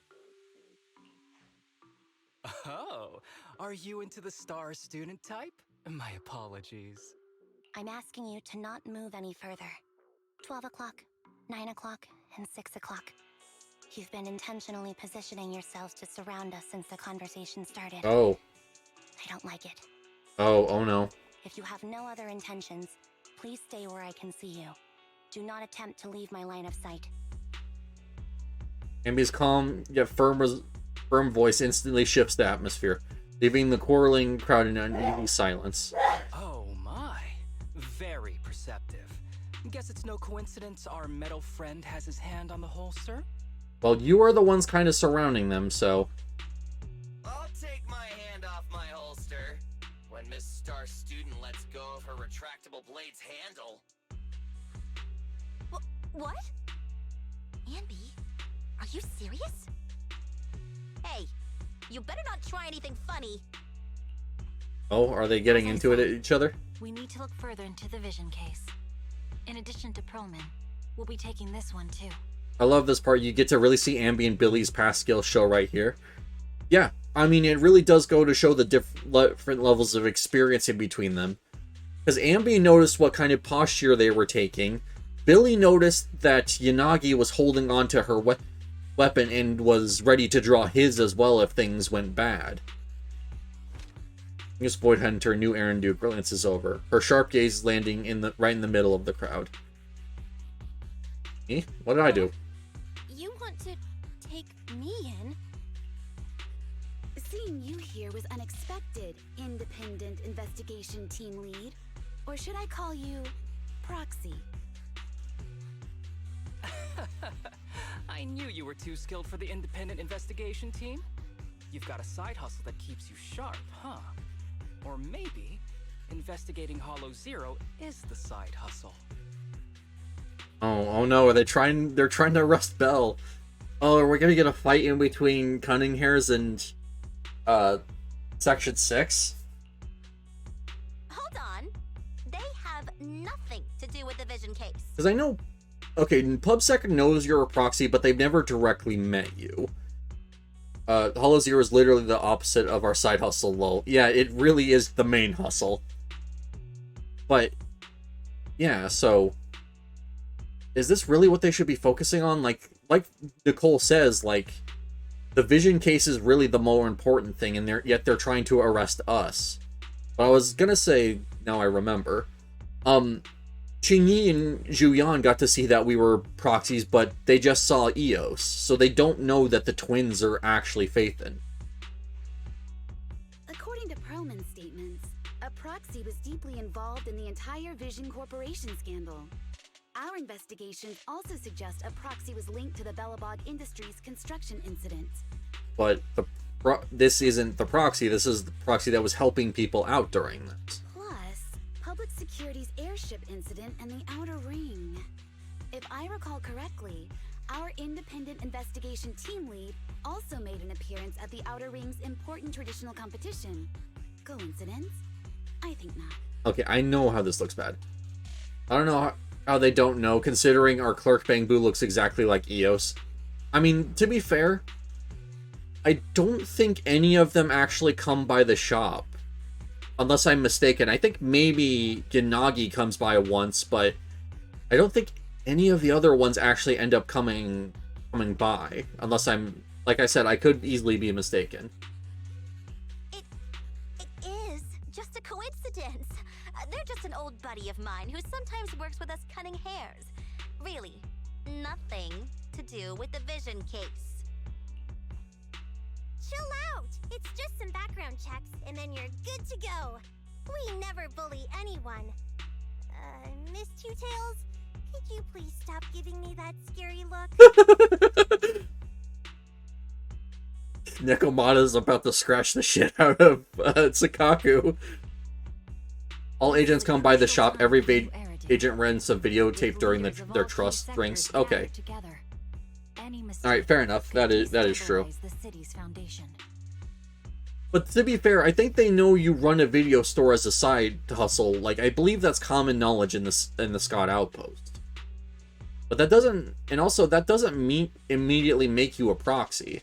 S3: Oh, are you into the star student type? My apologies.
S2: I'm asking you to not move any further. 12 o'clock, 9 o'clock, and 6 o'clock. You've been intentionally positioning yourselves to surround us since the conversation started.
S1: Oh.
S2: I don't like it.
S1: Oh no.
S2: If you have no other intentions, please stay where I can see you. Do not attempt to leave my line of sight.
S1: Ambi's calm yet firm voice instantly shifts the atmosphere, leaving the quarreling crowd in uneasy silence.
S3: Oh my. Very perceptive. Guess it's no coincidence our metal friend has his hand on the holster?
S1: Well, you are the ones kind of surrounding them, so...
S13: I'll take my hand off my holster when Miss Star Student lets go of her retractable blade's handle.
S2: What? Ambi, are you serious? Hey, you better not try anything funny.
S1: Oh, are they getting into it at each other?
S8: We need to look further into the Vision case. In addition to Perlman, we'll be taking this one too.
S1: I love this part. You get to really see Ambi and Billy's past skills show right here. Yeah, I mean, it really does go to show the different levels of experience in between them. Because Ambi noticed what kind of posture they were taking, Billy noticed that Yanagi was holding on to her weapon and was ready to draw his as well if things went bad. Miss Void Hunter knew Aaron Duke glances over, her sharp gaze landing right in the middle of the crowd. Me? What did I do?
S2: You want to take me in?
S12: Seeing you here was unexpected, independent investigation team lead. Or should I call you proxy?
S3: I knew you were too skilled for the independent investigation team. You've got a side hustle that keeps you sharp, huh? Or maybe investigating Hollow Zero is the side hustle.
S1: Oh no, they're trying to arrest Belle. Oh, are we gonna get a fight in between Cunning Hairs and Section 6?
S2: Hold on. They have nothing to do with the Vision case.
S1: Because I know, okay, PubSec knows you're a proxy, but they've never directly met you. Hollow Zero is literally the opposite of our side hustle, lol. Yeah, it really is the main hustle. But, yeah, so... is this really what they should be focusing on? Like Nicole says, like, the Vision case is really the more important thing, and yet they're trying to arrest us. But I was gonna say, now I remember, Qingyi and Zhuyan got to see that we were proxies, but they just saw Eos, so they don't know that the twins are actually Phaethon.
S12: According to Perlman's statements, a proxy was deeply involved in the entire Vision Corporation scandal. Our investigations also suggest a proxy was linked to the Belobog Industries construction incident.
S1: But this isn't the proxy, this is the proxy that was helping people out during this.
S12: Plus, Public Security's airship incident and the Outer Ring. If I recall correctly, our independent investigation team lead also made an appearance at the Outer Ring's important traditional competition. Coincidence? I think not.
S1: Okay, I know how this looks bad. I don't know how they don't know, considering our Clerk Bangbu looks exactly like Eos. I mean, to be fair, I don't think any of them actually come by the shop. Unless I'm mistaken. I think maybe Yanagi comes by once, but I don't think any of the other ones actually end up coming by. Unless I'm, like I said, I could easily be mistaken.
S2: It is just a coincidence. They're just an old buddy of mine who sometimes works with us Cunning Hairs. Really, nothing to do with the Vision case.
S11: Chill out! It's just some background checks, and then you're good to go. We never bully anyone. Miss Two Tails, could you please stop giving me that scary look?
S1: Nekomata's about to scratch the shit out of Sakaku. All agents come by the shop. Every agent rents a videotape during their trust drinks. Okay. Alright, fair enough. That is true. But to be fair, I think they know you run a video store as a side hustle. Like, I believe that's common knowledge in the Scott Outpost. But that doesn't, and also that doesn't immediately make you a proxy.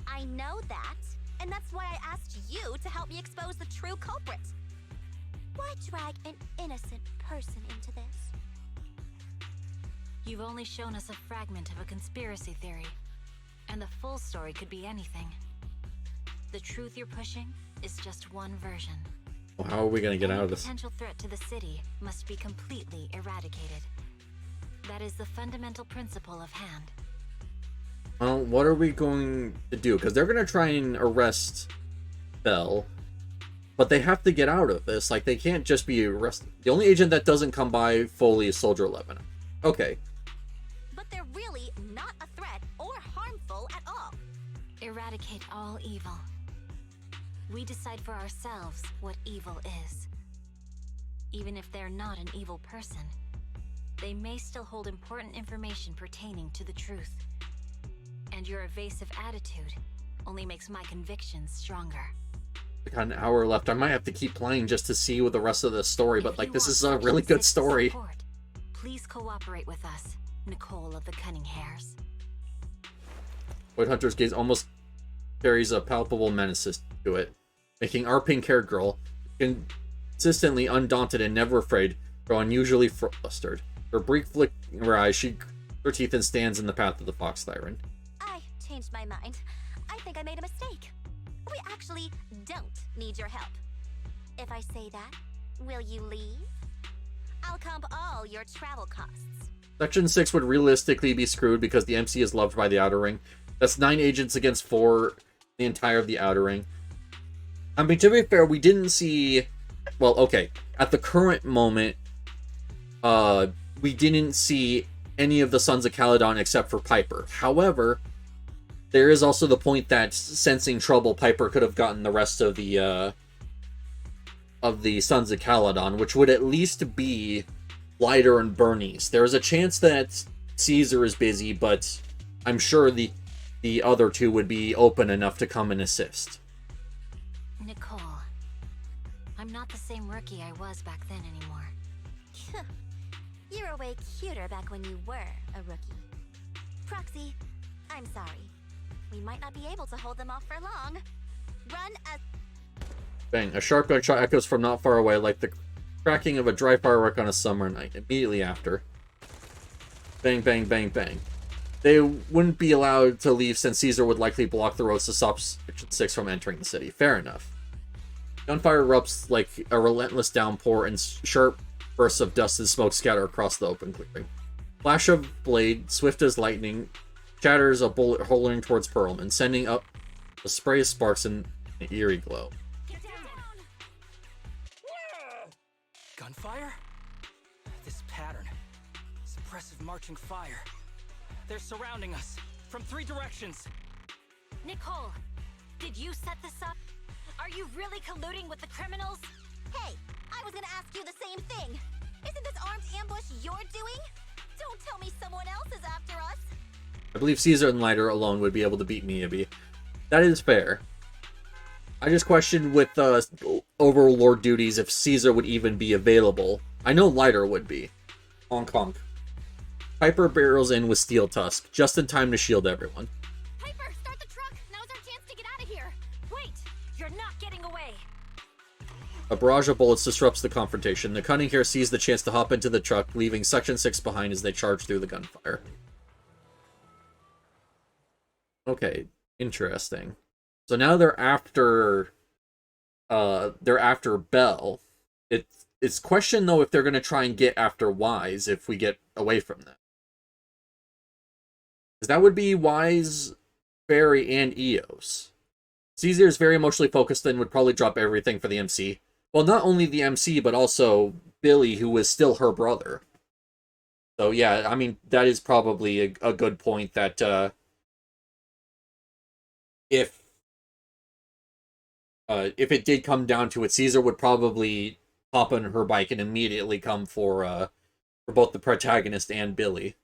S2: I know that, and that's why I asked you to help me expose the true culprit. Why drag an innocent person into this?
S8: You've only shown us a fragment of a conspiracy theory, and the full story could be anything. The truth you're pushing is just one version.
S1: Well, how are we going to get out of this?
S8: Potential threat to the city must be completely eradicated. That is the fundamental principle of Hand.
S1: Well, what are we going to do? Because they're going to try and arrest Belle, but they have to get out of this. Like, they can't just be arrested. The only agent that doesn't come by fully is Soldier 11. Okay.
S2: But they're really not a threat or harmful at all.
S8: Eradicate all evil. We decide for ourselves what evil is. Even if they're not an evil person, they may still hold important information pertaining to the truth. And your evasive attitude only makes my convictions stronger.
S1: I got an hour left. I might have to keep playing just to see with the rest of the story, but like, this is a really good story.
S8: Support, please cooperate with us, Nicole of the Cunning Hairs.
S1: Void Hunter's gaze almost carries a palpable menace to it, making our pink-haired girl consistently undaunted and never afraid, though unusually flustered. Her brief flick in her eyes, she grits her teeth and stands in the path of the fox siren.
S2: I changed my mind. I think I made a mistake. We actually don't need your help. If I say that, will you leave? I'll comp all your travel costs.
S1: Section 6 would realistically be screwed because the MC is loved by the Outer Ring. That's 9 agents against 4, the entire of the Outer Ring. I mean, to be fair, we didn't see... Well, okay. At the current moment, we didn't see any of the Sons of Caledon except for Piper. However, there is also the point that, sensing trouble, Piper could have gotten the rest of the Sons of Caledon, which would at least be Lighter and Bernice. There's a chance that Caesar is busy, but I'm sure the other two would be open enough to come and assist.
S8: Nicole, I'm not the same rookie I was back then anymore.
S2: You were way cuter back when you were a rookie. Proxy, I'm sorry. We might not be able to hold them off for long. Run a...
S1: Bang. A sharp gunshot echoes from not far away, like the cracking of a dry firework on a summer night. Immediately after. Bang, bang, bang, bang. They wouldn't be allowed to leave since Caesar would likely block the roads to stop Section 6 from entering the city. Fair enough. Gunfire erupts like a relentless downpour, and sharp bursts of dust and smoke scatter across the open clearing. Flash of blade, swift as lightning, shatters a bullet hurling towards Perlman, sending up a spray of sparks and an eerie glow.
S3: Gunfire? This pattern. Suppressive marching fire. They're surrounding us from 3 directions.
S8: Nicole, did you set this up? Are you really colluding with the criminals?
S2: Hey, I was gonna ask you the same thing. Isn't this armed ambush you're doing? Don't tell me someone else is after us.
S1: I believe Caesar and Lighter alone would be able to beat Miyabi. That is fair. I just questioned with Overlord duties if Caesar would even be available. I know Lighter would be. Honk honk. Piper barrels in with Steel Tusk, just in time to shield everyone.
S8: Piper, start the truck! Now's our chance to get out of here! Wait! You're not getting away!
S1: A barrage of bullets disrupts the confrontation. The Cunning Hare sees the chance to hop into the truck, leaving Section 6 behind as they charge through the gunfire. Okay, interesting. So now they're after Bell. It's question though if they're gonna try and get after Wise if we get away from them. Because that would be Wise, Fairy, and Eos. Caesar is very emotionally focused and would probably drop everything for the MC. Well, not only the MC, but also Billy, who was still her brother. So yeah, I mean, that is probably a good point that if it did come down to it, Caesar would probably hop on her bike and immediately come for both the protagonist and Billy.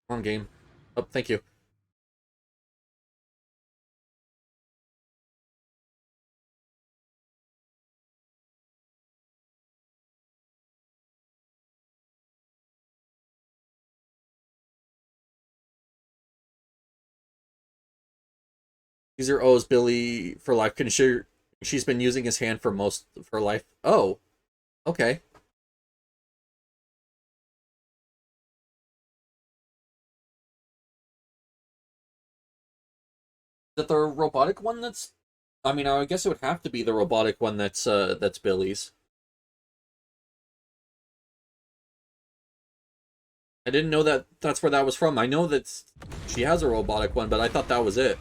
S1: Come on, game. Oh, thank you. Caesar owes Billy for life. She's been using his hand for most of her life. Oh, okay. Is that the robotic one that's... I mean, I guess it would have to be the robotic one that's Billy's. I didn't know that that's where that was from. I know that she has a robotic one, but I thought that was it.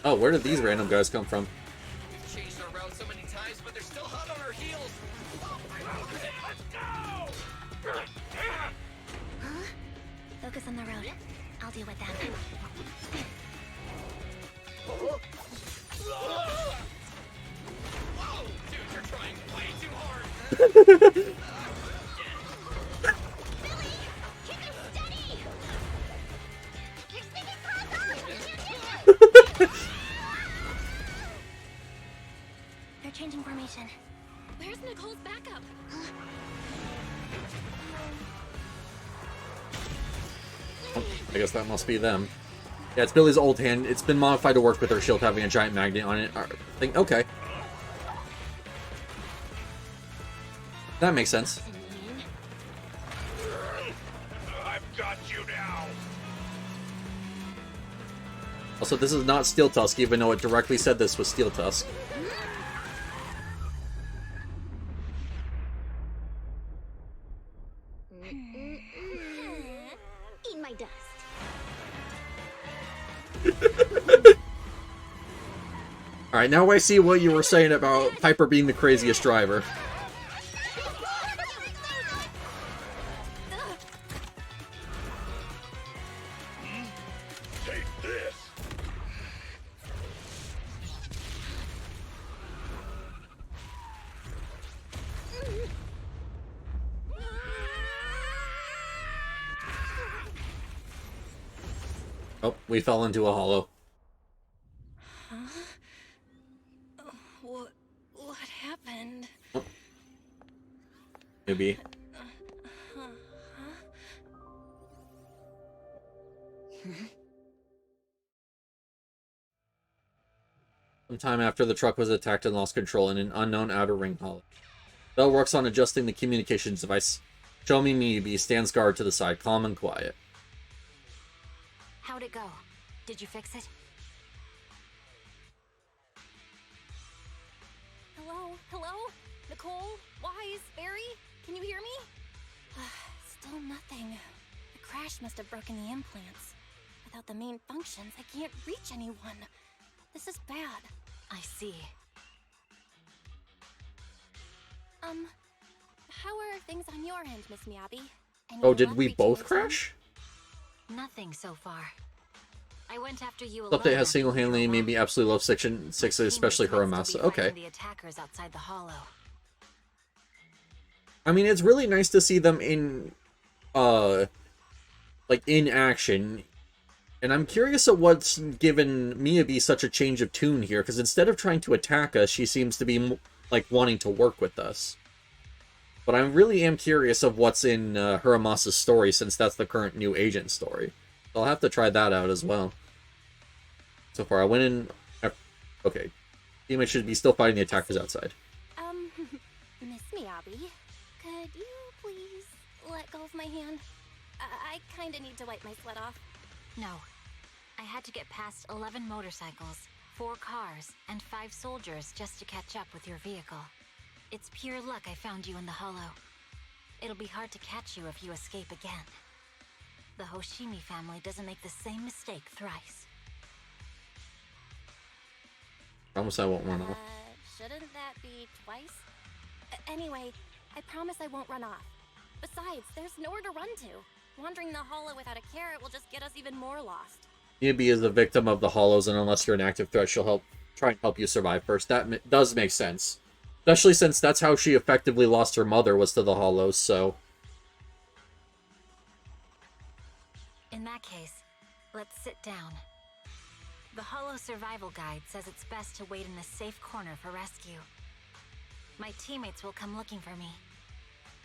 S1: Oh, where did these random guys come from?
S13: We've changed our route so many times, but they're still hot on our heels. Let's go!
S2: Huh? Focus on the road. I'll deal with them.
S13: Whoa! Dude, you're trying way too hard.
S2: Billy! Keep it steady! You're sticking close on! They're changing formation.
S8: Where's Nicole's backup?
S1: I guess that must be them. Yeah, it's Billy's old hand. It's been modified to work with her shield having a giant magnet on it. Okay. That makes sense.
S4: I've got you now.
S1: Also, this is not Steel Tusk, even though it directly said this was Steel Tusk.
S11: Eat my dust.
S1: Alright, now I see what you were saying about Piper being the craziest driver.
S4: Take this.
S1: Oh, we fell into a hollow.
S10: What happened?
S1: Maybe. Sometime after the truck was attacked and lost control in an unknown outer ring hollow. Bell works on adjusting the communications device. Show me Miyabi stands guard to the side, calm and quiet.
S8: How'd it go? Did you fix it?
S10: Hello? Hello? Nicole? Wise? Barry? Can you hear me? Still nothing. The crash must have broken the implants. Without the main functions, I can't reach anyone. This is bad.
S8: I see.
S10: How are things on your end, Miss Miyabi? Any
S1: Oh, did
S10: luck
S1: we
S10: reaching
S1: both
S10: your
S1: crash?
S8: Nothing so far. I went after you alone.
S1: Update has single-handedly made me absolutely love Section 6, especially Hiramasa. Okay.
S8: The attackers outside the hollow.
S1: I mean, it's really nice to see them in, like, in action. And I'm curious at what's given Miyabi such a change of tune here, because instead of trying to attack us, she seems to be, like, wanting to work with us. But I really am curious of what's in Hiramasa's story, since that's the current new agent story. So I'll have to try that out as well. So far, I went in... Okay. Teammates should be still fighting the attackers outside.
S10: Miss Miyabi, could you please let go of my hand? I kinda need to wipe my sweat off.
S8: No. I had to get past 11 motorcycles, 4 cars, and 5 soldiers just to catch up with your vehicle. It's pure luck I found you in the hollow. It'll be hard to catch you if you escape again. The Hoshimi family doesn't make the same mistake thrice.
S1: Promise I won't run off.
S10: Shouldn't that be twice? Anyway, I promise I won't run off. Besides, there's nowhere to run to. Wandering the hollow without a carrot will just get us even more lost.
S1: Miyabi is a victim of the hollows, and unless you're an active threat, she'll try and help you survive first. That does make sense. Especially since that's how she effectively lost her mother, was to the hollows, so...
S8: In that case, let's sit down. The Hollow Survival Guide says it's best to wait in a safe corner for rescue. My teammates will come looking for me.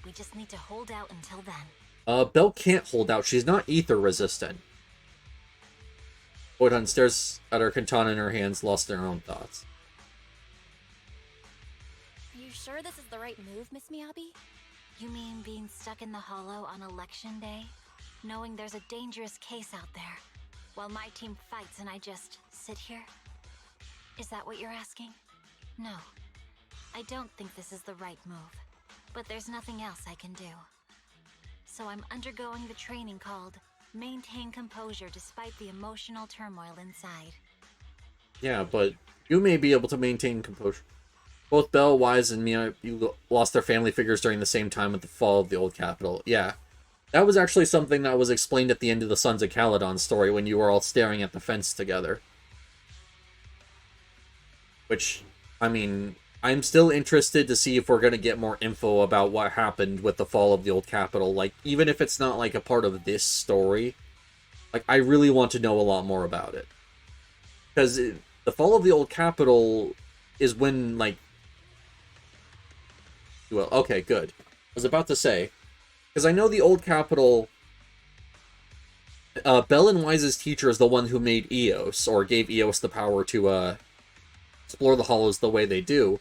S8: We just need to hold out until then.
S1: Belle can't hold out. She's not ether resistant. Voidhunt stares at her katana in her hands, lost in her own thoughts.
S10: Are you sure this is the right move, Miss Miyabi?
S8: You mean being stuck in the hollow on election day? Knowing there's a dangerous case out there, while my team fights and I just sit here? Is that what you're asking? No. I don't think this is the right move, but there's nothing else I can do. So I'm undergoing the training called Maintain Composure Despite the Emotional Turmoil Inside.
S1: Yeah, but you may be able to maintain composure. Both Belle, Wise, and Mia lost their family figures during the same time with the fall of the old capital. Yeah. That was actually something that was explained at the end of the Sons of Caledon story when you were all staring at the fence together. Which, I mean, I'm still interested to see if we're going to get more info about what happened with the fall of the old capital. Like, even if it's not, like, a part of this story, like, I really want to know a lot more about it. Because the fall of the old capital is when, like... Well, okay, good. I was about to say... Because I know the old capital... Bell and Wise's teacher is the one who made Eos, or gave Eos the power to explore the hollows the way they do.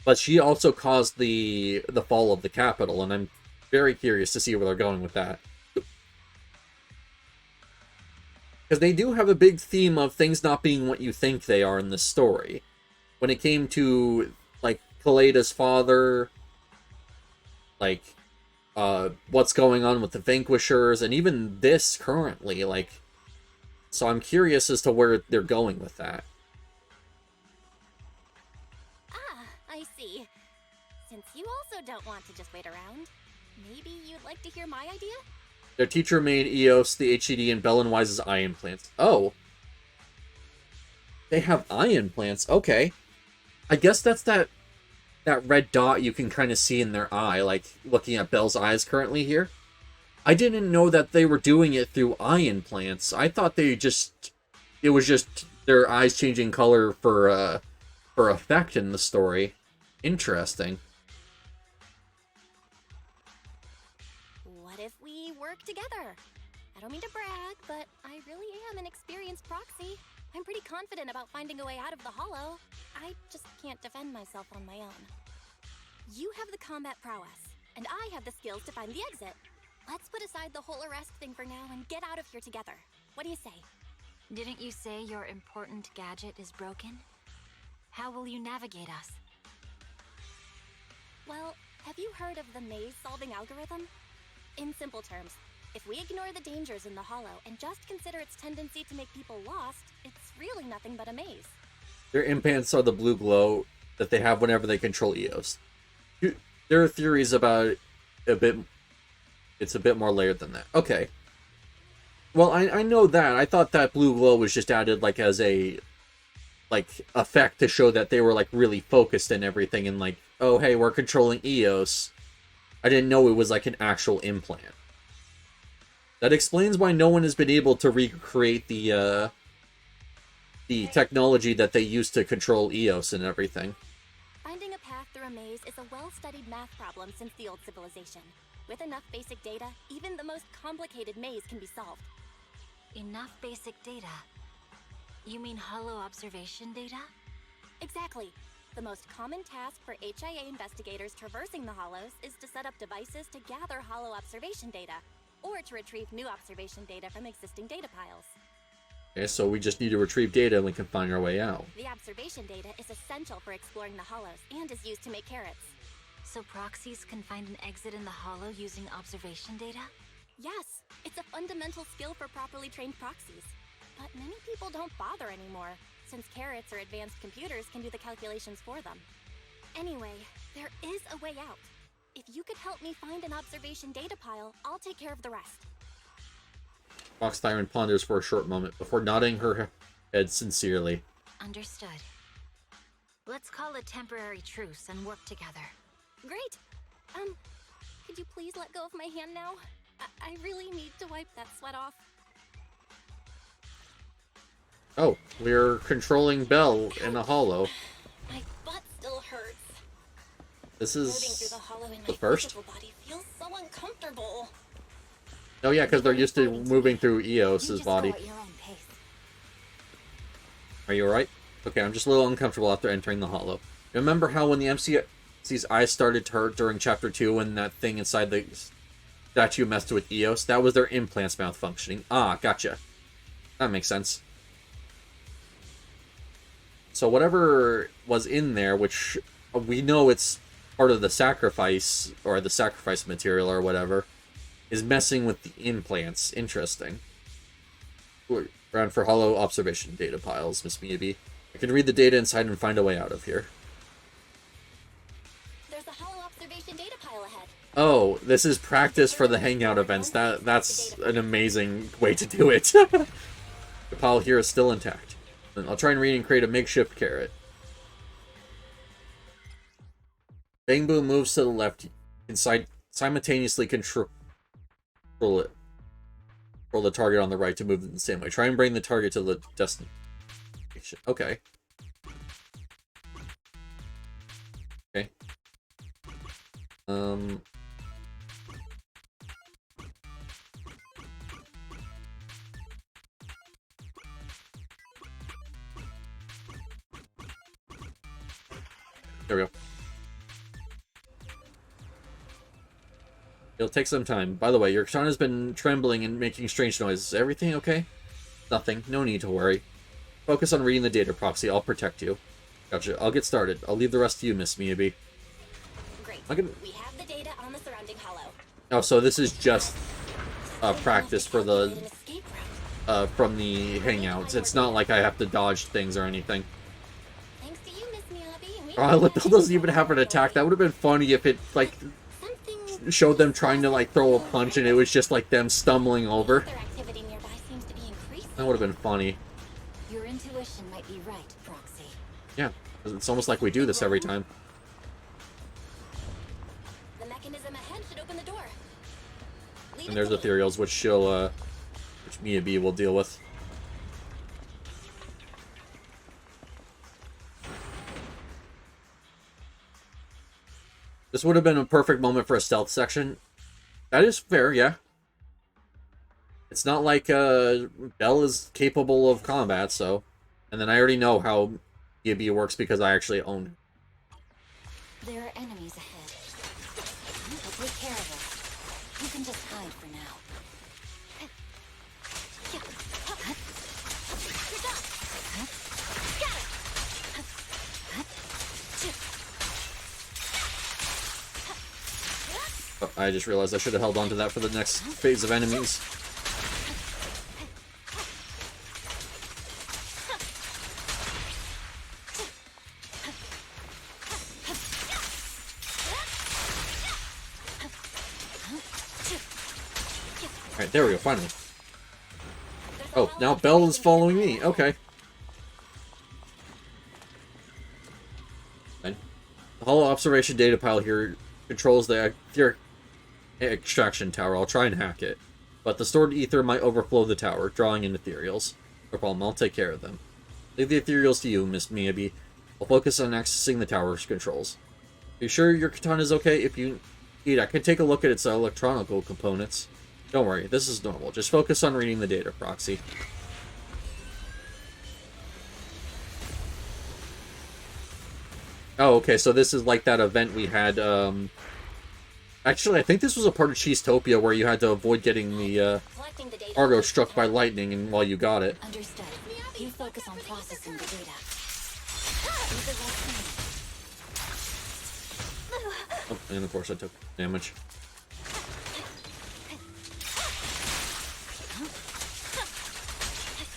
S1: But she also caused the fall of the capital, and I'm very curious to see where they're going with that. Because they do have a big theme of things not being what you think they are in this story. When it came to, like, Kaleda's father, like, what's going on with the Vanquishers, and even this currently, like... So I'm curious as to where they're going with that.
S10: Ah, I see. Since you also don't want to just wait around, maybe you'd like to hear my idea?
S1: Their teacher made Eos, the HCD, and Bell and Wise's eye implants. Oh. They have eye implants. Okay. I guess that's that red dot you can kind of see in their eye, like looking at Bell's eyes currently here. I didn't know that they were doing it through eye implants. I thought it was just their eyes changing color for effect in the story. Interesting.
S10: What if we work together? I don't mean to brag, but I really am an experienced proxy. I'm pretty confident about finding a way out of the hollow. I just can't defend myself on my own. You have the combat prowess, and I have the skills to find the exit. Let's put aside the whole arrest thing for now and get out of here together. What do you say?
S8: Didn't you say your important gadget is broken? How will you navigate us?
S10: Well, have you heard of the maze-solving algorithm? In simple terms, if we ignore the dangers in the hollow and just consider its tendency to make people lost, it's really nothing but a maze.
S1: Their implants are the blue glow that they have whenever they control Eos. There are theories about it's a bit more layered than that. Okay. Well, I know that. I thought that blue glow was just added, like, as a, like, effect to show that they were, like, really focused and everything, and, like, oh, hey, we're controlling Eos. I didn't know it was, like, an actual implant. That explains why no one has been able to recreate the technology that they used to control Eos and everything.
S10: Finding a path through a maze is a well-studied math problem since the old civilization. With enough basic data, even the most complicated maze can be solved.
S8: Enough basic data? You mean hollow observation data?
S10: Exactly. The most common task for HIA investigators traversing the hollows is to set up devices to gather hollow observation data, or to retrieve new observation data from existing data piles.
S1: Okay, so we just need to retrieve data and we can find our way out.
S10: The observation data is essential for exploring the hollows and is used to make carrots.
S8: So proxies can find an exit in the hollow using observation data?
S10: Yes, it's a fundamental skill for properly trained proxies. But many people don't bother anymore, since carrots or advanced computers can do the calculations for them. Anyway, there is a way out. If you could help me find an observation data pile, I'll take care of the rest.
S1: Fox Thyron ponders for a short moment before nodding her head sincerely.
S8: Understood. Let's call a temporary truce and work together.
S10: Great! Could you please let go of my hand now? I really need to wipe that sweat off.
S1: Oh, we're controlling Bell in a hollow.
S10: My butt still hurts.
S1: This
S10: Moving
S1: is
S10: through the hollow in
S1: the
S10: my
S1: first?
S10: physical body feels so uncomfortable.
S1: Oh yeah, because they're used to moving through Eos's body. Are you alright? Okay, I'm just a little uncomfortable after entering the hollow. Remember how when the MC's eyes started to hurt during Chapter 2 when that thing inside the statue messed with Eos? That was their implants malfunctioning. Ah, gotcha. That makes sense. So whatever was in there, which we know it's part of the sacrifice, or the sacrifice material or whatever, is messing with the implants. Interesting. We're around for hollow observation data piles, Miss Miyabi. I can read the data inside and find a way out of here.
S10: There's a hollow observation data pile ahead.
S1: Oh, this is practice for the hangout events. That's an amazing way to do it. The pile here is still intact. And I'll try and read and create a makeshift carrot. Bang Boom moves to the left. Inside simultaneously control it. Control the target on the right to move in the same way. Try and bring the target to the destination. Okay. Okay. There we go. It'll take some time. By the way, your katana's been trembling and making strange noises. Everything okay? Nothing. No need to worry. Focus on reading the data proxy. I'll protect you. Gotcha. I'll get started. I'll leave the rest to you, Miss Miyabi.
S10: Great.
S1: We
S10: have the data on the surrounding hollow.
S1: Oh, so this is just practice for the from the hangouts. It's not like I have to dodge things or anything.
S10: Thanks to you, Miss Miyabi.
S1: Oh, Bill doesn't even have an attack. That would have been funny if it like showed them trying to like throw a punch and it was just like them stumbling over. That would have been funny.
S8: Your intuition might be right, Proxy.
S1: Yeah, it's almost like we do this every time.
S10: The mechanism ahead should open the door.
S1: And there's ethereals, which she'll, which Miyabi will deal with. This would have been a perfect moment for a stealth section. That is fair, yeah. It's not like Belle is capable of combat, so... And then I already know how Miyabi works because I actually own it.
S8: There are enemies ahead. But take care of us. You can just hide for now.
S1: Oh, I just realized I should have held on to that for the next phase of enemies. Alright, there we go, finally. Oh, now Belle is following me. Okay. Fine. The hollow observation data pile here controls the extraction tower. I'll try and hack it. But the stored ether might overflow the tower, drawing in ethereals. No problem, I'll take care of them. Leave the ethereals to you, Miss Miyabi. I'll focus on accessing the tower's controls. Are you sure your katana is okay? If you need, I can take a look at its electronical components. Don't worry, this is normal. Just focus on reading the data proxy. Oh, okay, so this is like that event we had, Actually, I think this was a part of Cheesetopia where you had to avoid getting the, Argo struck by lightning and while you got it.
S8: Understood. You focus on processing the data.
S1: Oh, and of course I took damage.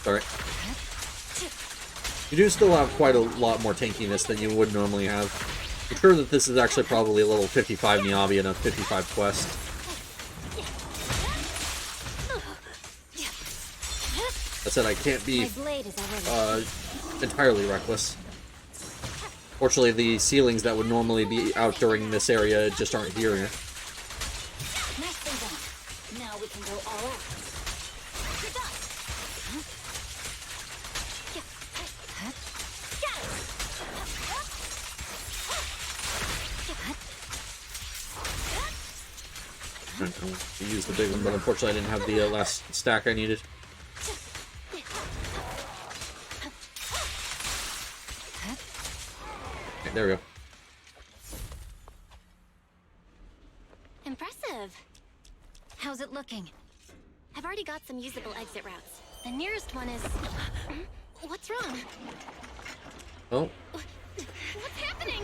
S1: Sorry. You do still have quite a lot more tankiness than you would normally have. I'm sure that this is actually probably a little 55 Miyabi and a 55 quest. I said I can't be entirely reckless. Fortunately, the ceilings that would normally be out during this area just aren't here.
S8: Now we can go all out.
S1: I used the big one, but unfortunately I didn't have the last stack I needed. Okay, there we go.
S10: Impressive.
S8: How's it looking?
S10: I've already got some usable exit routes. The nearest one is... What's wrong?
S1: Oh.
S10: What's happening?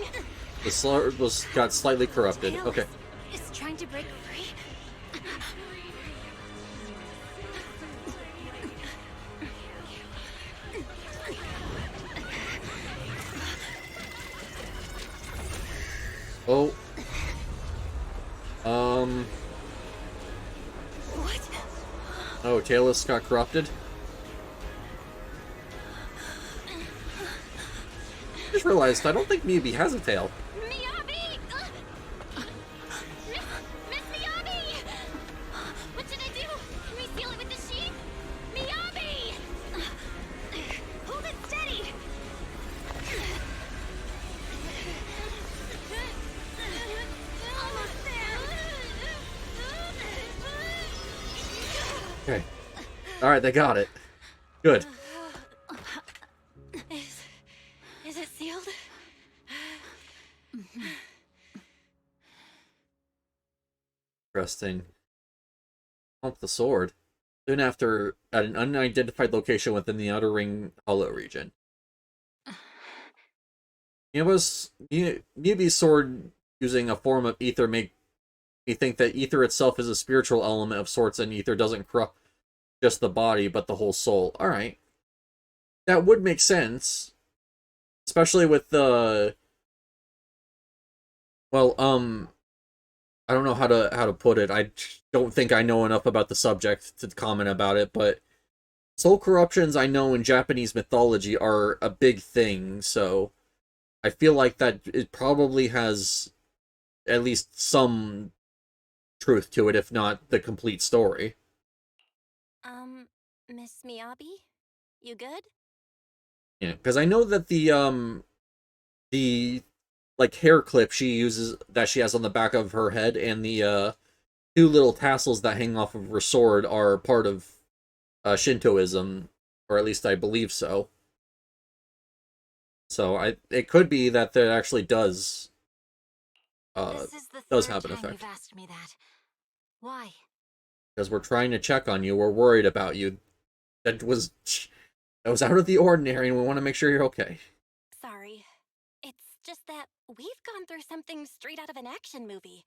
S1: The slur got slightly corrupted. Okay.
S10: It's trying to break free.
S1: Oh.
S10: What?
S1: Oh, Talus got corrupted. I just realized I don't think Miyabi has a tail.
S10: Miyabi! Miss Miyabi! What did I do? Can we seal it with the sheet? Miyabi! Hold it steady! Almost there!
S1: Okay. Alright, they got it. Good.
S10: Is it sealed?
S1: Interesting. Pump the sword. Soon after, at an unidentified location within the Outer Ring Hollow region. Miyabi's sword using a form of ether make me think that ether itself is a spiritual element of sorts, and ether doesn't corrupt just the body, but the whole soul. Alright. That would make sense. Especially with the... Well, I don't know how to put it. I don't think I know enough about the subject to comment about it, but soul corruptions I know in Japanese mythology are a big thing, so I feel like that it probably has at least some truth to it, if not the complete story.
S10: Miss Miyabi? You good?
S1: Yeah, because I know that the like hair clip she uses that she has on the back of her head and the two little tassels that hang off of her sword are part of Shintoism, or at least I believe so. So it could be that that actually does
S8: This is the
S1: does
S8: third
S1: have an
S8: time
S1: effect.
S8: you've asked me that. Why?
S1: Because we're trying to check on you. We're worried about you. That was out of the ordinary, and we want to make sure you're okay.
S10: Sorry. It's just that we've gone through something straight out of an action movie.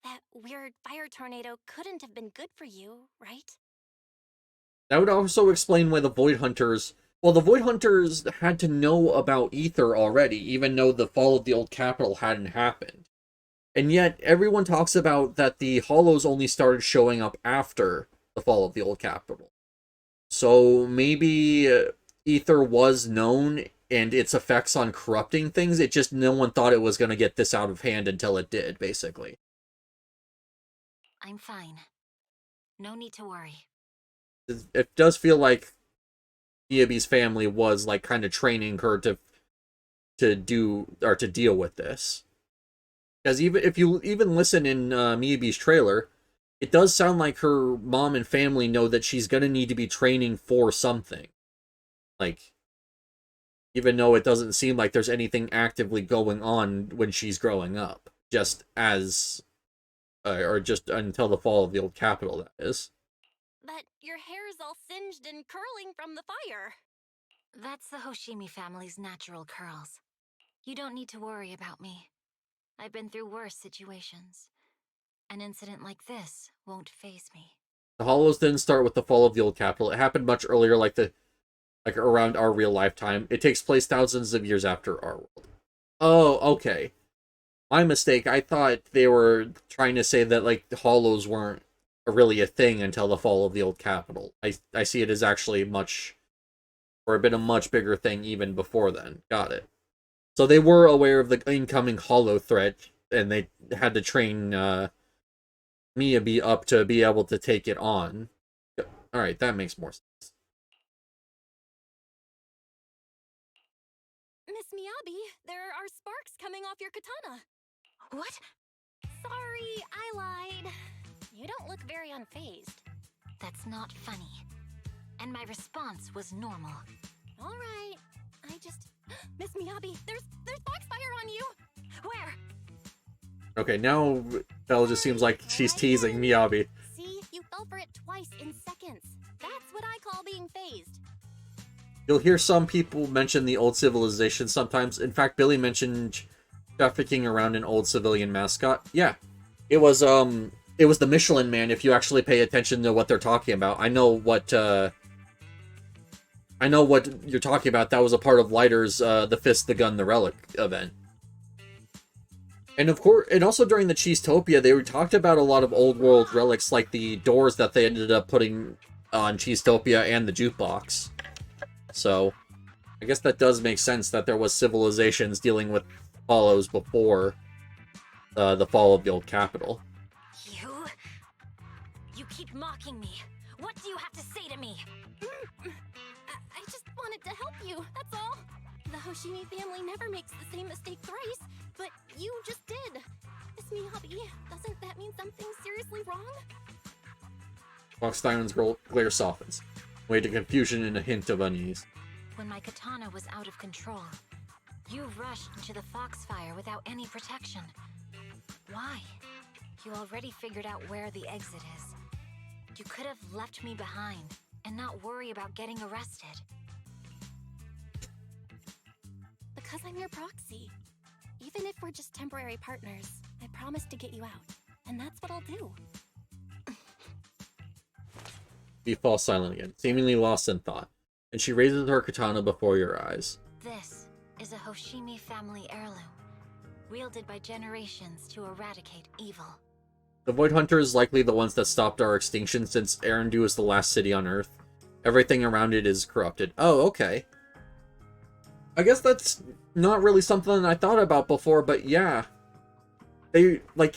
S10: That weird fire tornado couldn't have been good for you, right?
S1: That would also explain why the Void Hunters... Well, the Void Hunters had to know about Ether already, even though the fall of the old capital hadn't happened. And yet, everyone talks about that the Hollows only started showing up after the fall of the old capital. So maybe Ether was known and its effects on corrupting things, it just no one thought it was going to get this out of hand until it did, basically.
S8: I'm fine. No need to worry.
S1: It does feel like Miyabi's family was like kind of training her to deal with this. Because even if you listen in Miyabi's trailer, it does sound like her mom and family know that she's gonna need to be training for something. Like, even though it doesn't seem like there's anything actively going on when she's growing up, just as, or just until the fall of the old capital, that is.
S10: But your hair's all singed and curling from the fire.
S8: That's the Hoshimi family's natural curls. You don't need to worry about me. I've been through worse situations. An incident like this won't faze me.
S1: The Hollows didn't start with the fall of the old capital. It happened much earlier, like around our real lifetime. It takes place thousands of years after our world. Oh, okay. My mistake. I thought they were trying to say that like the Hollows weren't really a thing until the fall of the old capital. I see it as actually or been a much bigger thing even before then. Got it. So they were aware of the incoming Hollow threat, and they had to train Miyabi up to be able to take it on. Alright, that makes more sense.
S10: Miss Miyabi, there are sparks coming off your katana.
S8: What?
S10: Sorry, I lied. You don't look very unfazed.
S8: That's not funny. And my response was normal.
S10: All right. Miss Miyabi, there's foxfire on you.
S8: Where?
S1: Okay, now Belle just seems like she's teasing Miyabi.
S10: See, you fell for it twice in seconds. That's what I call being phased.
S1: You'll hear some people mention the old civilization sometimes. In fact, Billy mentioned trafficking around an old civilian mascot. Yeah, it was the Michelin Man. If you actually pay attention to what they're talking about, I know what you're talking about. That was a part of Lighter's The Fist, the Gun, the Relic event. And of course, and also during the Cheesetopia, they talked about a lot of old world relics, like the doors that they ended up putting on Cheesetopia and the jukebox. So, I guess that does make sense that there was civilizations dealing with Hollows before the fall of the old capital.
S8: You keep mocking me. What do you have to say to me?
S10: I just wanted to help you, that's all. The Hoshimi family never makes the same mistake thrice, but you just did. Miss Miyabi, doesn't that mean something's seriously wrong?
S1: Fox Diamond's glare softens, way to confusion and a hint of unease.
S8: When my katana was out of control, you rushed into the foxfire without any protection. Why? You already figured out where the exit is. You could have left me behind and not worry about getting arrested.
S10: Because I'm your proxy. Even if we're just temporary partners, I promise to get you out. And that's what I'll do.
S1: You fall silent again, seemingly lost in thought, and she raises her katana before your eyes.
S8: This is a Hoshimi family heirloom, wielded by generations to eradicate evil.
S1: The Void Hunters is likely the ones that stopped our extinction, since Arendu is the last city on Earth. Everything around it is corrupted. Oh, okay. I guess that's not really something I thought about before, but yeah. They, like,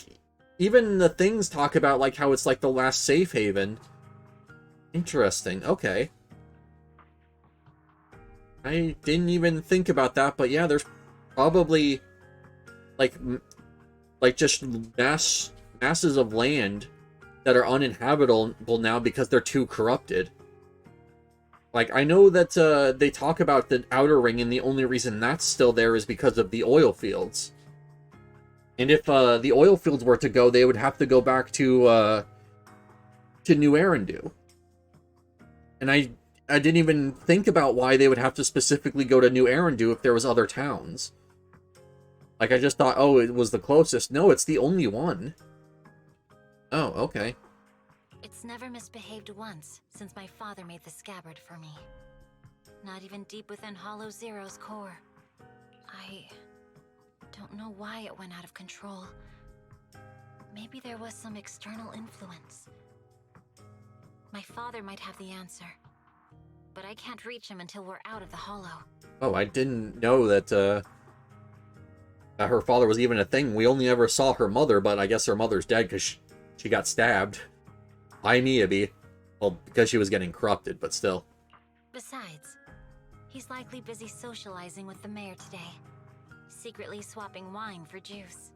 S1: even the things talk about, like, how it's, like, the last safe haven. Interesting, okay. I didn't even think about that, but yeah, there's probably, like just masses of land that are uninhabitable now because they're too corrupted. Like, I know that they talk about the Outer Ring, and the only reason that's still there is because of the oil fields. And if the oil fields were to go, they would have to go back to New Arendu. And I didn't even think about why they would have to specifically go to New Arendu if there was other towns. Like, I just thought, oh, it was the closest. No, it's the only one. Oh, okay.
S8: It's never misbehaved once since my father made the scabbard for me. Not even deep within Hollow Zero's core. I don't know why it went out of control. Maybe there was some external influence. My father might have the answer, but I can't reach him until we're out of the Hollow.
S1: Oh, I didn't know that that her father was even a thing. We only ever saw her mother, but I guess her mother's dead because she got stabbed. By Miyabi. Well, because she was getting corrupted, but still.
S8: Besides, he's likely busy socializing with the mayor today, secretly swapping wine for juice.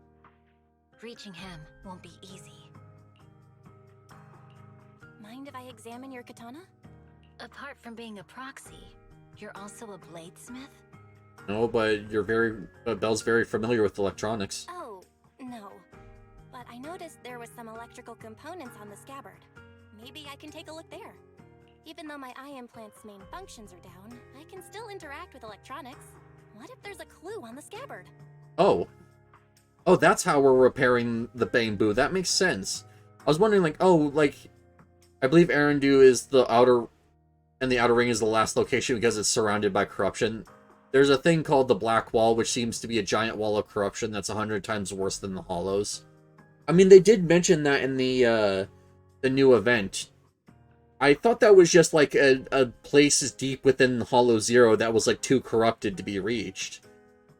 S8: Reaching him won't be easy.
S10: Mind if I examine your katana?
S8: Apart from being a proxy, you're also a bladesmith?
S1: No, but you're Belle's very familiar with electronics.
S10: Oh, no. But I noticed there was some electrical components on the scabbard. Maybe I can take a look there. Even though my eye implant's main functions are down, I can still interact with electronics. What if there's a clue on the scabbard?
S1: Oh. Oh, that's how we're repairing the bamboo. That makes sense. I was wondering, like, oh, like, I believe Arendu is the outer, and the Outer Ring is the last location because it's surrounded by corruption. There's a thing called the Black Wall, which seems to be a giant wall of corruption that's 100 times worse than the Hollows. I mean, they did mention that in the new event. I thought that was just, like, a place deep within Hollow Zero that was, like, too corrupted to be reached.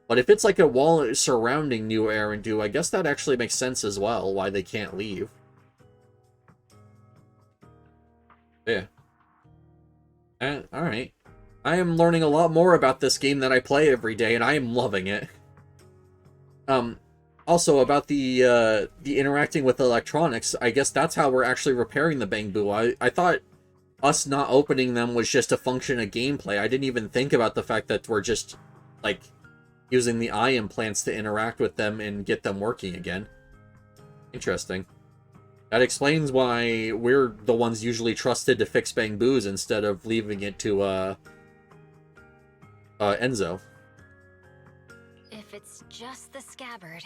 S1: But if it's, like, a wall surrounding New Arendu, I guess that actually makes sense as well, why they can't leave. Yeah. Alright. I am learning a lot more about this game that I play every day, and I am loving it. Also, about the interacting with electronics, I guess that's how we're actually repairing the bamboo. I thought us not opening them was just a function of gameplay. I didn't even think about the fact that we're just, like, using the eye implants to interact with them and get them working again. Interesting. That explains why we're the ones usually trusted to fix bamboos instead of leaving it to, Enzo.
S8: If it's just the scabbard,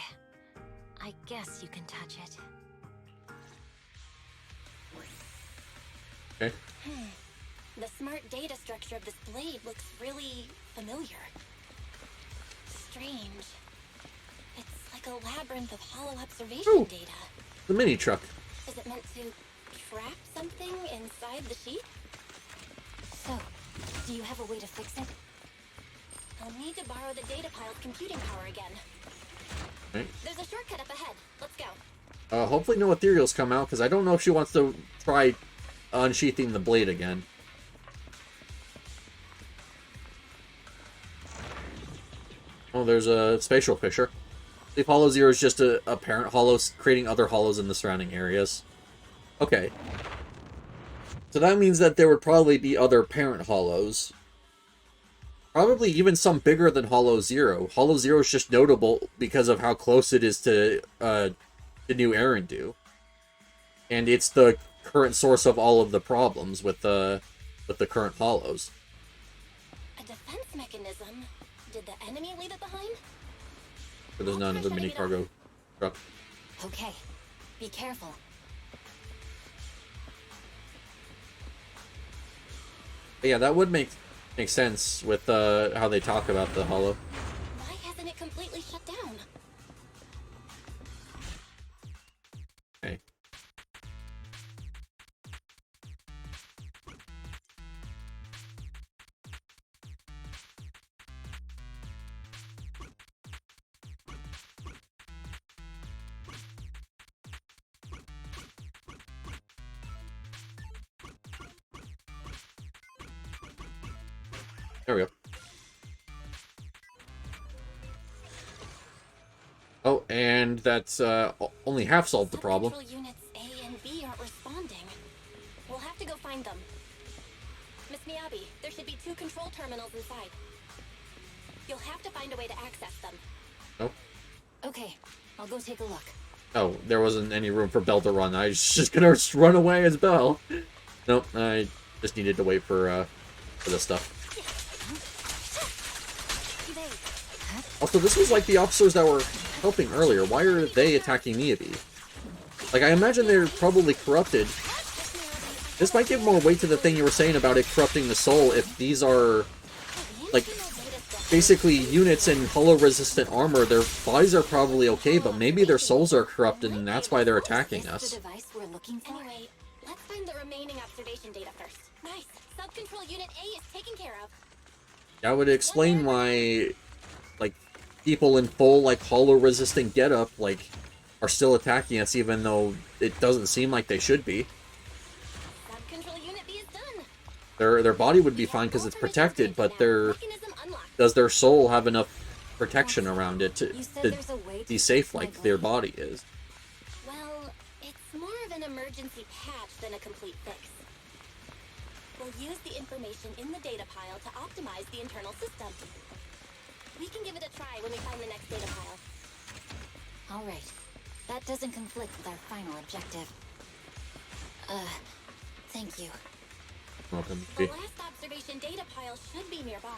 S8: I guess you can touch it.
S1: Okay.
S10: The smart data structure of this blade looks really familiar. Strange. It's like a labyrinth of hollow observation data.
S1: The mini truck.
S10: Is it meant to trap something inside the sheet?
S8: So, do you have a way to fix it?
S10: I'll need to borrow the data pile's computing power again.
S1: Right.
S10: There's a shortcut up ahead. Let's go.
S1: Hopefully no ethereals come out, because I don't know if she wants to try unsheathing the blade again. Oh, there's a spatial fissure. I believe Hollow Zero is just a parent hollow, creating other hollows in the surrounding areas. Okay. So that means that there would probably be other parent hollows. Probably even some bigger than Hollow Zero. Hollow Zero is just notable because of how close it is to the new Aaron do? And it's the current source of all of the problems with the current hollows.
S10: A defense mechanism? Did the enemy leave it behind?
S1: But there's none of the mini cargo truck.
S8: Okay, be careful.
S1: But yeah, that would make sense with how they talk about the hollow.
S10: Why hasn't it completely shut down?
S1: Okay. There we go. Oh, and that's only half solved the problem.
S10: Control units A and B aren't responding. We'll have to go find them. Miss Miyabi, there should be 2 control terminals inside. You'll have to find a way to access them.
S1: Oh.
S8: Okay, I'll go take a look.
S1: Oh, there wasn't any room for Belle to run. I was just gonna run away as Belle. Nope, I just needed to wait for this stuff. Also, this was like the officers that were helping earlier. Why are they attacking Miyabi? Like, I imagine they're probably corrupted. This might give more weight to the thing you were saying about it corrupting the soul if these are, like, basically units in hollow-resistant armor. Their bodies are probably okay, but maybe their souls are corrupted and that's why they're attacking us.
S10: Anyway, let's find the remaining observation data first. Nice. Sub-control unit A is taken care of.
S1: That would explain why, like, people in full, like, hollow-resistant getup, like, are still attacking us even though it doesn't seem like they should be.
S10: Sub-control unit B is done.
S1: Their body would be fine because it's protected, but does their soul have enough protection around it to be safe like their body is?
S10: Well, it's more of an emergency patch than a complete fix. We'll use the information in the data pile to optimize the internal system. We can give it a try when we find the next data pile.
S8: All right. That doesn't conflict with our final objective. Thank you.
S1: Welcome.
S10: The last observation data pile should be nearby.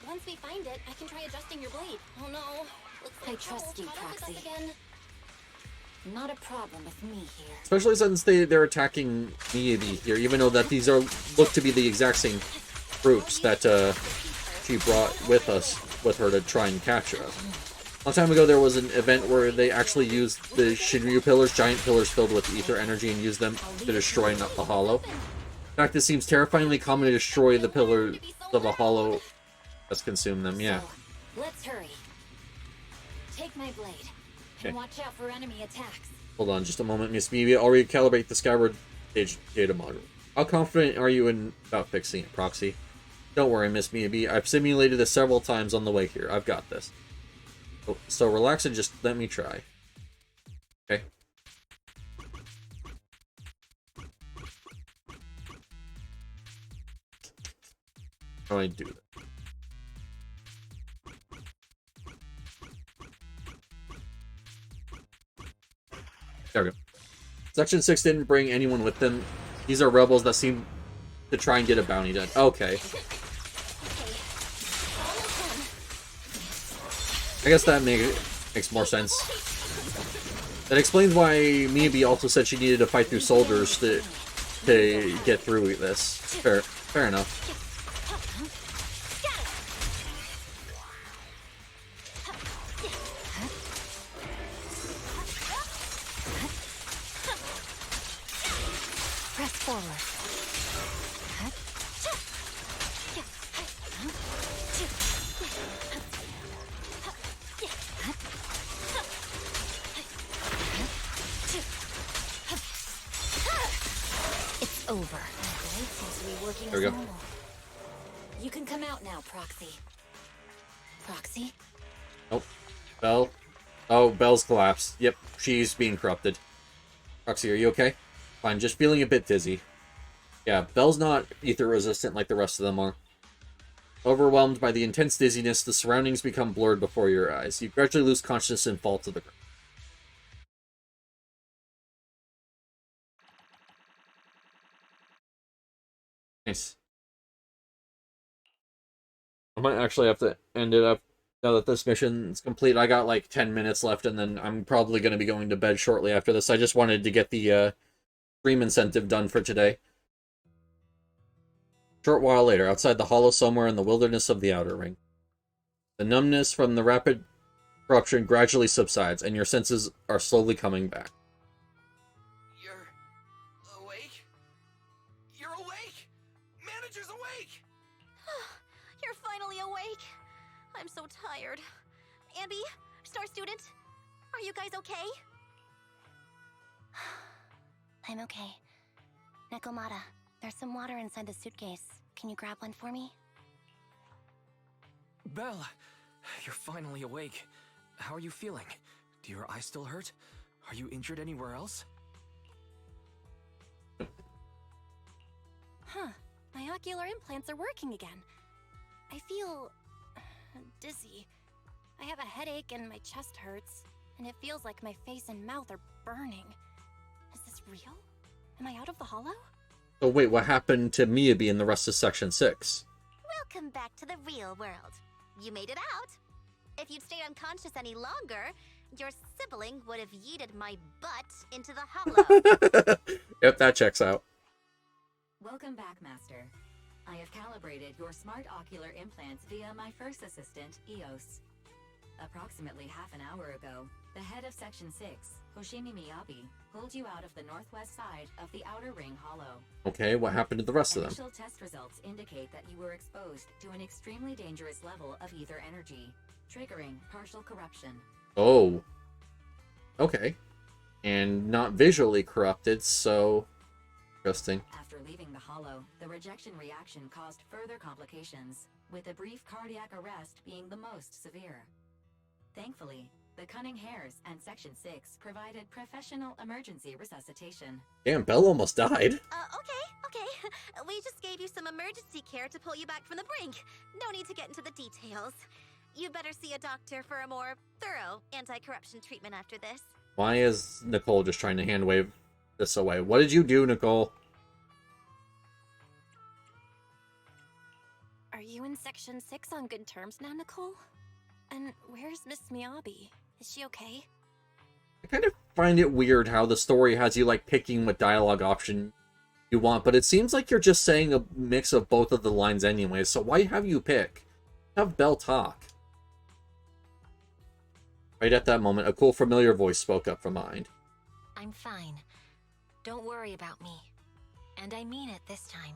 S10: Once we find it, I can try adjusting your blade. Oh no. Looks like
S8: I trust you,
S10: caught up with us
S8: Proxy.
S10: again.
S8: Not a problem with me here.
S1: Especially since they're attacking Miyabi here, even though that these are look to be the exact same groups that she brought with her to try and capture us. A long time ago, there was an event where they actually used the Shinryu pillars, giant pillars filled with ether energy, and used them to destroy a hollow. In fact, it seems terrifyingly common to destroy the pillars of a hollow that's consumed them. Yeah.
S8: So, let's hurry. Take my blade.
S1: Okay.
S8: And watch out for enemy attacks.
S1: Hold on just a moment, Miss Miyabi. I'll recalibrate the Skyward Stage data module. How confident are you about fixing it, Proxy? Don't worry, Miss Miyabi. I've simulated this several times on the way here. I've got this. So relax and just let me try. Okay. How do I do that? There we go. Section 6 didn't bring anyone with them. These are rebels that seem to try and get a bounty done. Okay. I guess that makes more sense. That explains why Miyabi also said she needed to fight through soldiers to get through this. Fair enough.
S8: Press forward. It's over. Blade seems to be working
S1: There we
S8: as
S1: go.
S8: normal. You can come out now, Proxy. Proxy?
S1: Nope. Belle. Oh, Belle's collapsed. Yep, she's being corrupted. Proxy, are you okay? Fine, just feeling a bit dizzy. Yeah, Belle's not ether resistant like the rest of them are. Overwhelmed by the intense dizziness, the surroundings become blurred before your eyes. You gradually lose consciousness and fall to the ground. Nice. I might actually have to end it up now that this mission's complete. I got like 10 minutes left, and then I'm probably going to be going to bed shortly after this. I just wanted to get the stream incentive done for today. Short while later, outside the hollow somewhere in the wilderness of the Outer Ring. The numbness from the rapid corruption gradually subsides, and your senses are slowly coming back.
S6: You're awake? You're awake! Manager's awake!
S2: You're finally awake. I'm so tired. Ambi, Star Student, are you guys okay?
S10: I'm okay. Nekomata, there's some water inside the suitcase. Can you grab one for me?
S7: Belle, you're finally awake. How are you feeling? Do your eyes still hurt? Are you injured anywhere else?
S10: Huh. My ocular implants are working again. I feel dizzy. I have a headache and my chest hurts, and it feels like my face and mouth are burning. Is this real? Am I out of the hollow?
S1: So wait, what happened to Miyabi and the rest of Section 6?
S2: Welcome back to the real world. You made it out. If you'd stayed unconscious any longer, your sibling would have yeeted my butt into the hollow.
S1: Yep, that checks out.
S14: Welcome back, Master. I have calibrated your smart ocular implants via my first assistant, EOS. Approximately half an hour ago, the head of Section 6, Hoshimi Miyabi, pulled you out of the northwest side of the Outer Ring Hollow.
S1: Okay, what happened to the rest of them?
S14: Initial test results indicate that you were exposed to an extremely dangerous level of ether energy, triggering partial corruption.
S1: Oh. Okay. And not visually corrupted, so... Interesting.
S14: After leaving the hollow, the rejection reaction caused further complications, with a brief cardiac arrest being the most severe. Thankfully, the Cunning Hares and Section 6 provided professional emergency resuscitation.
S1: Damn, Belle almost died.
S2: Okay. We just gave you some emergency care to pull you back from the brink. No need to get into the details. You better see a doctor for a more thorough anti-corruption treatment after this.
S1: Why is Nicole just trying to hand wave this away? What did you do, Nicole?
S10: Are you in Section 6 on good terms now, Nicole? And where's Miss Miyabi? Is she okay?
S1: I kind of find it weird how the story has you, like, picking what dialogue option you want, but it seems like you're just saying a mix of both of the lines anyway, so why have you pick? Have Belle talk. Right at that moment, a cool, familiar voice spoke up from behind.
S8: I'm fine. Don't worry about me. And I mean it this time.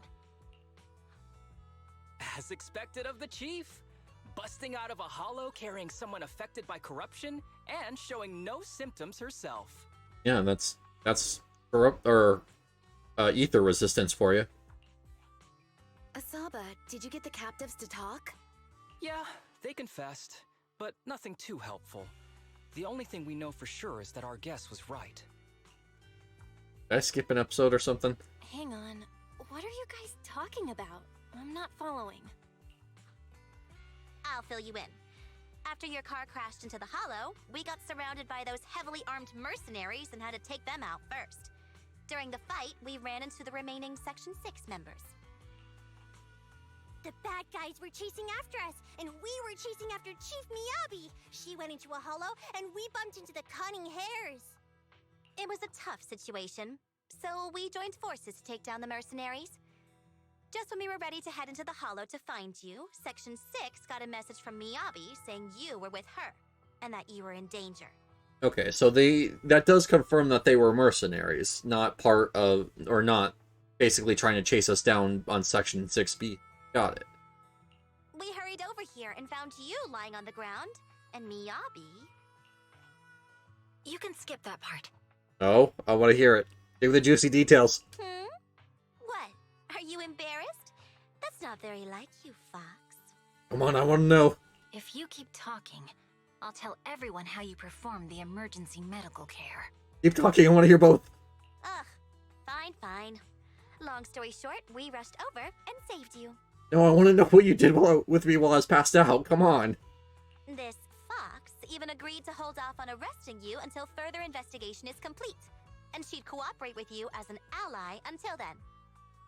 S3: As expected of the chief. Busting out of a hollow carrying someone affected by corruption and showing no symptoms herself.
S1: Yeah, that's ether resistance for you.
S12: Asaba, did you get the captives to talk?
S3: Yeah, they confessed, but nothing too helpful. The only thing we know for sure is that our guess was right.
S1: Did I skip an episode or something?
S10: Hang on. What are you guys talking about? I'm not following.
S2: I'll fill you in. After your car crashed into the hollow, we got surrounded by those heavily armed mercenaries and had to take them out first. During the fight, we ran into the remaining Section 6 members.
S11: The bad guys were chasing after us, and we were chasing after Chief Miyabi. She went into a hollow, and we bumped into the Cunning Hares.
S2: It was a tough situation, so we joined forces to take down the mercenaries. Just when we were ready to head into the hollow to find you, Section 6 got a message from Miyabi saying you were with her, and that you were in danger.
S1: Okay, so that does confirm that they were mercenaries, not part of, or not basically trying to chase us down on Section 6B. Got it.
S2: We hurried over here and found you lying on the ground, and Miyabi...
S8: You can skip that part.
S1: Oh, I want to hear it. Give the juicy details.
S2: What? Are you embarrassed? That's not very like you, Fox.
S1: Come on, I want to know.
S8: If you keep talking, I'll tell everyone how you performed the emergency medical care.
S1: Keep talking, I want to hear both.
S2: Ugh, fine. Long story short, we rushed over and saved you.
S1: No, I want to know what you did with me while I was passed out. Come on.
S2: This Fox even agreed to hold off on arresting you until further investigation is complete. And she'd cooperate with you as an ally until then.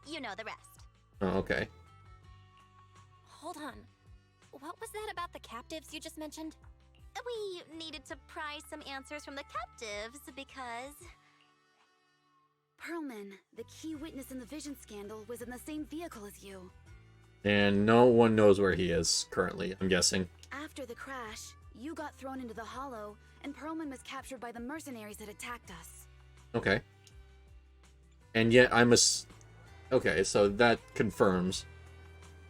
S2: You know the rest.
S1: Oh, okay.
S10: Hold on. What was that about the captives you just mentioned?
S2: We needed to pry some answers from the captives because...
S12: Perlman, the key witness in the Vision scandal, was in the same vehicle as you.
S1: And no one knows where he is currently, I'm guessing.
S12: After the crash, you got thrown into the Hollow, and Perlman was captured by the mercenaries that attacked us.
S1: Okay. And yet Okay, so that confirms.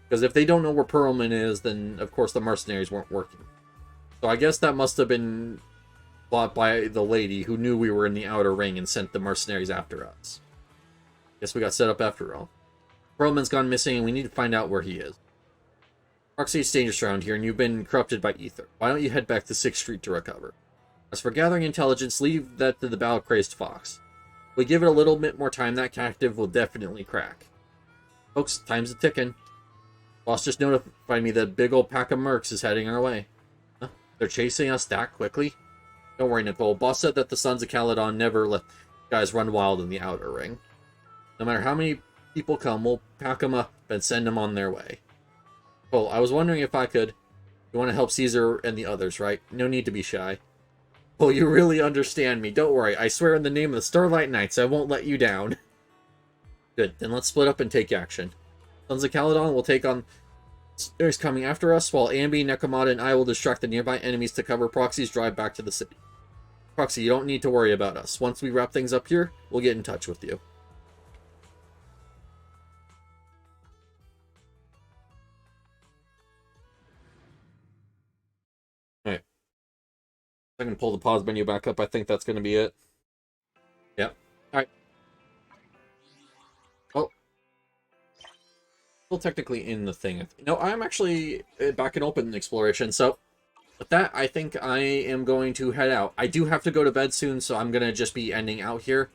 S1: Because if they don't know where Perlman is, then of course the mercenaries weren't working. So I guess that must have been bought by the lady who knew we were in the Outer Ring and sent the mercenaries after us. Guess we got set up after all. Perlman's gone missing and we need to find out where he is. Proxy is dangerous around here and you've been corrupted by ether. Why don't you head back to 6th Street to recover? As for gathering intelligence, leave that to the battle-crazed fox. If we give it a little bit more time, that captive will definitely crack. Folks, time's a-ticking. Boss just notified me that a big old pack of mercs is heading our way. Huh? They're chasing us that quickly? Don't worry, Nicole. Boss said that the Sons of Caledon never let guys run wild in the Outer Ring. No matter how many people come, we'll pack them up and send them on their way. Cole, I was wondering if I could... You want to help Caesar and the others, right? No need to be shy. Oh, you really understand me. Don't worry. I swear in the name of the Starlight Knights, I won't let you down. Good. Then let's split up and take action. Sons of Caledon will take on those coming after us, while Ambi, Nekomata, and I will distract the nearby enemies to cover Proxy's drive back to the city. Proxy, you don't need to worry about us. Once we wrap things up here, we'll get in touch with you. Alright. I can pull the pause menu back up. I think that's going to be it. Yep. Alright. Oh. Still technically in the thing. No, I'm actually back in open exploration, so... With that, I think I am going to head out. I do have to go to bed soon, so I'm going to just be ending out here.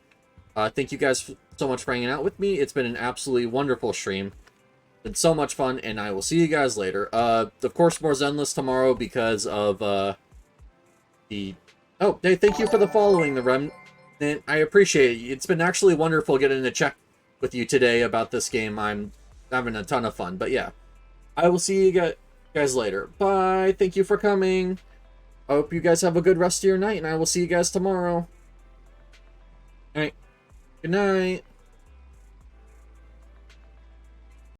S1: Thank you guys so much for hanging out with me. It's been an absolutely wonderful stream. It's been so much fun, and I will see you guys later. Of course, more Zenless tomorrow because of the... Oh, hey, thank you for the following, the Remnant. I appreciate it. It's been actually wonderful getting to check with you today about this game. I'm having a ton of fun, but yeah. I will see you guys later. Bye. Thank you for coming. I hope you guys have a good rest of your night, and I will see you guys tomorrow. Alright. Good night.